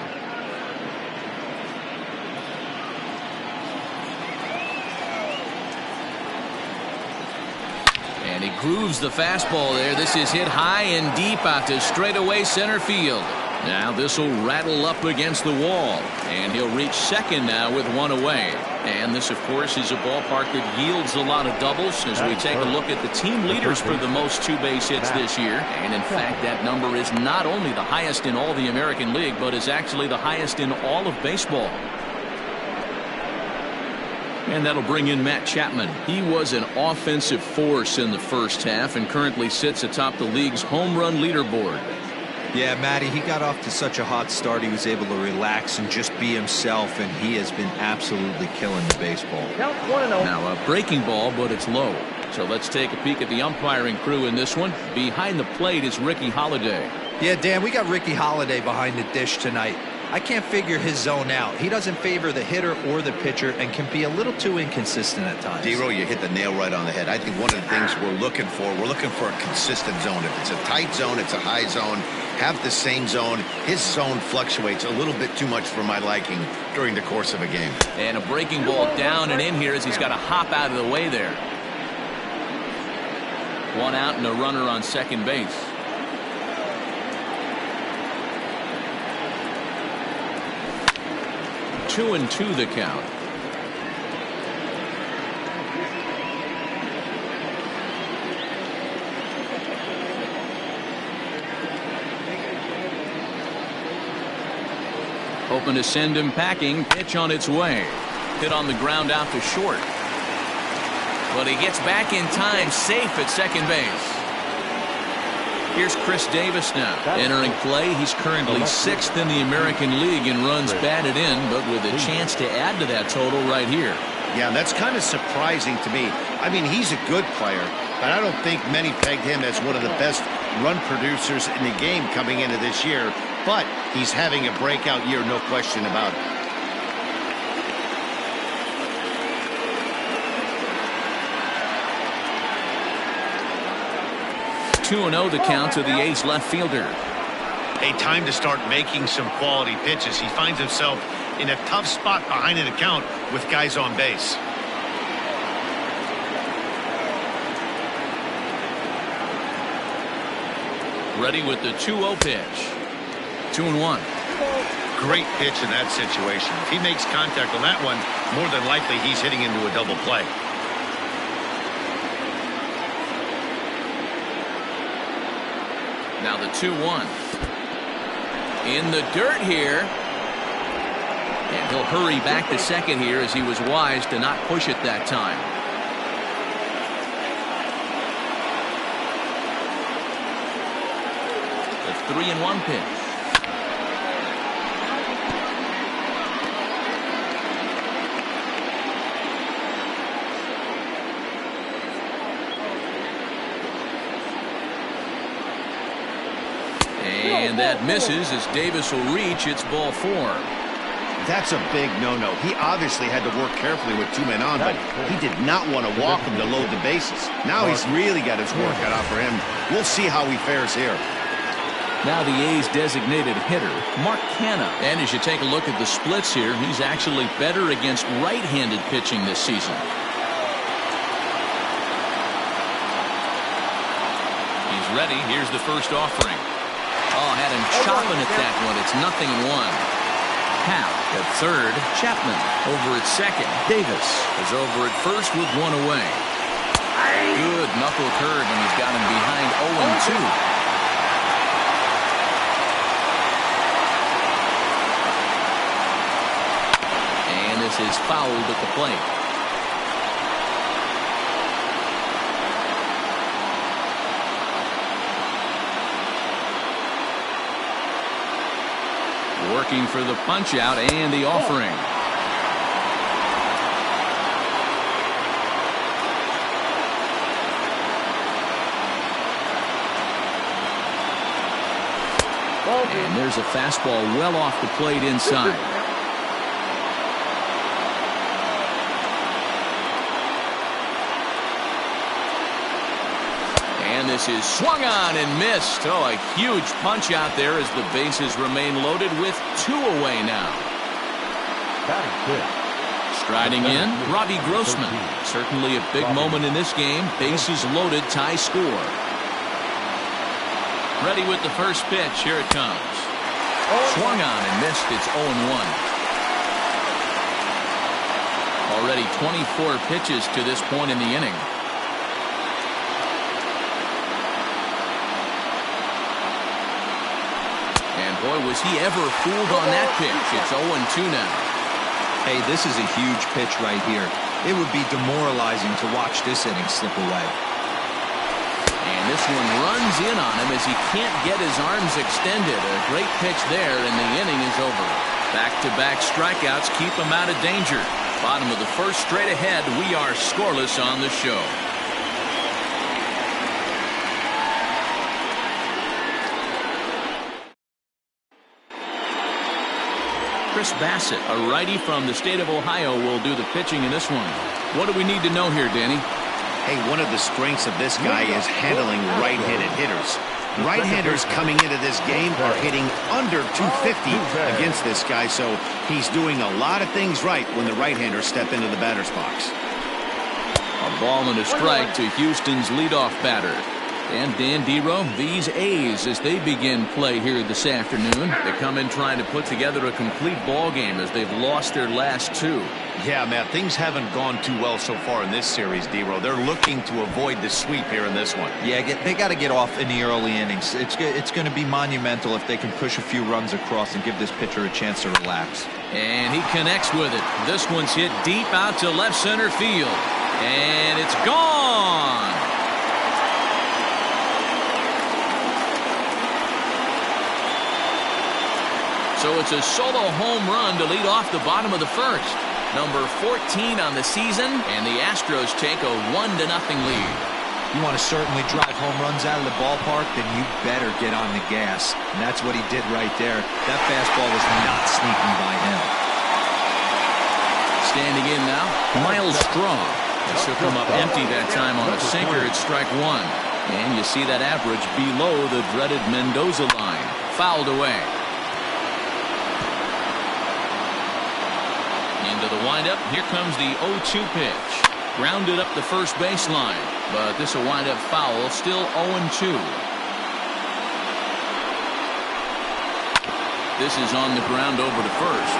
And he grooves the fastball there. This is hit high and deep out to straightaway center field. Now this will rattle up against the wall, and he'll reach second now with 1 away. And this, of course, is a ballpark that yields a lot of doubles as we take a look at the team leaders for the most 2-base hits this year. And in fact, that number is not only the highest in all the American League, but is actually the highest in all of baseball. And that'll bring in Matt Chapman. He was an offensive force in the first half and currently sits atop the league's home run leaderboard. Yeah, Matty, he got off to such a hot start. He was able to relax and just be himself, and he has been absolutely killing the baseball. Count 1-0. Now a breaking ball, but it's low. So let's take a peek at the umpiring crew in this one. Behind the plate is Ricky Holiday. Yeah, Dan, we got Ricky Holiday behind the dish tonight. I can't figure his zone out. He doesn't favor the hitter or the pitcher and can be a little too inconsistent at times. D-Row, you hit the nail right on the head. I think one of the things we're looking for a consistent zone. If it's a tight zone, it's a high zone. Have the same zone. His zone fluctuates a little bit too much for my liking during the course of a game. And a breaking ball down and in here as he's got to hop out of the way there. One out and a runner on second base. 2-2 the count. Hoping to send him packing. Pitch on its way. Hit on the ground out to short. But he gets back in time, safe at second base. Here's Chris Davis now. Entering play, he's currently 6th in the American League in runs batted in, but with a chance to add to that total right here. Yeah, that's kind of surprising to me. I mean, he's a good player, but I don't think many pegged him as one of the best run producers in the game coming into this year. But he's having a breakout year, no question about it. 2-0 the count to the A's left fielder. Hey, time to start making some quality pitches. He finds himself in a tough spot behind an account with guys on base. Ready with the 2-0 pitch. 2-1. Great pitch in that situation. If he makes contact on that one, more than likely he's hitting into a double play. Now the 2-1. In the dirt here. And he'll hurry back to second here as he was wise to not push it that time. The 3-1 pitch. And that misses as Davis will reach. It's ball 4. That's a big no-no. He obviously had to work carefully with 2 men on, but he did not want to walk him to load the bases. Now he's really got his work cut out for him. We'll see how he fares here. Now the A's designated hitter, Mark Canha. And as you take a look at the splits here, he's actually better against right-handed pitching this season. He's ready. Here's the first offering. Oh, had him chopping at that one. It's 0-1. Hal at third. Chapman over at second. Davis is over at first with 1 away. Good knuckle curve, and he's got him behind 0-2. And this is fouled at the plate. Working for the punch out and the offering. And there's a fastball well off the plate inside. And this is swung on and missed. Oh, a huge punch out there as the bases remain loaded with 2 away now. Striding in, Robbie Grossman. Certainly a big moment in this game. Bases loaded, tie score. Ready with the first pitch. Here it comes. Swung on and missed. It's 0-1. Already 24 pitches to this point in the inning. Boy, was he ever fooled on that pitch. It's 0-2 now. Hey, this is a huge pitch right here. It would be demoralizing to watch this inning slip away. And this one runs in on him as he can't get his arms extended. A great pitch there, and the inning is over. Back-to-back strikeouts keep him out of danger. Bottom of the first, straight ahead. We are scoreless on the show. Chris Bassett, a righty from the state of Ohio, will do the pitching in this one. What do we need to know here, Danny? Hey, one of the strengths of this guy is handling right-handed hitters. Right-handers coming into this game are hitting under 250 against this guy, so he's doing a lot of things right when the right-handers step into the batter's box. A ball and a strike to Houston's leadoff batter. And Dan Dero, these A's, as they begin play here this afternoon, they come in trying to put together a complete ball game as they've lost their last two. Yeah, Matt, things haven't gone too well so far in this series, Dero. They're looking to avoid the sweep here in this one. Yeah, they got to get off in the early innings. It's going to be monumental if they can push a few runs across and give this pitcher a chance to relax. And he connects with it. This one's hit deep out to left center field. And it's gone. So it's a solo home run to lead off the bottom of the first. Number 14 on the season, and the Astros take a 1-0 lead. You want to certainly drive home runs out of the ballpark, then you better get on the gas. And that's what he did right there. That fastball was not sneaking by him. Standing in now, Miles Straw. This will come up empty that time on a sinker at strike one. And you see that average below the dreaded Mendoza line. Fouled away. Into the windup. Here comes the 0-2 pitch. Grounded up the first baseline. But this will wind up foul. Still 0-2. This is on the ground over to first.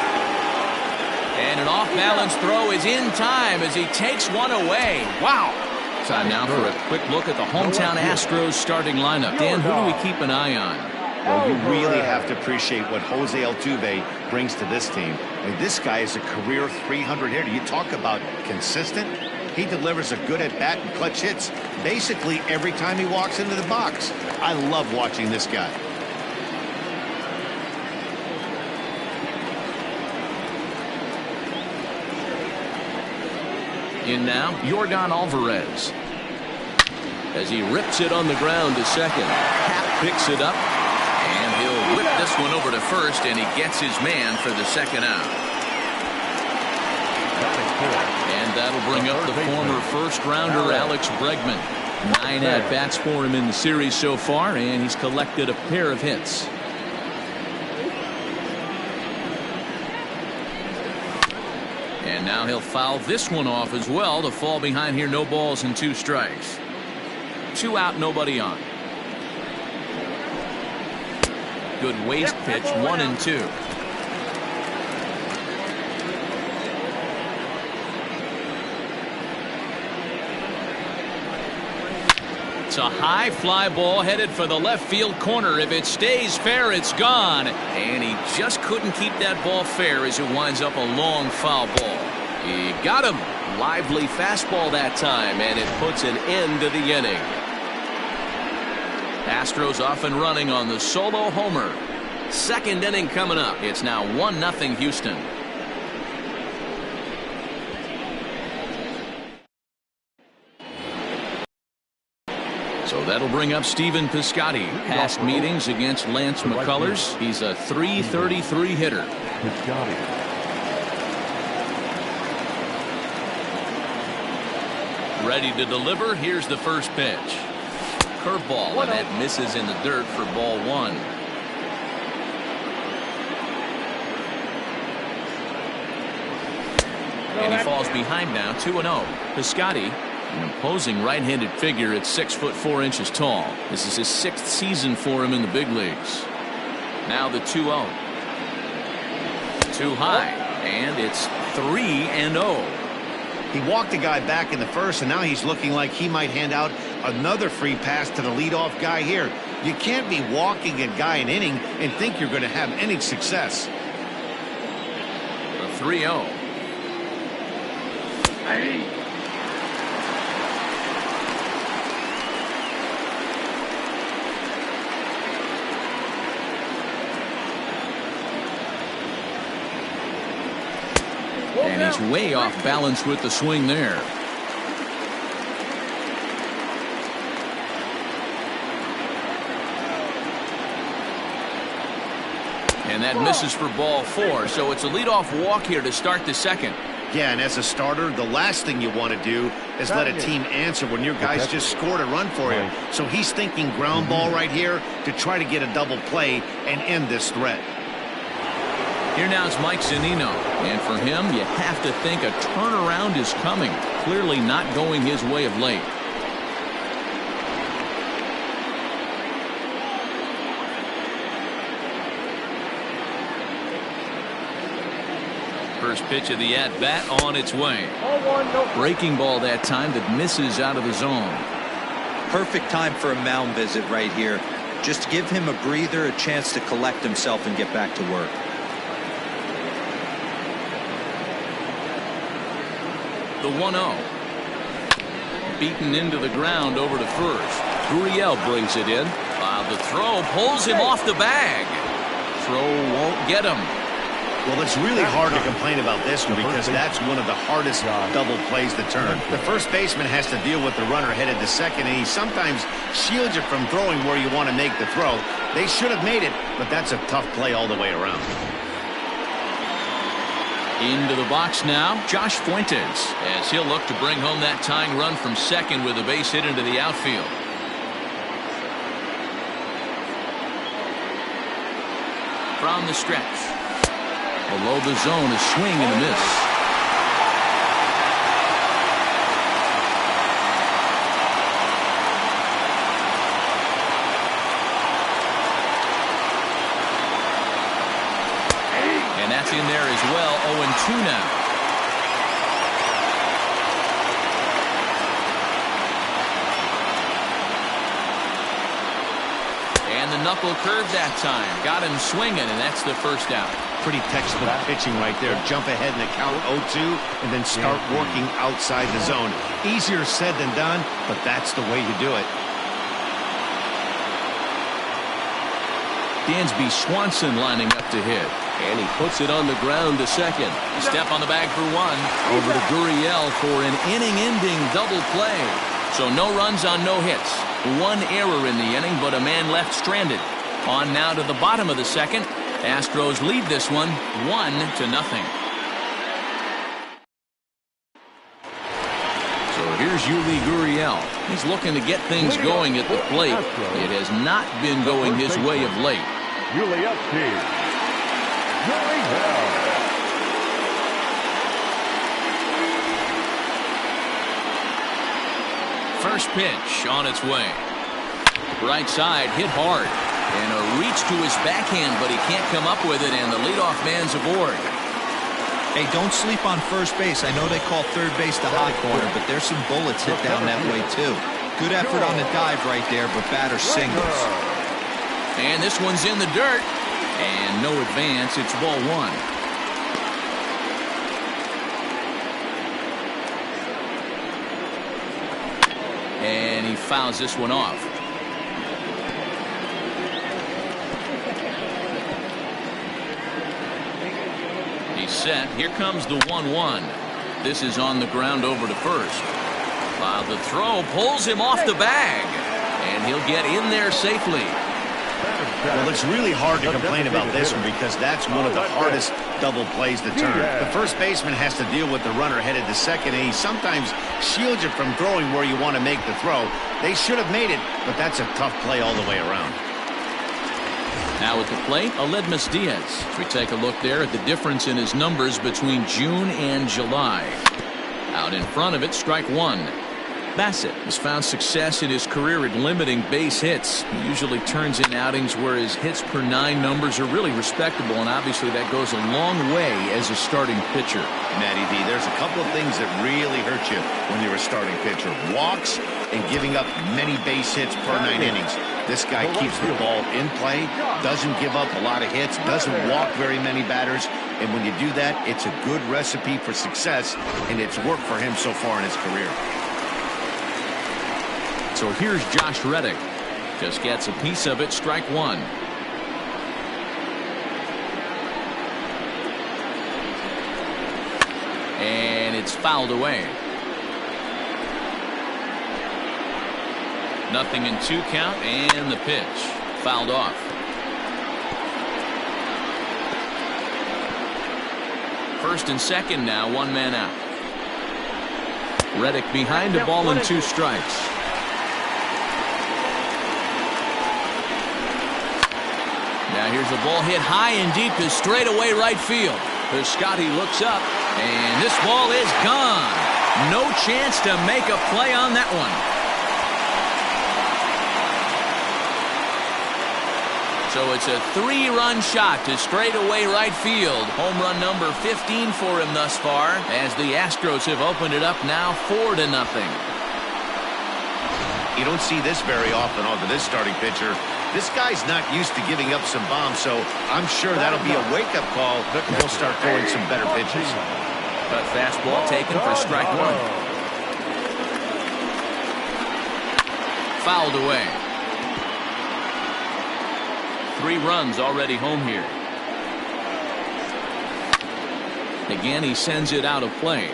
And an off-balance throw is in time as he takes one away. Wow. Time now for a quick look at the hometown Astros starting lineup. Dan, who do we keep an eye on? Well, you really have to appreciate what Jose Altuve brings to this team. I mean, this guy is a career 300 hitter. You talk about consistent. He delivers a good at-bat and clutch hits basically every time he walks into the box. I love watching this guy. In now, Yordan Alvarez. As he rips it on the ground to second. Happ picks it up. And he'll whip this one over to first, and he gets his man for the second out. And that'll bring up the former first-rounder Alex Bregman. 9 at-bats for him in the series so far, and he's collected a pair of hits. And now he'll foul this one off as well to fall behind here. No balls and 2 strikes. 2 out, nobody on. Good waste pitch, 1-2. It's a high fly ball headed for the left field corner. If it stays fair, it's gone. And he just couldn't keep that ball fair as it winds up a long foul ball. He got him. Lively fastball that time, and it puts an end to the inning. Astros off and running on the solo homer. Second inning coming up. It's now 1-0 Houston. So that'll bring up Stephen Piscotty. Past meetings against Lance McCullers. He's a .333 hitter. Ready to deliver. Here's the first pitch. Curveball, and that misses in the dirt for ball 1. And he falls behind now, 2-0. Piscotty, an imposing right-handed figure at 6'4" tall. This is his 6th season for him in the big leagues. Now the 2-0. Too high, and it's 3-0. He walked the guy back in the first, and now he's looking like he might hand out another free pass to the leadoff guy here. You can't be walking a guy an inning and think you're going to have any success. The 3-0. And he's way off balance with the swing there. And that misses for ball 4, so it's a leadoff walk here to start the second. Yeah, and as a starter, the last thing you want to do is let a team answer when your guys just scored a run for you. So he's thinking ground ball right here to try to get a double play and end this threat. Here now is Mike Zunino, and for him, you have to think a turnaround is coming. Clearly not going his way of late. First pitch of the at-bat on its way. Breaking ball that time that misses out of the zone. Perfect time for a mound visit right here. Just give him a breather, a chance to collect himself and get back to work. The 1-0. Beaten into the ground over to first. Gurriel brings it in. The throw pulls him off the bag. Throw won't get him. Well, it's really hard to complain about this one because that's one of the hardest double plays to turn. The first baseman has to deal with the runner headed to second, and he sometimes shields you from throwing where you want to make the throw. They should have made it, but that's a tough play all the way around. Into the box now, Josh Fuentes, as he'll look to bring home that tying run from second with a base hit into the outfield. From the stretch. Below the zone, a swing and a miss. And that's in there as well. 0-2 now. And the knuckle curve that time. Got him swinging, and that's the first out. Pretty textbook pitching right there. Jump ahead in the count 0-2 and then start working outside the zone. Easier said than done, but that's the way you do it. Dansby Swanson lining up to hit. And he puts it on the ground to second. Step on the bag for one. Over to Gurriel for an inning-ending double play. So no runs on no hits. One error in the inning, but a man left stranded. On now to the bottom of the second. Astros lead this one 1-0. So here's Yuli Gurriel. He's looking to get things going at the plate. It has not been going his way of late. First pitch on its way. Right side hit hard. And a reach to his backhand, but he can't come up with it, and the leadoff man's aboard. Hey, don't sleep on first base. I know they call third base the hot corner, but there's some bullets hit down that way, too. Good effort on the dive right there, but batter singles. And this one's in the dirt. And no advance. It's ball 1. And he fouls this one off. Set. Here comes the 1-1. This is on the ground over to first. The throw pulls him off the bag, and he'll get in there safely. Well, it's really hard to complain about this one because that's one of the hardest double plays to turn. The first baseman has to deal with the runner headed to second, and he sometimes shields you from throwing where you want to make the throw. They should have made it, but that's a tough play all the way around. Now at the plate, Aledmus Diaz. We take a look there at the difference in his numbers between June and July. Out in front of it, strike one. Bassett has found success in his career at limiting base hits. He usually turns in outings where his hits per 9 numbers are really respectable, and obviously that goes a long way as a starting pitcher. Matty D, there's a couple of things that really hurt you when you're a starting pitcher. Walks and giving up many base hits per 9 innings. This guy keeps the ball in play, doesn't give up a lot of hits, doesn't walk very many batters, And when you do that, it's a good recipe for success, and it's worked for him so far in his career. So here's Josh Reddick. Just gets a piece of it, strike one. And it's fouled away. Nothing in 2 count, and the pitch fouled off. First and second now, 1 man out. Reddick behind the ball and 2 strikes. Now here's a ball hit high and deep to straightaway right field. Scotty looks up, and this ball is gone. No chance to make a play on that one. So it's a 3-run shot to straightaway right field. Home run number 15 for him thus far, as the Astros have opened it up now 4-0. You don't see this very often onto this starting pitcher. This guy's not used to giving up some bombs, so I'm sure that'll be a wake-up call. He'll start throwing some better pitches. But fastball taken for strike one. Fouled away. 3 runs already home here. Again, he sends it out of play.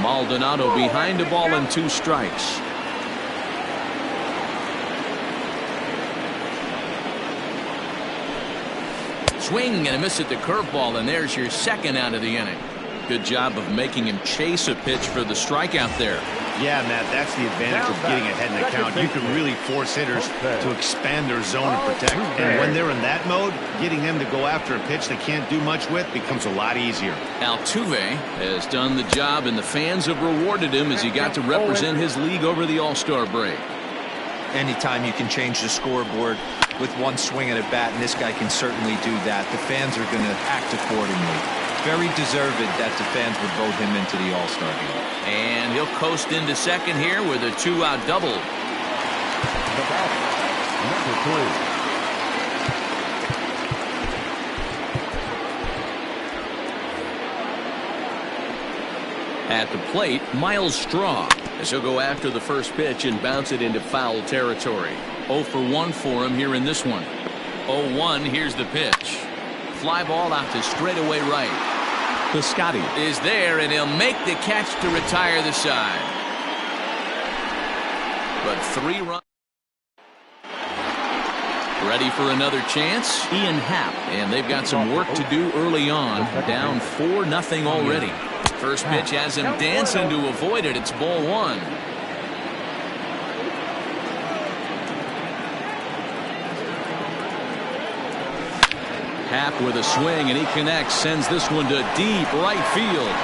Maldonado behind the ball and 2 strikes. Swing and a miss at the curveball, and there's your second out of the inning. Good job of making him chase a pitch for the strikeout there. Yeah, Matt, that's the advantage of getting ahead in the count. You can really force hitters to expand their zone and protect. And when they're in that mode, getting them to go after a pitch they can't do much with becomes a lot easier. Altuve has done the job, and the fans have rewarded him as he got to represent his league over the All-Star break. Anytime you can change the scoreboard with 1 swing at a bat, and this guy can certainly do that, the fans are going to act accordingly. Very deserved that the fans would vote him into the All-Star game. And he'll coast into second here with a 2-out double. The batter, number 3. At the plate, Miles Straw, as he'll go after the first pitch and bounce it into foul territory. 0 for 1 for him here in this one. 0-1, here's the pitch. Fly ball out to straightaway right. Scotty is there, and he'll make the catch to retire the side. But 3 runs. Ready for another chance? Ian Happ, and they've got some work to do early on. Down 4-0 already. First pitch has him dancing to avoid it. It's ball 1. Happ with a swing, and he connects, sends this one to deep right field.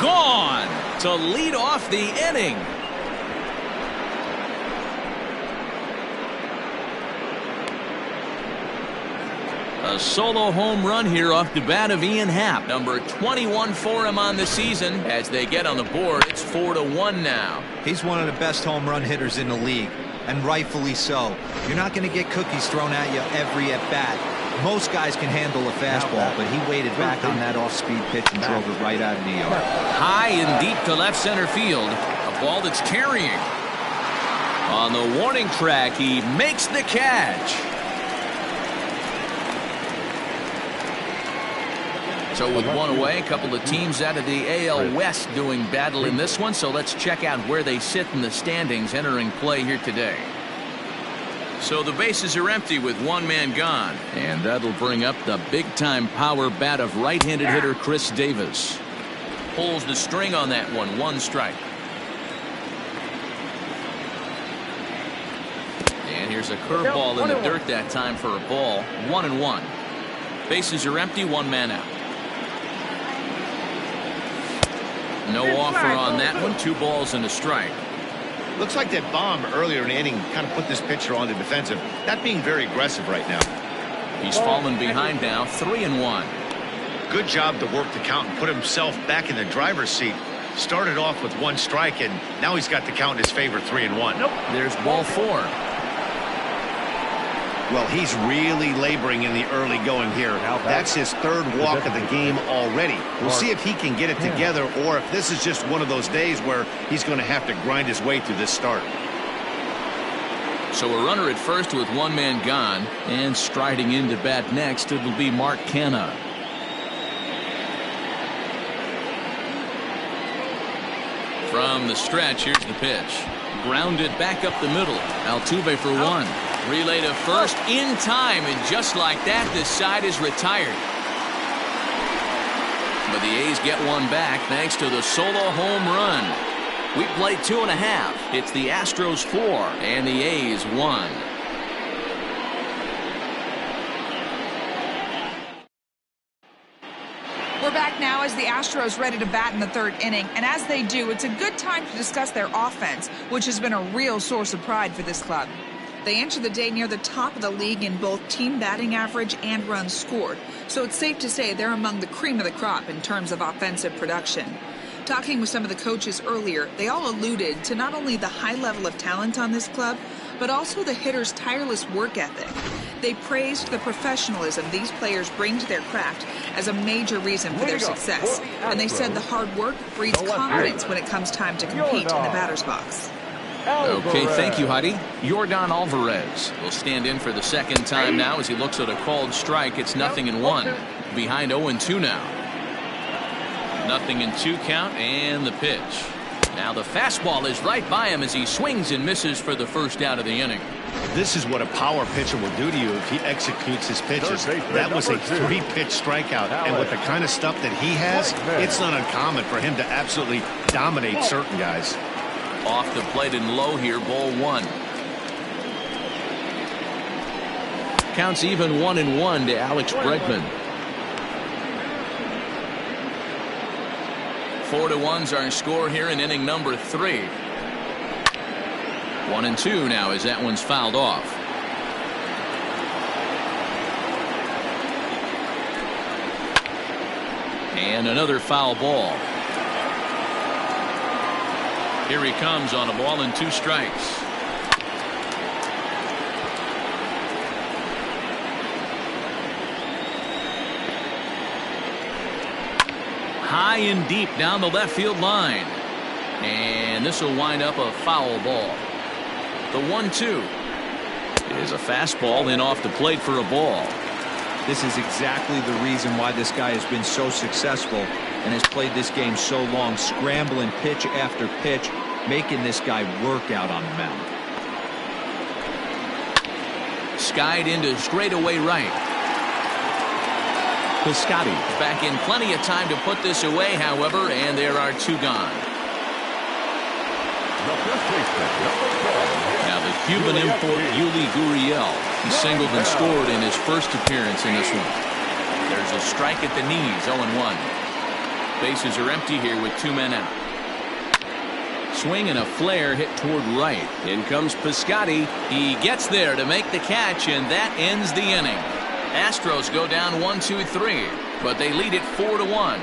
Gone to lead off the inning. A solo home run here off the bat of Ian Happ. Number 21 for him on the season. As they get on the board, it's 4-1 now. He's one of the best home run hitters in the league, and rightfully so. You're not going to get cookies thrown at you every at-bat. Most guys can handle a fastball, but he waited back on that off-speed pitch and drove it right out of the yard. High and deep to left center field. A ball that's carrying. On the warning track, he makes the catch. So with 1 away, a couple of teams out of the AL West doing battle in this one. So let's check out where they sit in the standings entering play here today. So the bases are empty with 1 man gone. And that'll bring up the big-time power bat of right-handed hitter Chris Davis. Pulls the string on that one. 1 strike. And here's a curveball in the dirt that time for a ball. 1-1. Bases are empty. 1 man out. No offer on that one. 2 balls and a strike. Looks like that bomb earlier in the inning kind of put this pitcher on the defensive. Not being very aggressive right now. He's fallen behind now. 3-1. Good job to work the count and put himself back in the driver's seat. Started off with 1 strike, and now he's got the count in his favor, 3-1. Nope. There's ball 4. Well, he's really laboring in the early going here. That's his 3rd walk of the game already. We'll see if he can get it together, or if this is just one of those days where he's going to have to grind his way through this start. So a runner at first with 1 man gone, and striding into bat next, it'll be Mark Canha. From the stretch, here's the pitch. Grounded back up the middle. Altuve for 1. Relay to first in time, and just like that, this side is retired. But the A's get 1 back thanks to the solo home run. We play 2.5. It's the Astros 4 and the A's 1. We're back now as the Astros ready to bat in the 3rd inning, and as they do, it's a good time to discuss their offense, which has been a real source of pride for this club. They enter the day near the top of the league in both team batting average and runs scored, so it's safe to say they're among the cream of the crop in terms of offensive production. Talking with some of the coaches earlier, they all alluded to not only the high level of talent on this club, but also the hitters' tireless work ethic. They praised the professionalism these players bring to their craft as a major reason for their success, and they said the hard work breeds confidence when it comes time to compete in the batter's box. Okay, thank you, Heidi. Yordan Alvarez will stand in for the 2nd time now as he looks at a called strike. It's 0-1. Behind 0-2 now. 0-2 count, and the pitch. Now the fastball is right by him as he swings and misses for the 1st out of the inning. This is what a power pitcher will do to you if he executes his pitches. That was a 3-pitch strikeout, and with the kind of stuff that he has, it's not uncommon for him to absolutely dominate certain guys. Off the plate and low here, ball 1. Counts even 1-1 to Alex Bregman. 4-1's our score here in inning number 3. 1-2 now as that one's fouled off. And another foul ball. Here he comes on a ball and 2 strikes. High and deep down the left field line. And this will wind up a foul ball. The 1-2 is a fastball in off the plate for a ball. This is exactly the reason why this guy has been so successful and has played this game so long, scrambling pitch after pitch, making this guy work out on the mound. Skied into straightaway right. Piscotty back in plenty of time to put this away, however, and there are 2 gone. Now the Cuban import Yuli Gurriel. He singled and scored in his first appearance in this one. There's a strike at the knees, 0-1. Bases are empty here with 2 men out. Swing and a flare hit toward right. In comes Piscotty. He gets there to make the catch, and that ends the inning. Astros go down 1-2-3, but they lead it 4-1.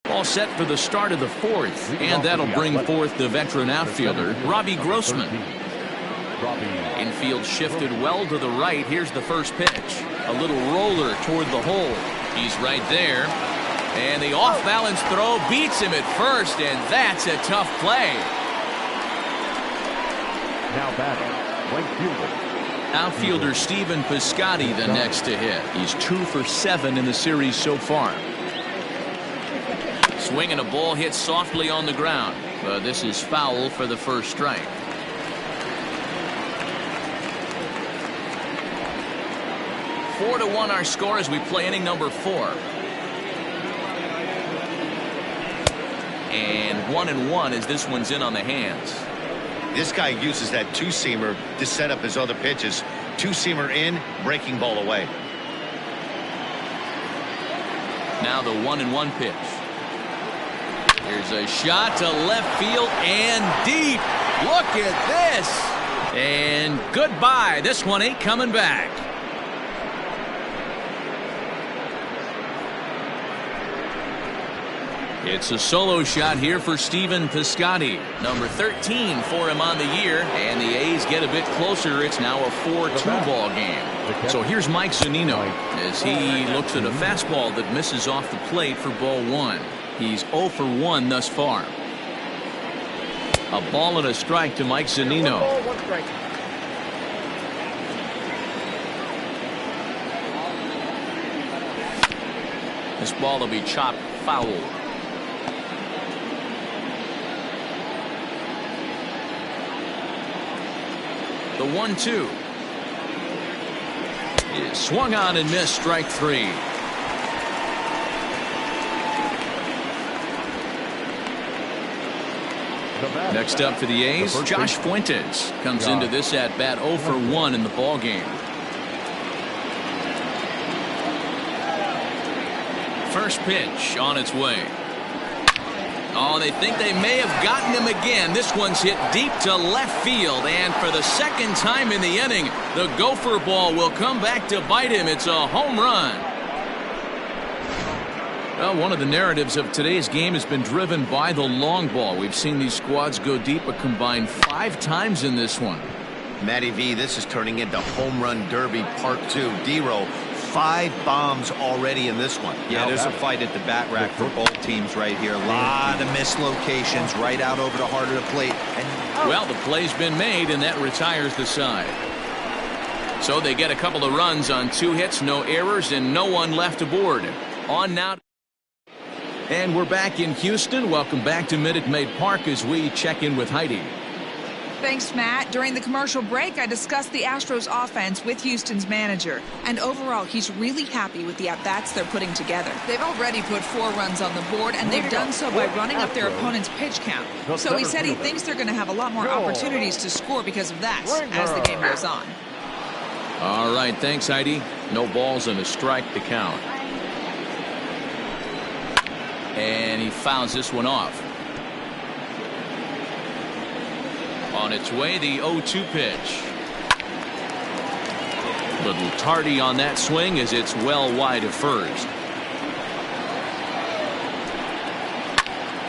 All set for the start of the 4th, and that'll bring forth the veteran outfielder, Robbie Grossman. Infield shifted well to the right. Here's the first pitch. A little roller toward the hole. He's right there. And the off-balance throw beats him at first, and that's a tough play. Now batting, right fielder. Outfielder Stephen Piscotty the next to hit. He's 2 for 7 in the series so far. Swing and a ball hit softly on the ground, but this is foul for the first strike. Four to 1 our score as we play inning number 4. And 1-1 as this one's in on the hands. This guy uses that 2-seamer to set up his other pitches. 2-seamer in, breaking ball away. Now the 1-1 pitch. Here's a shot to left field and deep. Look at this. And goodbye. This one ain't coming back. It's a solo shot here for Stephen Piscotty. Number 13 for him on the year, and the A's get a bit closer. It's now a 4-2 ball game. So here's Mike Zunino as he looks at a fastball that misses off the plate for ball one. He's 0 for 1 thus far. A ball and a strike to Mike Zunino. 1 ball, 1 strike. This ball will be chopped foul. The 1-2 is swung on and missed, strike 3. Next up for the A's, Josh Fuentes comes into this at bat 0 for 1 in the ball game. First pitch on its way. Oh, they think they may have gotten him again. This one's hit deep to left field, and for the second time in the inning, the gopher ball will come back to bite him. It's a home run. Well, one of the narratives of today's game has been driven by the long ball. We've seen these squads go deep a combined 5 times in this one. Matty V, this is turning into home run derby part 2. D-Row, 5 bombs already in this one. Yeah, there's a fight at the bat rack for both teams right here. A lot of mislocations right out over the heart of the plate. Well, the play's been made, and that retires the side. So they get a couple of runs on 2 hits, no errors, and no one left aboard. On now. And we're back in Houston. Welcome back to Minute Maid Park as we check in with Heidi. Thanks, Matt. During the commercial break, I discussed the Astros offense with Houston's manager. And overall, he's really happy with the at-bats they're putting together. They've already put 4 runs on the board, and they've done so by running up their opponent's pitch count. So he said he thinks they're going to have a lot more opportunities to score because of that as the game goes on. All right, thanks, Heidi. No balls and a strike to count. And he fouls this one off. On its way, the 0-2 pitch. Little tardy on that swing as it's well wide of first.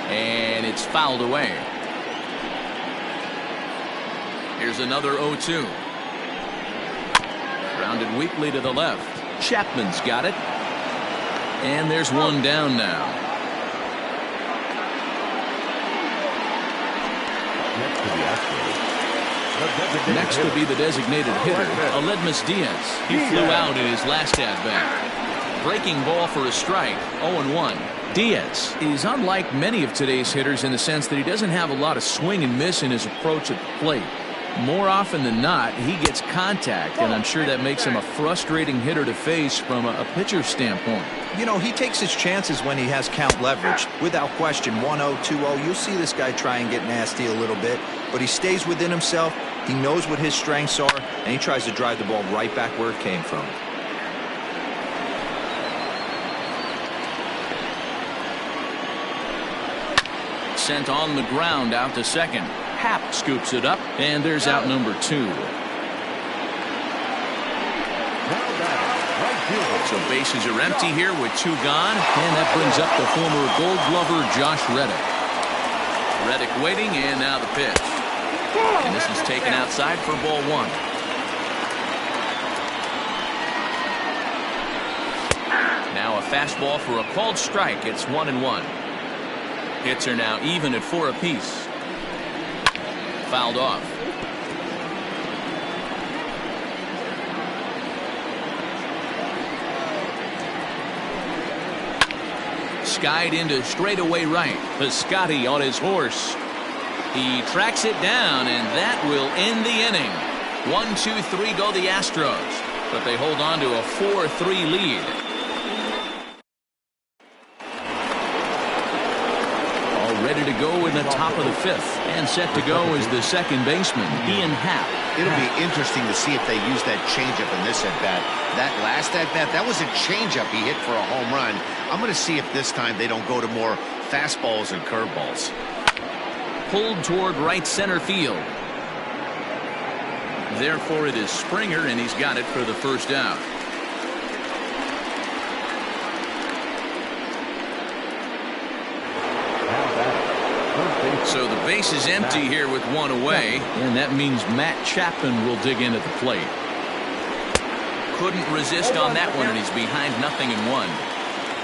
And it's fouled away. Here's another 0-2. Grounded weakly to the left. Chapman's got it. And there's one down now. Next will be the designated hitter, Aledmus Diaz. He flew out in his last at-bat. Breaking ball for a strike, 0-1. Diaz is unlike many of today's hitters in the sense that he doesn't have a lot of swing and miss in his approach at the plate. More often than not, he gets contact, and I'm sure that makes him a frustrating hitter to face from a pitcher's standpoint. You know, he takes his chances when he has count leverage. Without question, 1-0, 2-0, you'll see this guy try and get nasty a little bit, but he stays within himself. He knows what his strengths are, and he tries to drive the ball right back where it came from. Sent on the ground out to second. Happ scoops it up, and there's out number 2. So bases are empty here with 2 gone, and that brings up the former Gold Glover Josh Reddick. Reddick waiting, and now the pitch. And this is taken outside for ball 1. Now a fastball for a called strike. It's 1-1. Hits are now even at 4 apiece. Fouled off. Skied into straightaway right. Piscotty on his horse. He tracks it down, and that will end the inning. 1-2-3 go the Astros, but they hold on to a 4-3 lead. All ready to go in the top of the 5th, and set to go is the second baseman, Ian Happ. It'll be interesting to see if they use that changeup in this at-bat. That last at-bat, that was a changeup he hit for a home run. I'm going to see if this time they don't go to more fastballs and curveballs. Pulled toward right center field. Therefore, it is Springer, and he's got it for the first out. So the base is empty here with one away, and that means Matt Chapman will dig in at the plate. Couldn't resist on that one, and he's behind 0-1.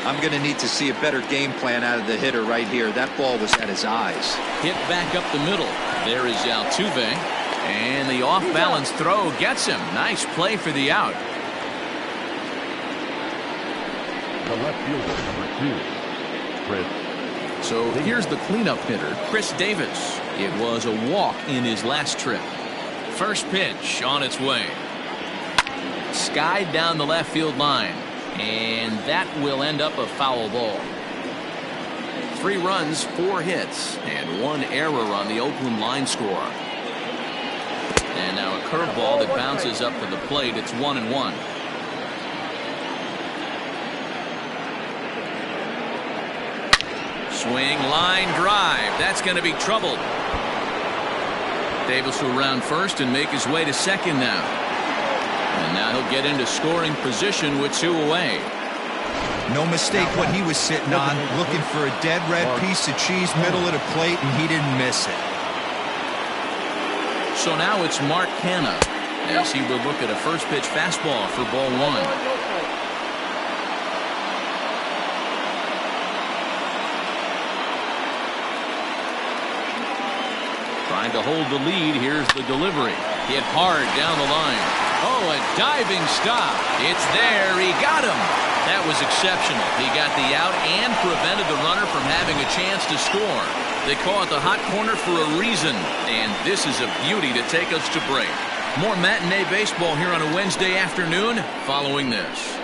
I'm going to need to see a better game plan out of the hitter right here. That ball was at his eyes. Hit back up the middle. There is Altuve, and the off-balance throw gets him. Nice play for the out. The left fielder, number 2, Chris. So here's the cleanup hitter, Chris Davis. It was a walk in his last trip. First pitch on its way. Skied down the left field line, and that will end up a foul ball. 3 runs, 4 hits, and 1 error on the Oakland line score. And now a curveball that bounces up to the plate. It's 1-1. Swing, line drive. That's going to be trouble. Davis will round first and make his way to second now. And now he'll get into scoring position with 2 away. No mistake what he was sitting on, looking for a dead red piece of cheese middle of the plate, and he didn't miss it. So now it's Mark Canha as he will look at a first pitch fastball for ball 1. Trying to hold the lead. Here's the delivery. Hit hard down the line. Oh, a diving stop. It's there. He got him. That was exceptional. He got the out and prevented the runner from having a chance to score. They call it the hot corner for a reason, and this is a beauty to take us to break. More matinee baseball here on a Wednesday afternoon following this.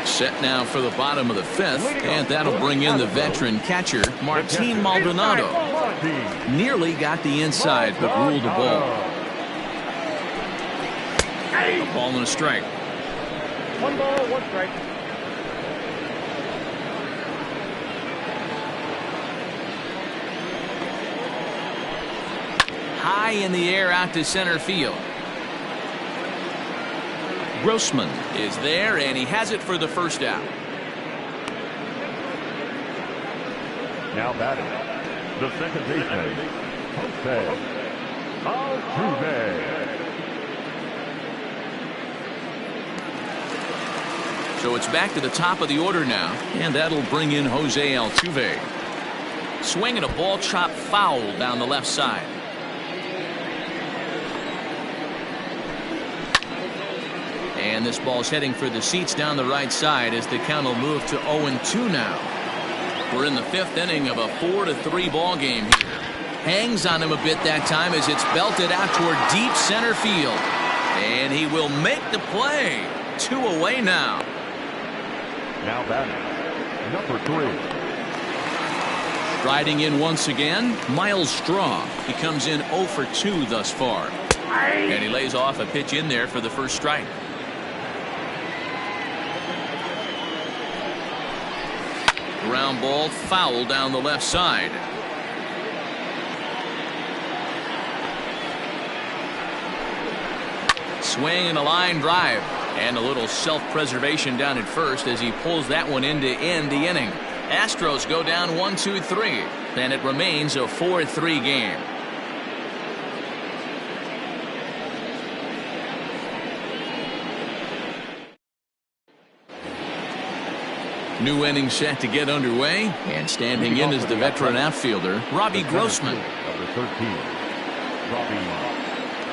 Set now for the bottom of the 5th, and that'll bring in the veteran catcher, Martin Maldonado. Nearly got the inside, but ruled a ball. A ball and a strike. 1 ball, 1 strike. High in the air out to center field. Grossman is there, and he has it for the first out. Now batting, the second baseman, Jose Altuve. So it's back to the top of the order now, and that'll bring in Jose Altuve. Swinging a ball chopped foul down the left side. And this ball's heading for the seats down the right side as the count will move to 0-2 now. We're in the 5th inning of a 4-3 ball game here. Hangs on him a bit that time as it's belted out toward deep center field. And he will make the play. 2 away now. Now batting, number 3. Riding in once again, Miles Straw. He comes in 0 for 2 thus far. And he lays off a pitch in there for the first strike. Ground ball foul down the left side. Swing and a line drive. And a little self-preservation down at first as he pulls that one in to end the inning. Astros go down 1-2-3. And it remains a 4-3 game. New inning set to get underway, and standing in is the veteran outfielder, Robbie Grossman. Number 13, Robbie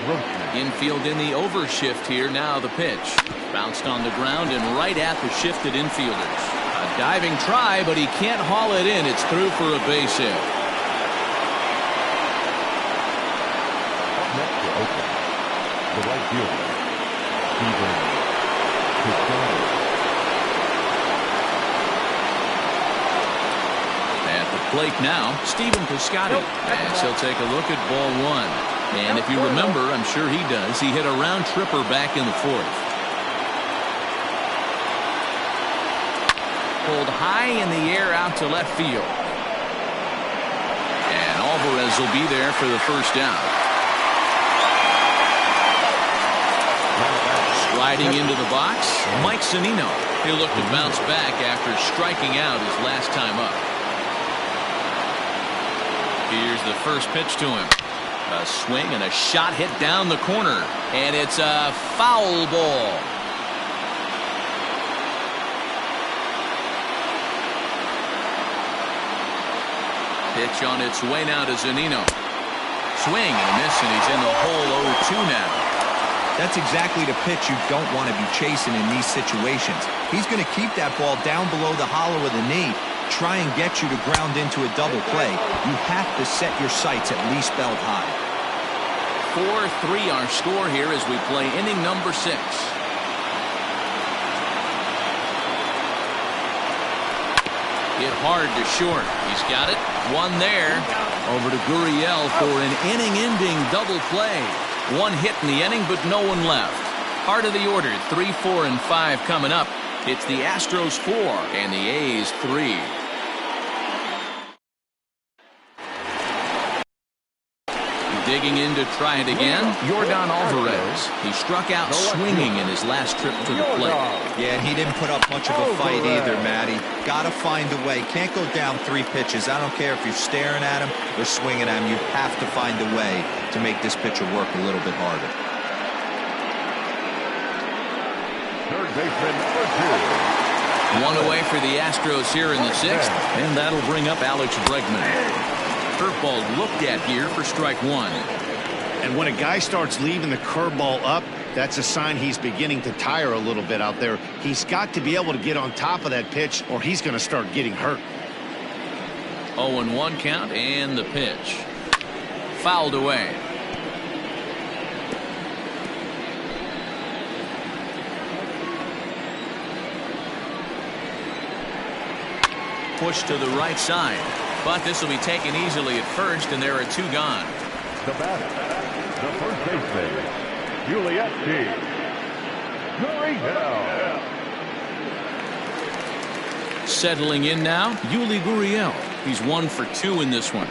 Grossman. Infield in the overshift here. Now the pitch. Bounced on the ground and right at the shifted infielders. A diving try, but he can't haul it in. It's through for a base hit. Up next to Oakland, the right fielder, Steven Piscotty. Plate now, Steven Piscotty, as he'll take a look at ball 1. And if you remember, I'm sure he does, he hit a round tripper back in the 4th. Pulled high in the air out to left field. And Alvarez will be there for the first down. Striding into the box, Mike Zunino. He'll look to bounce back after striking out his last time up. Here's the first pitch to him. A swing and a shot hit down the corner. And it's a foul ball. Pitch on its way now to Zunino. Swing and a miss, and he's in the hole 0-2 now. That's exactly the pitch you don't want to be chasing in these situations. He's going to keep that ball down below the hollow of the knee, try and get you to ground into a double play. You have to set your sights at least belt high. 4-3 our score here as we play inning number 6. Hit hard to short. He's got it. One there. Over to Gurriel for an inning-ending double play. One hit in the inning, but no one left. Heart of the order, 3, 4, and 5 coming up. It's the Astros 4 and the A's 3. Digging in to try it again, Yordan Alvarez. He struck out swinging in his last trip to the plate. Yeah, he didn't put up much of a fight either, Matty. Got to find a way. Can't go down 3 pitches. I don't care if you're staring at him or swinging at him. You have to find a way to make this pitcher work a little bit harder. Third baseman number 2. One away for the Astros here in the 6th, and that'll bring up Alex Bregman. Curveball looked at here for strike 1. And when a guy starts leaving the curveball up, that's a sign he's beginning to tire a little bit out there. He's got to be able to get on top of that pitch or he's going to start getting hurt. 0-1 count and the pitch. Fouled away. Push to the right side. But this will be taken easily at first, and there are 2 gone. The batter, the first baseman, Gurriel. Settling in now, Yuli Gurriel. He's 1 for 2 in this one.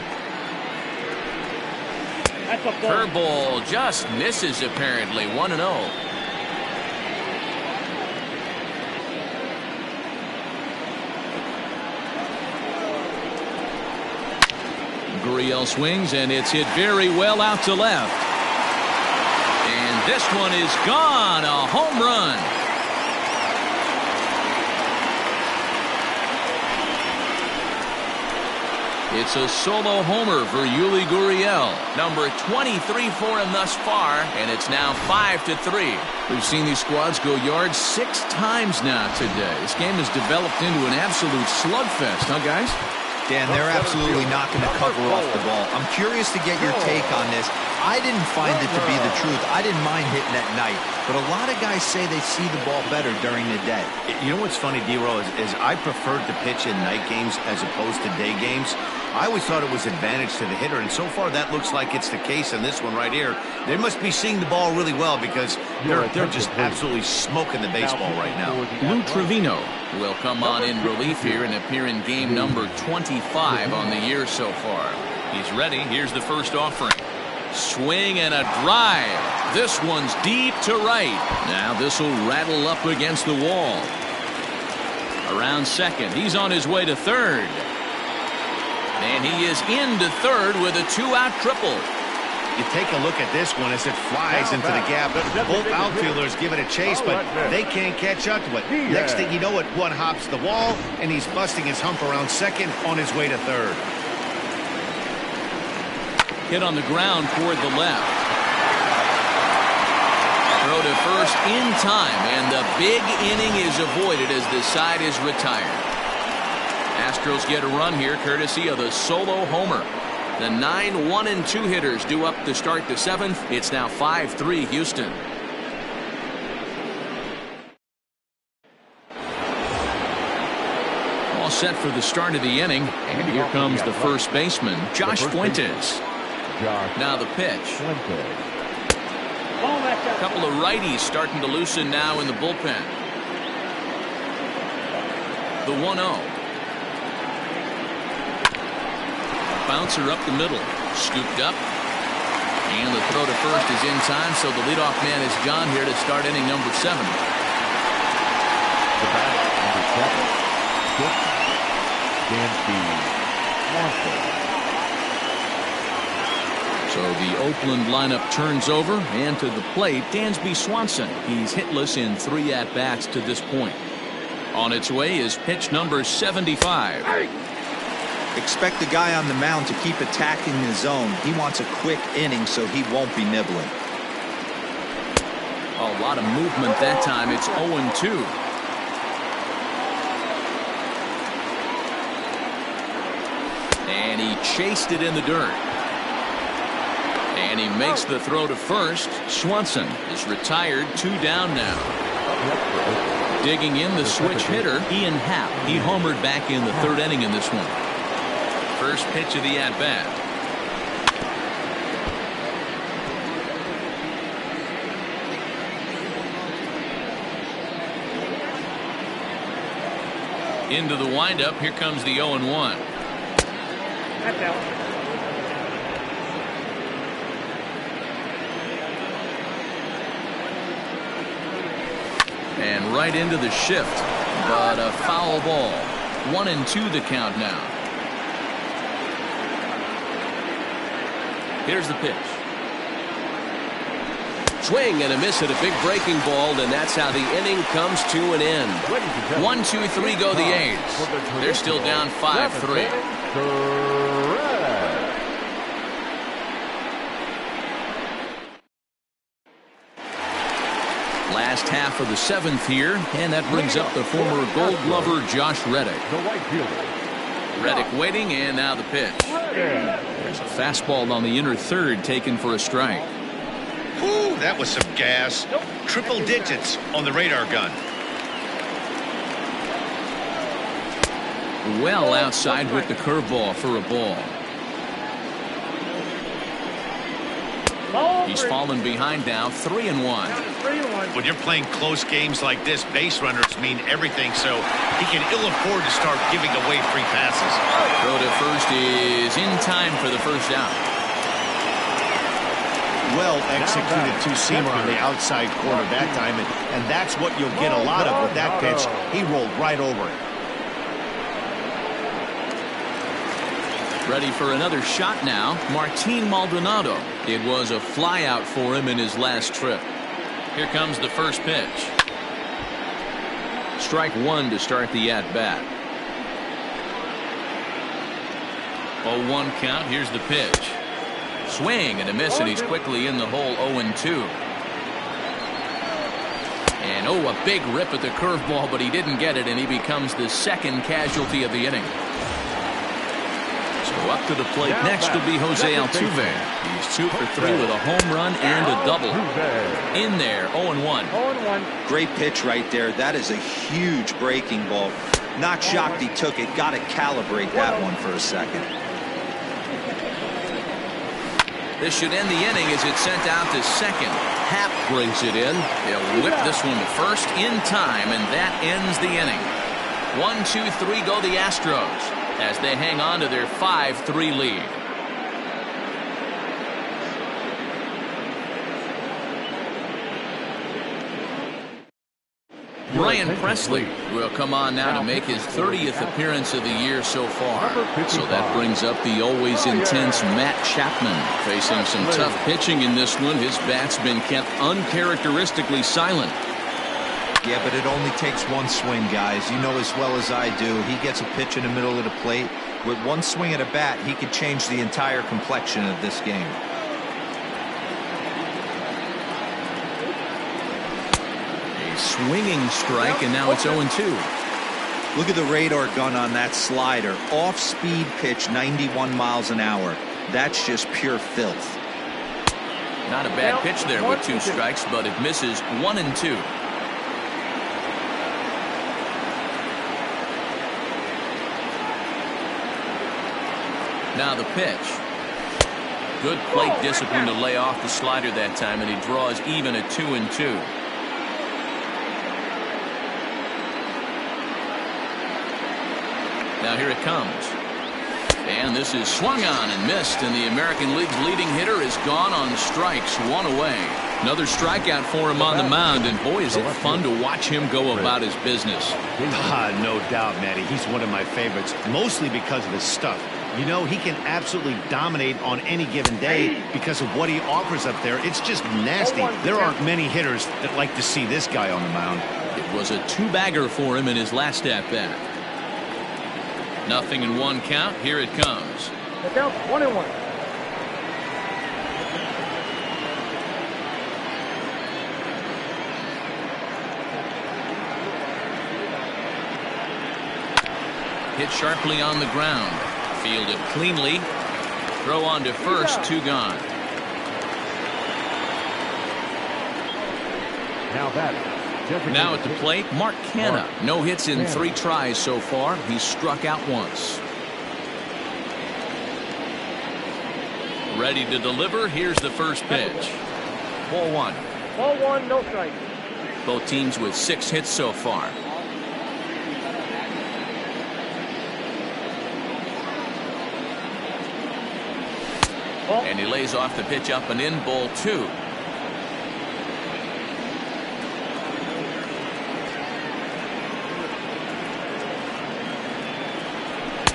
Curveball just misses apparently. 1-0. Gurriel swings, and it's hit very well out to left. And this one is gone. A home run. It's a solo homer for Yuli Gurriel. Number 23 for him thus far, and it's now 5-3. We've seen these squads go yards 6 times now today. This game has developed into an absolute slugfest, huh, guys? Dan, they're absolutely not going to cover off the ball. I'm curious to get your take on this. I didn't find it to be the truth. I didn't mind hitting at night. But a lot of guys say they see the ball better during the day. You know what's funny, D-Row, is I preferred to pitch in night games as opposed to day games. I always thought it was advantage to the hitter, and so far that looks like it's the case in this one right here. They must be seeing the ball really well because they're just absolutely smoking the baseball right now. Lou Trevino will come on in relief here and appear in game number 25 on the year so far. He's ready. Here's the first offering. Swing and a drive. This one's deep to right. Now this will rattle up against the wall. Around second. He's on his way to third. And he is into third with a 2-out triple. You take a look at this one as it flies into the gap. Both outfielders give it a chase, but they can't catch up to it. Next thing you know it, one hops the wall, and he's busting his hump around second on his way to third. Hit on the ground toward the left. Throw to first in time, and the big inning is avoided as the side is retired. Astros get a run here courtesy of the solo homer. The 9 1 and 2 hitters due up to start the 7th. It's now 5-3 Houston. All set for the start of the inning, and here comes the first baseman, Josh Fuentes. Now the pitch. A couple of righties starting to loosen now in the bullpen. The 1-0. Bouncer up the middle, scooped up, and the throw to first is in time, so the leadoff man is gone here to start inning number 7. The batter, So the Oakland lineup turns over, and to the plate, Dansby Swanson. He's hitless in 3 at-bats to this point. On its way is pitch number 75. Expect the guy on the mound to keep attacking the zone. He wants a quick inning so he won't be nibbling. A lot of movement that time. It's 0-2. And he chased it in the dirt. And he makes the throw to first. Swanson is retired, 2 down now. Digging in the switch hitter, Ian Happ. He homered back in the 3rd inning in this one. First pitch of the at-bat. Into the windup. Here comes the 0-1. That's out. And right into the shift, but a foul ball. 1-2 the count now. Here's the pitch. Swing and a miss at a big breaking ball, and that's how the inning comes to an end. 1-2-3 go the A's. They're still down 5-3. Last half of the 7th here, and that brings up the former Gold Glover Josh Reddick. Reddick waiting, and now the pitch. There's a fastball on the inner 3rd taken for a strike. Whew, that was some gas. Triple digits on the radar gun. Well outside with the curveball for a ball. He's fallen behind now, 3-1. When you're playing close games like this, base runners mean everything, so he can ill afford to start giving away free passes. Throw to first is in time for the first out. Well executed two-seamer on the outside corner that time, and that's what you'll get a lot of with that pitch. He rolled right over it. Ready for another shot now, Martin Maldonado. It was a flyout for him in his last trip. Here comes the first pitch. Strike 1 to start the at-bat. 0-1 count. Here's the pitch. Swing and a miss, and he's quickly in the hole. 0-2. And a big rip at the curveball, but he didn't get it, and he becomes the 2nd casualty of the inning. So up to the plate next will be Jose Altuve. He's 2 for 3 with a home run and a double. In there, 0-1. 0-1. Great pitch right there. That is a huge breaking ball. Not shocked he took it. Got to calibrate that one for a second. This should end the inning as it's sent out to second. Happ brings it in. He'll whip this one to first in time, and that ends the inning. 1-2-3 go the Astros as they hang on to their 5-3 lead. Brian Presley will come on now to make his 30th appearance of the year so far. So that brings up the always intense Matt Chapman, facing some tough pitching in this one. His bat's been kept uncharacteristically silent. Yeah, but it only takes one swing, guys. You know as well as I do. He gets a pitch in the middle of the plate. With one swing at a bat, he could change the entire complexion of this game. A swinging strike, and now it's 0-2. Look at the radar gun on that slider. Off-speed pitch, 91 miles an hour. That's just pure filth. Not a bad pitch there with 2 strikes, but it misses. 1-2. Now the pitch. Good plate discipline to lay off the slider that time, and he draws even at 2-2. Now here it comes. And this is swung on and missed, and the American League's leading hitter is gone on strikes, 1 away. Another strikeout for him on the mound, and boy, is it fun to watch him go about his business. No doubt, Matty. He's one of my favorites, mostly because of his stuff. You know, he can absolutely dominate on any given day because of what he offers up there. It's just nasty. There aren't many hitters that like to see this guy on the mound. It was a two-bagger for him in his last at-bat. 0-1 count. Here it comes. The count's 1-1. Hit sharply on the ground. Fielded cleanly. Throw on to first. 2 gone. Now at the plate, Mark Canha. No hits in 3 tries so far. He's struck out once. Ready to deliver. Here's the first pitch. Ball 1. Ball 1, no strike. Both teams with 6 hits so far. And he lays off the pitch up and in. Ball 2.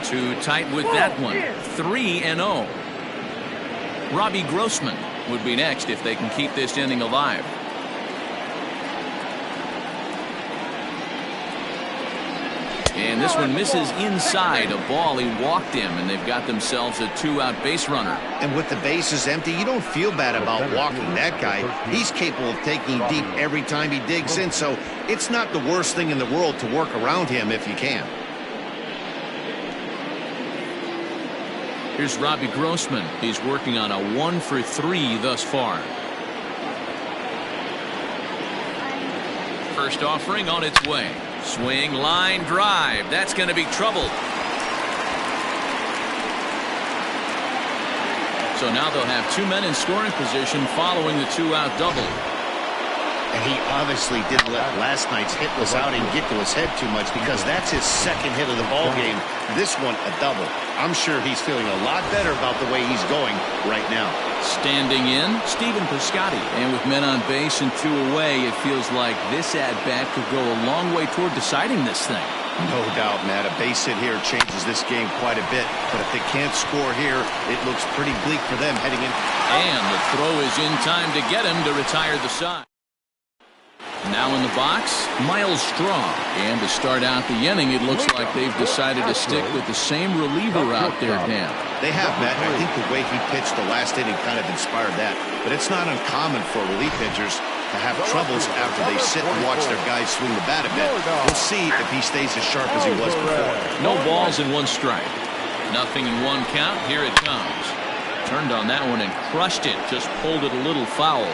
Too tight with that one. 3-0. Robbie Grossman would be next if they can keep this inning alive. And this one misses inside. A ball he walked him, and they've got themselves a 2-out base runner. And with the bases empty, you don't feel bad about walking that guy. He's capable of taking deep every time he digs in, so it's not the worst thing in the world to work around him if you can. Here's Robbie Grossman. He's working on a 1-for-3 thus far. First offering on its way. Swing, line, drive. That's going to be trouble. So now they'll have 2 men in scoring position following the 2-out double. And he obviously didn't let last night's hitless outing get to his head too much, because that's his second hit of the ball game. This one a double. I'm sure he's feeling a lot better about the way he's going right now. Standing in, Stephen Piscotty. And with men on base and 2 away, it feels like this at-bat could go a long way toward deciding this thing. No doubt, Matt. A base hit here changes this game quite a bit. But if they can't score here, it looks pretty bleak for them heading in. And the throw is in time to get him to retire the side. Now in the box, Miles Straw. And to start out the inning, it looks like they've decided to stick with the same reliever out there, Dan. They have, Matt. I think the way he pitched the last inning kind of inspired that. But it's not uncommon for relief pitchers to have troubles after they sit and watch their guys swing the bat a bit. We'll see if he stays as sharp as he was before. No balls and 1 strike. 0-1 count. Here it comes. Turned on that one and crushed it. Just pulled it a little foul.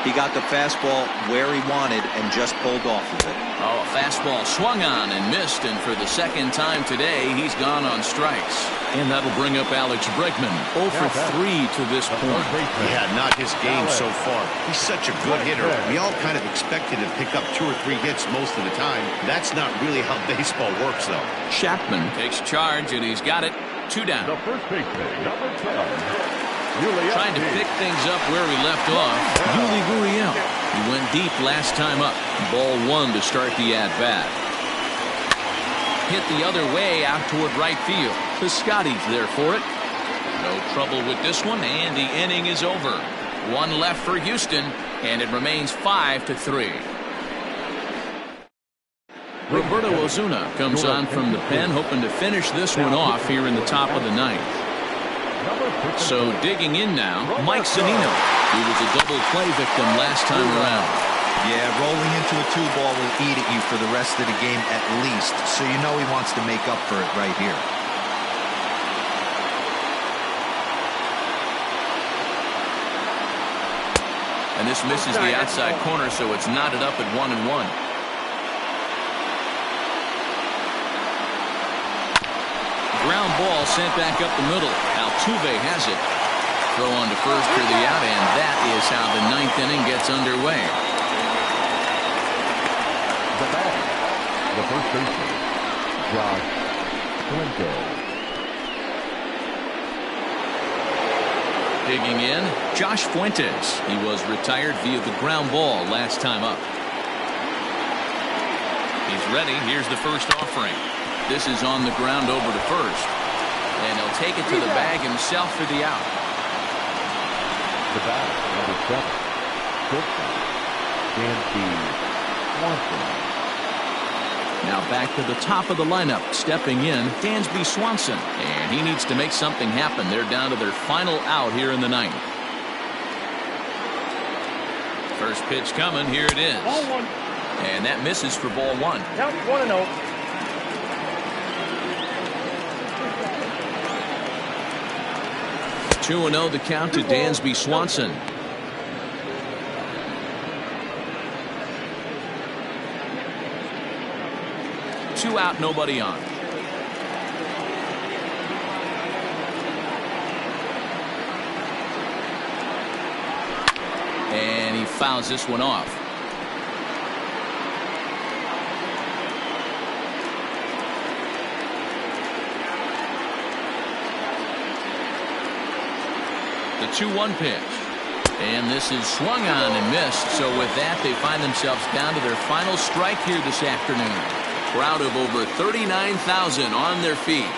He got the fastball where he wanted and just pulled off of it. Oh, a fastball swung on and missed, and for the second time today, he's gone on strikes. And that'll bring up Alex Bregman, 0 for 3 to this point. Yeah, not his game so far. He's such a good hitter. We all kind of expected him to pick up 2 or 3 hits most of the time. That's not really how baseball works, though. Chapman takes charge, and he's got it. 2 down. The first baseman, number 10. Trying to pick things up where we left off. Yuli Gurriel. He went deep last time up. Ball 1 to start the at-bat. Hit the other way out toward right field. Piscotty's there for it. No trouble with this one, and the inning is over. 1 left for Houston, and it remains 5-3. Roberto Ozuna comes on from the pen, hoping to finish this one off here in the top of the 9th. So digging in now, Mike Zunino. He was a double play victim last time around. Yeah, rolling into a 2-ball will eat at you for the rest of the game at least, so you know he wants to make up for it right here. And this misses the outside corner, so it's knotted up at 1-1. Ground ball sent back up the middle. Altuve has it. Throw on to first for the out, and that is how the 9th inning gets underway. The batter, the first baseman, Josh Blanco. Digging in, Josh Fuentes. He was retired via the ground ball last time up. He's ready. Here's the first offering. This is on the ground over to first. And he'll take it to the bag himself for the out. The bat, number 7, Dansby Swanson. Now back to the top of the lineup. Stepping in, Dansby Swanson. And he needs to make something happen. They're down to their final out here in the ninth. First pitch coming. Here it is. Ball 1. And that misses for ball 1. Count 1-0. 2-0 the count to Dansby Swanson. Two out, nobody on. And he fouls this one off. The 2-1 pitch. And this is swung on and missed. So with that, they find themselves down to their final strike here this afternoon. Crowd of over 39,000 on their feet.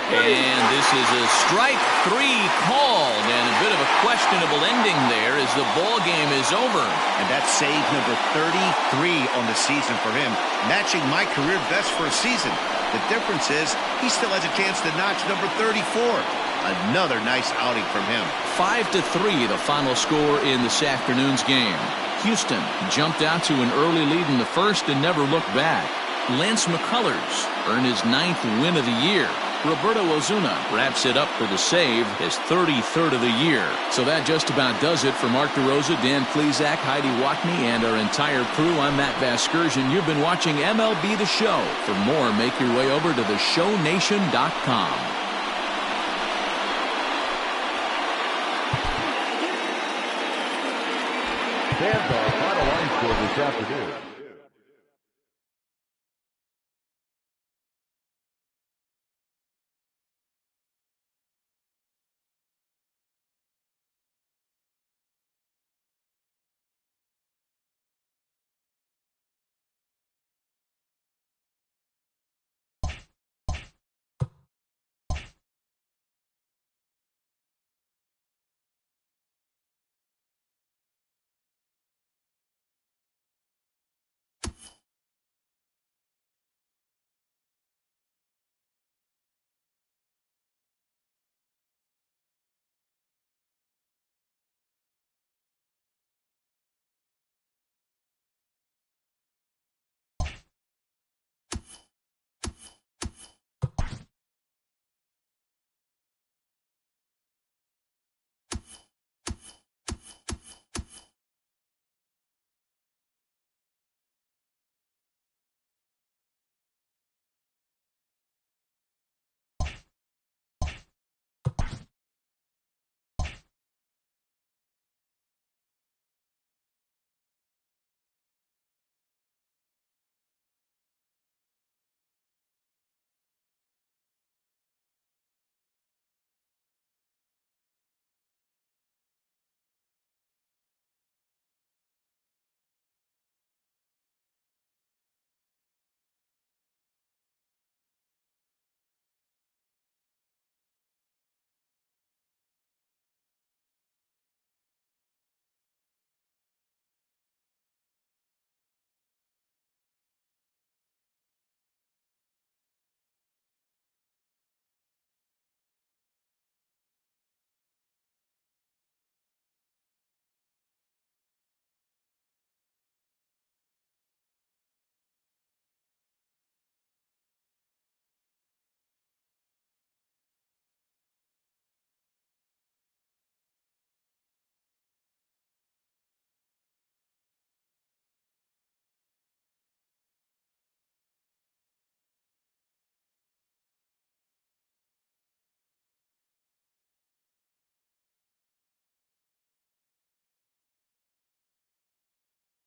And this is a strike 3 called, and a bit of a questionable ending there as the ball game is over. And that's save number 33 on the season for him, matching my career best for a season. The difference is he still has a chance to notch number 34. Another nice outing from him. 5-3 the final score in this afternoon's game. Houston jumped out to an early lead in the first and never looked back. Lance McCullers earned his 9th win of the year. Roberto Ozuna wraps it up for the save, his 33rd of the year. So that just about does it for Mark DeRosa, Dan Plesac, Heidi Watney, and our entire crew. I'm Matt Vasgersian. You've been watching MLB The Show. For more, make your way over to theshownation.com. Stands our final line score this afternoon.